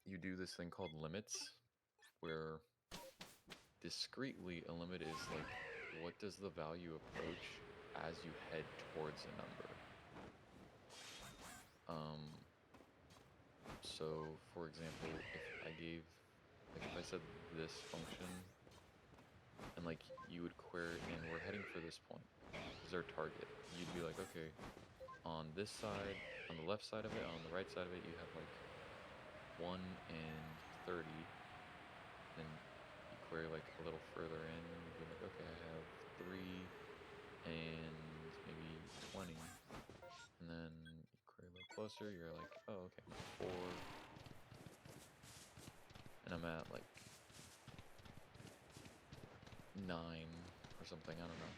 you do this thing called limits, where discretely a limit is like what does the value approach as you head towards a number. So for example, if I gave, like if I said this function and like you would query and we're heading for this point, this is our target, you'd be like, okay, on this side, on the left side of it, on the right side of it, you have like 1 and 30. Then you query like a little further in, you'd be like, okay, I have 3 and maybe 20. And then you query a little closer, you're like, oh, okay, I'm at 4. And I'm at like 9 or something, I don't know.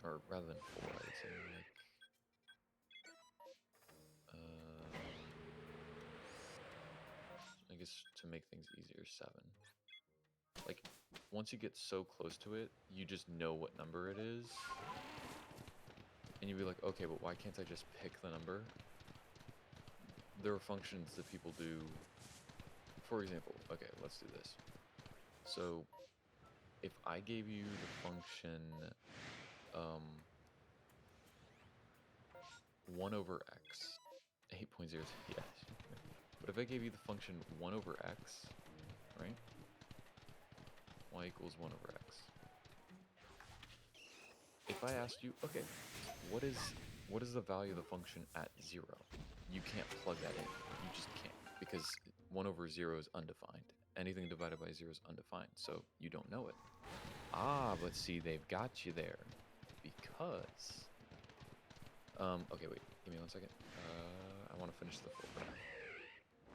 Or rather than 4, I would say like I guess to make things easier, 7. Like once you get so close to it, you just know what number it is. And you'd be like, okay, but why can't I just pick the number? There are functions that people do. For example, okay, let's do this. So if I gave you the function 1 over x, 8.0, yeah. But if I gave you the function 1 over x, right? Y equals 1 over x. If I asked you, okay, what is the value of the function at 0? You can't plug that in. You just can't, because 1 over 0 is undefined. Anything divided by 0 is undefined, so you don't know it. Ah, but see, they've got you there. Because... okay, wait, give me 1 second. I want to finish the full graph.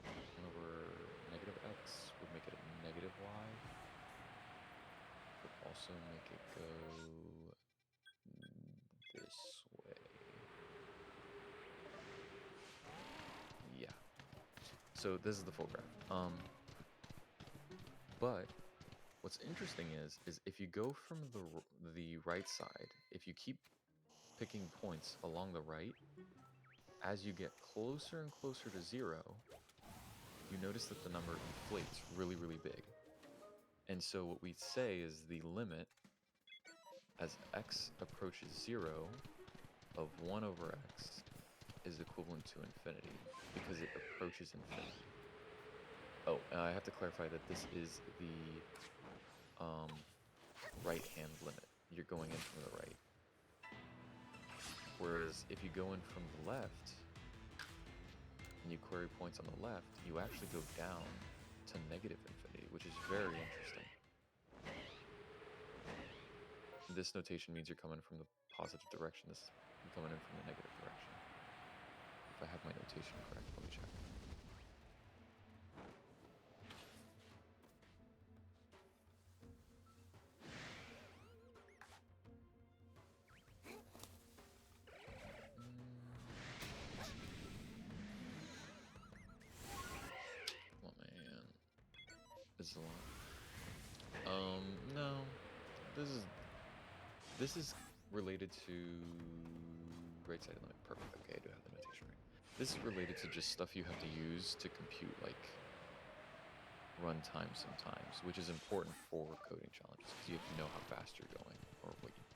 1 over negative x would make it a negative y. Would also make it go this way. Yeah. So this is the full graph. But what's interesting is if you go from the right side, if you keep picking points along the right, as you get closer and closer to 0, you notice that the number inflates really, really big. And so what we say is the limit as x approaches 0 of 1 over x is equivalent to infinity because it approaches infinity. Oh, and I have to clarify that this is the right-hand limit. You're going in from the right. Whereas if you go in from the left and you query points on the left, you actually go down to negative infinity, which is very interesting. This notation means you're coming from the positive direction. This is coming in from the negative direction. If I have my notation correct, let me check. Oh man, this is a lot. No, this is related to right side limit. Perfect. Okay, I do have the notation right. This is related to just stuff you have to use to compute like runtime sometimes, which is important for coding challenges because you have to know how fast you're going or what you're doing.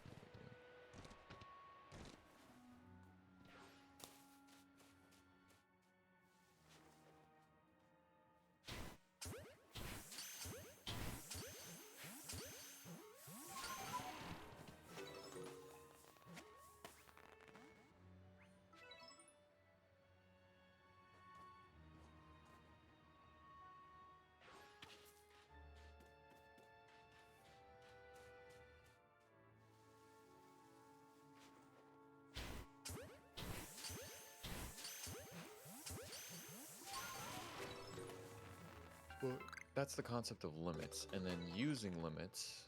Well, that's the concept of limits, and then using limits,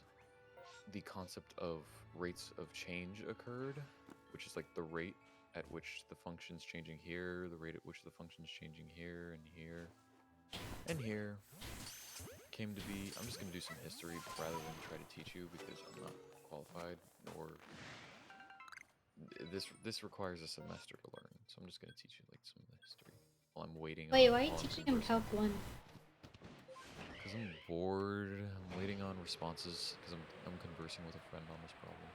the concept of rates of change occurred, which is like the rate at which the function's changing here, the rate at which the function's changing here, and here, and here. came to be. I'm just gonna do some history rather than try to teach you because I'm not qualified nor this requires a semester to learn. So I'm just gonna teach you like some of the history while I'm waiting on. Wait, why are you While I'm teaching him conversing. Calc 1? Because I'm bored. I'm waiting on responses because I'm conversing with a friend on this problem.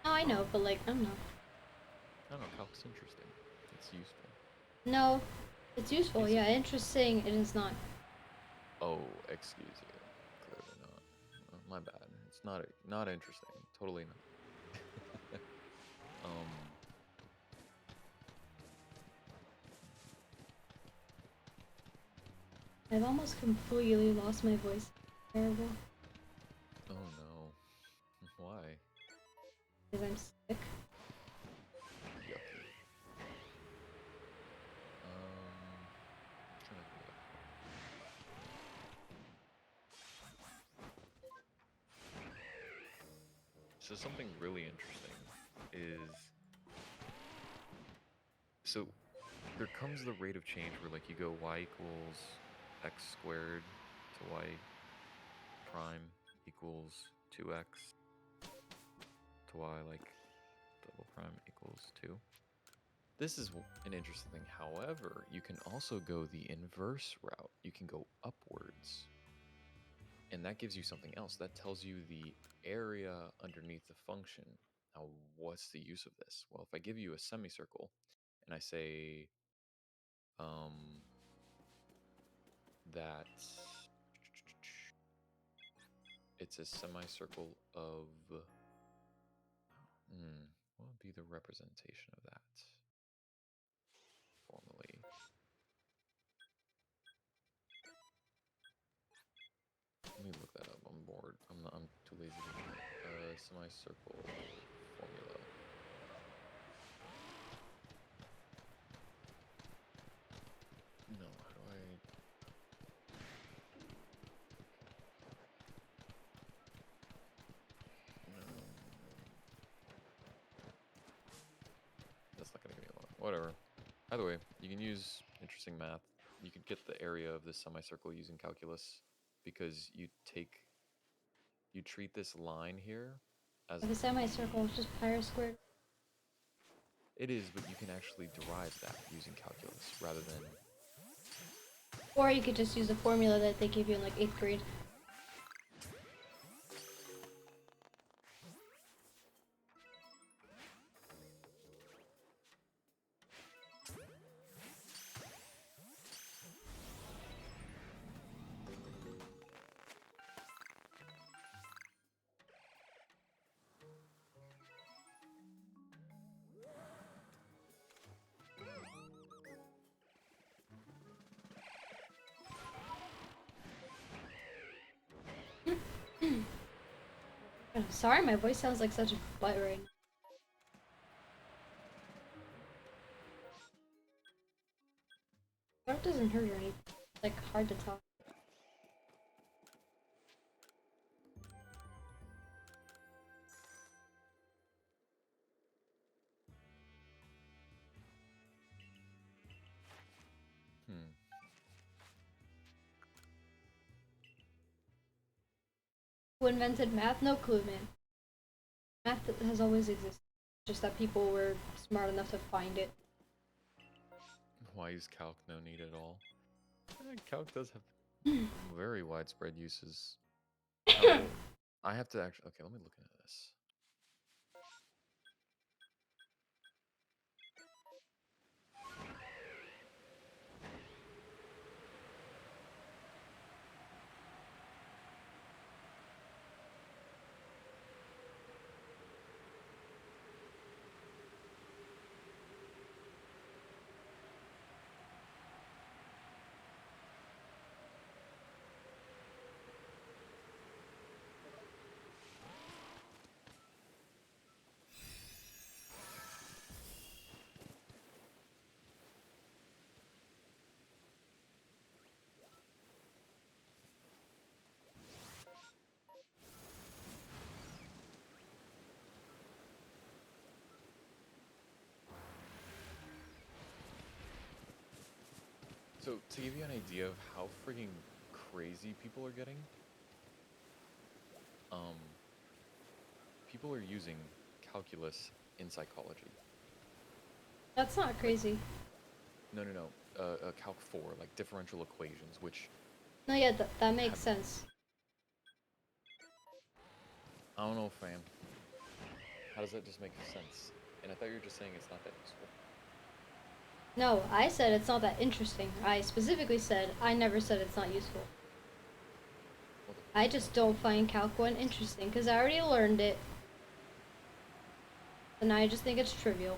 No, I know, but like, I don't know. I don't know. Calc's interesting. It's useful. No, it's useful, Is it? yeah, interesting, it is not. Oh, excuse you. Clearly not. My bad. It's not interesting. Totally not. um. I've almost completely lost my voice. Terrible. Oh no. Why? Because I'm sick. Yucky. Trying to think so something really interesting is so there comes the rate of change where like you go y equals x squared to y prime equals 2x to y like double prime equals 2. This is an interesting thing. However, you can also go the inverse route. You can go upwards. And that gives you something else. That tells you the area underneath the function. Now, what's the use of this? Well, if I give you a semicircle and I say that it's a semicircle of what would be the representation of that formally? Let me look that up. I'm bored. I'm too lazy to do it. Semicircle formula. No, how do I? No, that's not gonna give me a lot. Whatever. Either way, you can use interesting math. You could get the area of this semicircle using calculus because you treat this line here as Like a semicircle is just pi r squared. it is, but you can actually derive that using calculus rather than. Or you could just use the formula that they give you in like 8th grade. I'm sorry, my voice sounds like such a butt right now. Throat doesn't hurt or anything. It's like hard to talk. Hmm. Who invented math? No clue, man. Math has always existed. Just that people were smart enough to find it. Why use calc? No need at all. Calc does have very widespread uses. I have to actually. Okay, let me look into this. So to give you an idea of how freaking crazy people are getting, um, people are using calculus in psychology. That's not Like, crazy. no, no, no. Calc 4, like differential equations, which No, yeah, that makes have, sense. I don't know, fam. How does that just make sense? And I thought you were just saying it's not that useful. No, I said it's not that interesting. I specifically said I never said it's not useful. What the I just don't find Calc 1 interesting because I already learned it. And I just think it's trivial.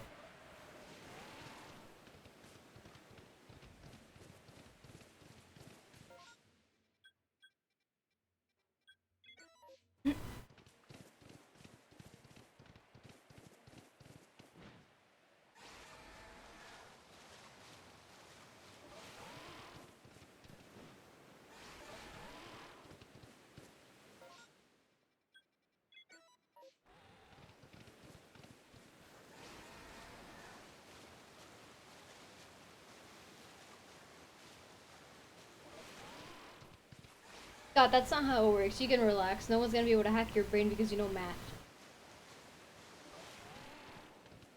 God, that's not how it works. You can relax. No one's gonna be able to hack your brain because you know math.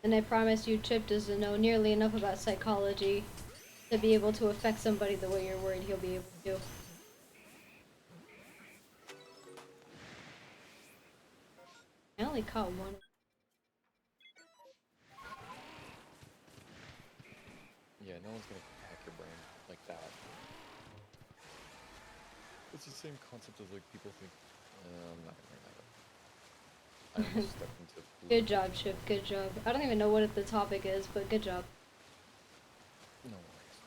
And I promise you, Chip doesn't know nearly enough about psychology to be able to affect somebody the way you're worried he'll be able to. I only caught one. Yeah, no one's gonna hack your brain like that. It's the same concept as like people think. I'm not gonna bring that up. I almost stepped into blue. Good job, Chip. Good job. I don't even know what the topic is, but good job. No worries.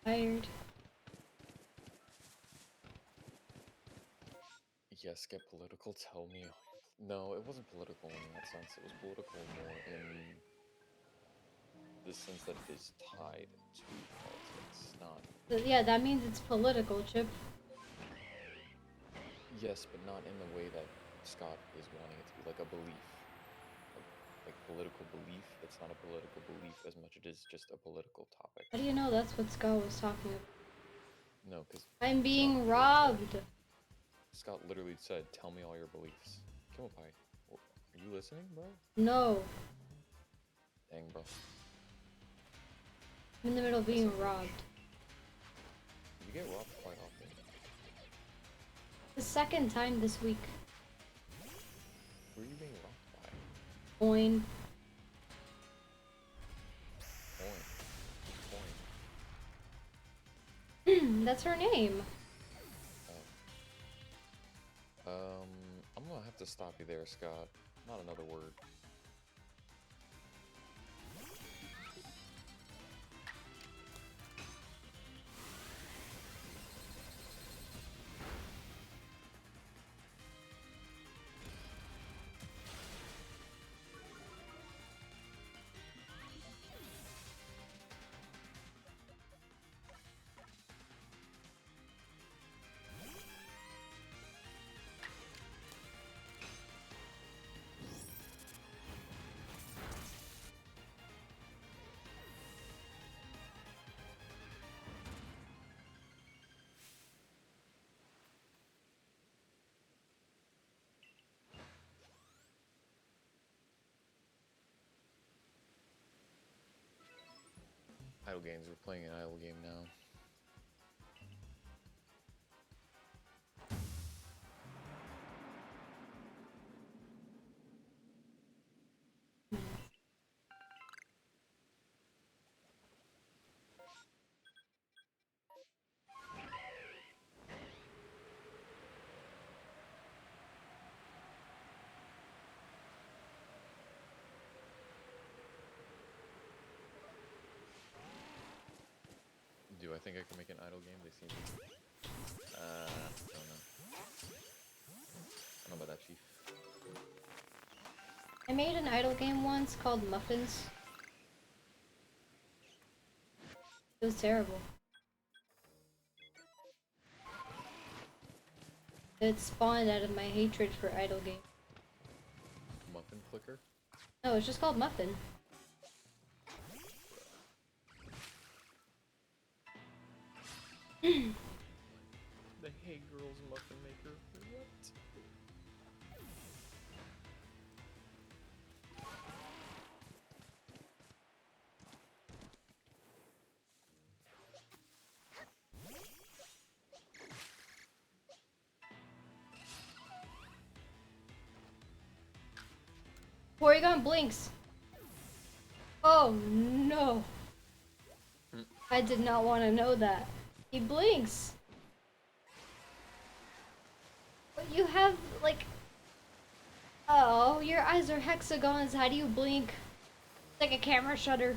Tired. Yes, get political. Tell me. No, it wasn't political in that sense. It was political more in the sense that it is tied to politics, not. But yeah, that means it's political, Chip. Yes, but not in the way that Scott is wanting it to be, like a belief. Like political belief. It's not a political belief as much as it is just a political topic. How do you know that's what Scott was talking about? No, because I'm being Scott robbed! Scott literally said, "Tell me all your beliefs." Kimapai, are you listening, bro? No. Dang, bro. I'm in the middle of That's being not robbed. You get robbed quite often. The second time this week. Who are you being robbed by? Coin. Coin. That's her name. Oh. I'm gonna have to stop you there, Scott. Not another word. idle games. We're playing an idle game now. Do I think I can make an idle game? They seem. Don't know. I don't know about that, Chief. I made an idle game once called Muffins. It was terrible. It spawned out of my hatred for idle games. Muffin clicker? No, it's just called Muffin. The Hey Girls Muffin Maker. What? Porygon blinks. Oh no. I did not want to know that. He blinks. But you have, like... Oh, your eyes are hexagons. How do you blink? It's like a camera shutter.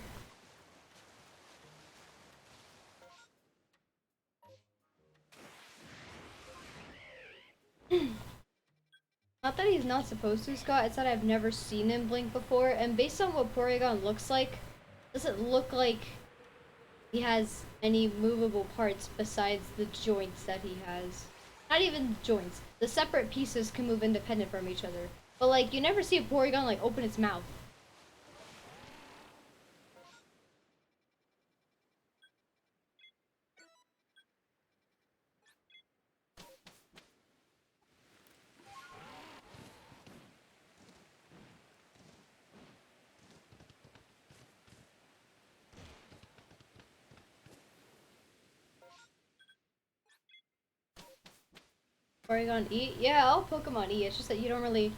Not that he's not supposed to, Scott. It's that I've never seen him blink before. And based on what Porygon looks like, doesn't look like he has any movable parts besides the joints that he has. Not even joints. The separate pieces can move independent from each other. But like, you never see a Porygon like open its mouth. Porygon E? Yeah, I'll Pokemon E. It's just that you don't really...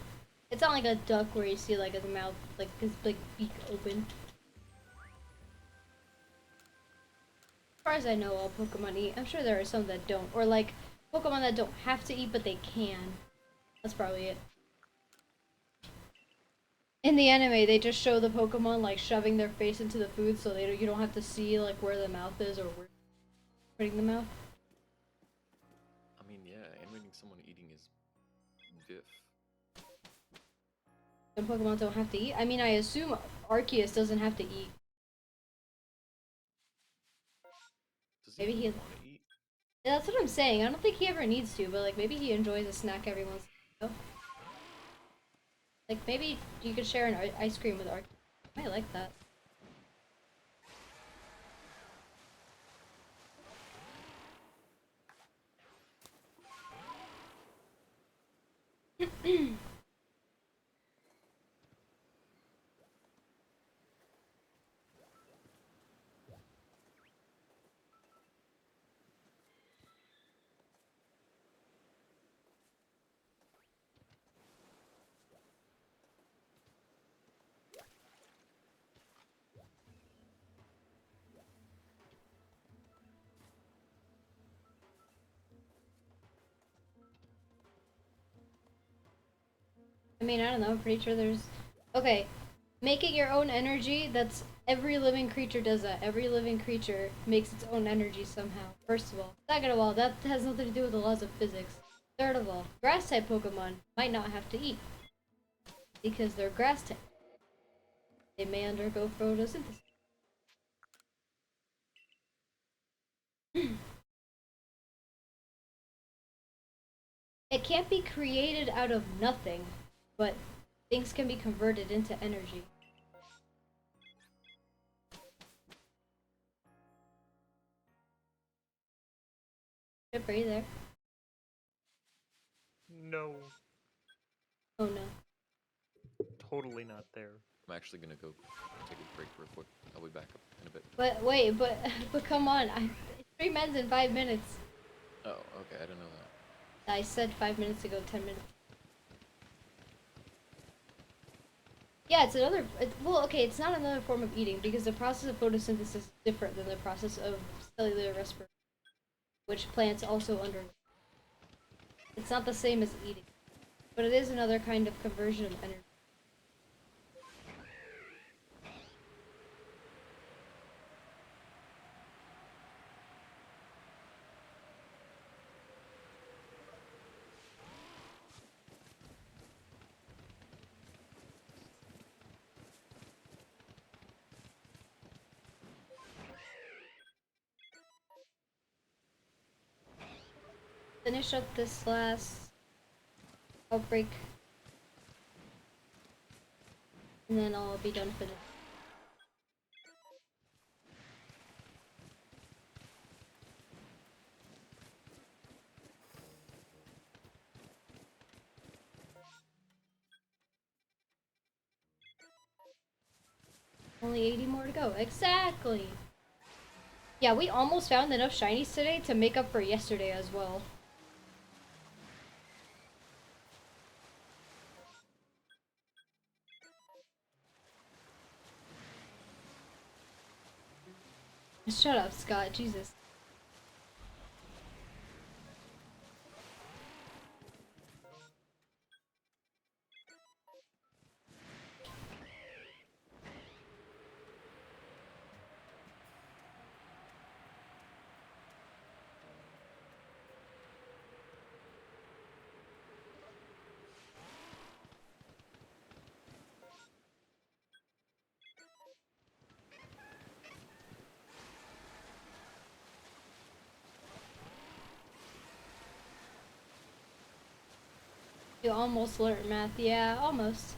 It's not like a duck where you see like his mouth, like his like beak open. As far as I know, all Pokemon eat. I'm sure there are some that don't. Or like, Pokemon that don't have to eat, but they can. That's probably it. In the anime, they just show the Pokemon like shoving their face into the food so you don't have to see like where the mouth is or where putting the mouth. I mean, yeah, animating someone eating is diff. Some Pokemon don't have to eat. I mean, I assume Arceus doesn't have to eat. Does Maybe he he... want to eat? Yeah, that's what I'm saying. I don't think he ever needs to, but like maybe he enjoys a snack every once in a while. Like maybe you could share an ice cream with Arceus. I might like that. I mean, I don't know. I'm pretty sure there's... Okay. Making your own energy, that's... Every living creature does that. Every living creature makes its own energy somehow. First of all. Second of all, that has nothing to do with the laws of physics. Third of all, grass-type Pokemon might not have to eat. Because they're grass-type. They may undergo photosynthesis. It can't be created out of nothing, but things can be converted into energy. Chip, are you there? No. Oh no. totally not there. I'm actually gonna go take a break real quick. I'll be back up in a bit. But wait, but come on, it's 3 minutes in 5 minutes. Oh, okay, I didn't know that. I said 5 minutes ago, 10 minutes. Yeah, it's another. Well, okay, it's not another form of eating because the process of photosynthesis is different than the process of cellular respiration, which plants also undergo. It's not the same as eating, but it is another kind of conversion of energy. Finish up this last outbreak, and then I'll be done for the. Only 80 more to go. Exactly! Yeah, we almost found enough shinies today to make up for yesterday as well. Shut up, Scott. Jesus. You almost learned math. Yeah, almost.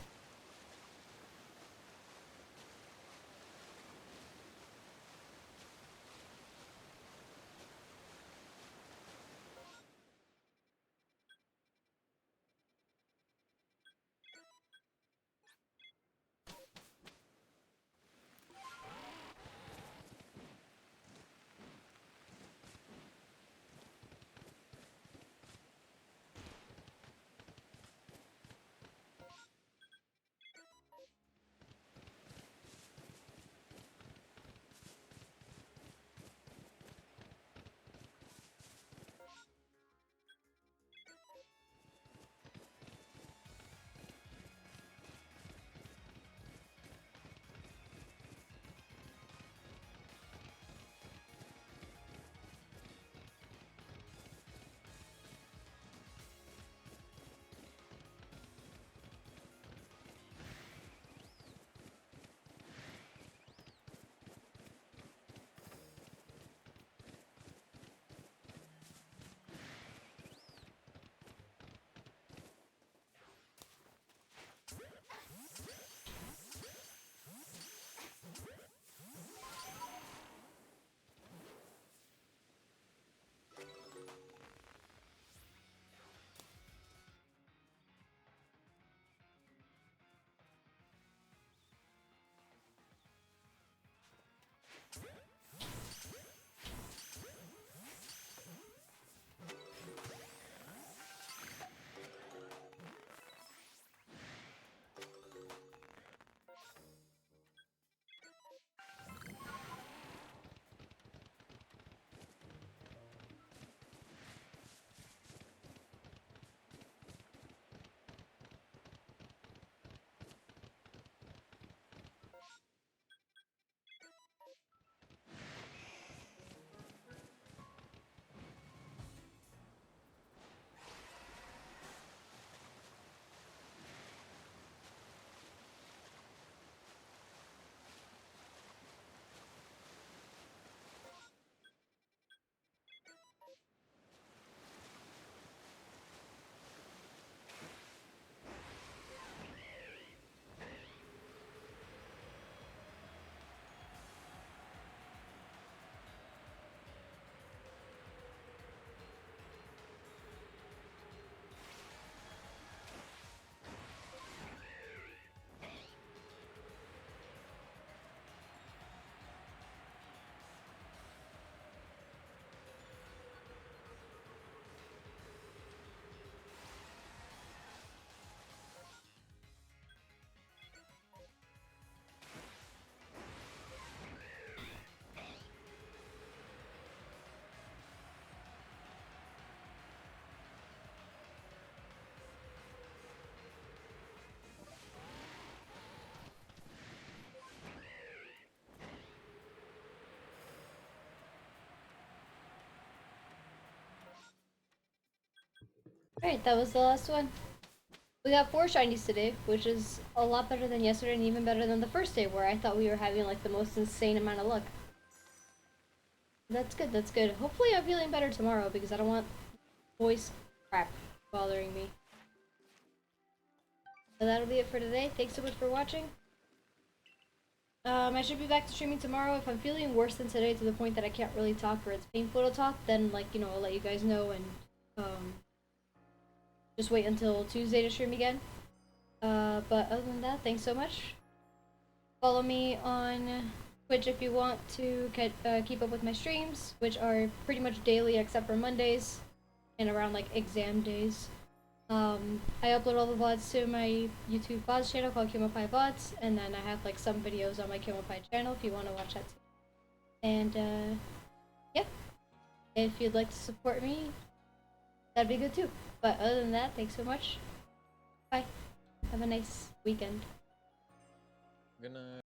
Alright, that was the last one. We got 4 shinies today, which is a lot better than yesterday and even better than the first day where I thought we were having like the most insane amount of luck. That's good, that's good. Hopefully I'm feeling better tomorrow because I don't want voice crap bothering me. So that'll be it for today. Thanks so much for watching. I should be back to streaming tomorrow. If I'm feeling worse than today to the point that I can't really talk or it's painful to talk, then like, I'll let you guys know and just wait until Tuesday to stream again. But other than that, thanks so much. Follow me on Twitch if you want to keep up with my streams, which are pretty much daily except for Mondays and around like exam days. I upload all the VODs to my YouTube VODs channel called KimoPie VODs, and then I have like some videos on my KimoPie channel if you want to watch that too. And yeah, if you'd like to support me, that'd be good too. But other than that, thanks so much. Bye. Have a nice weekend. Good night.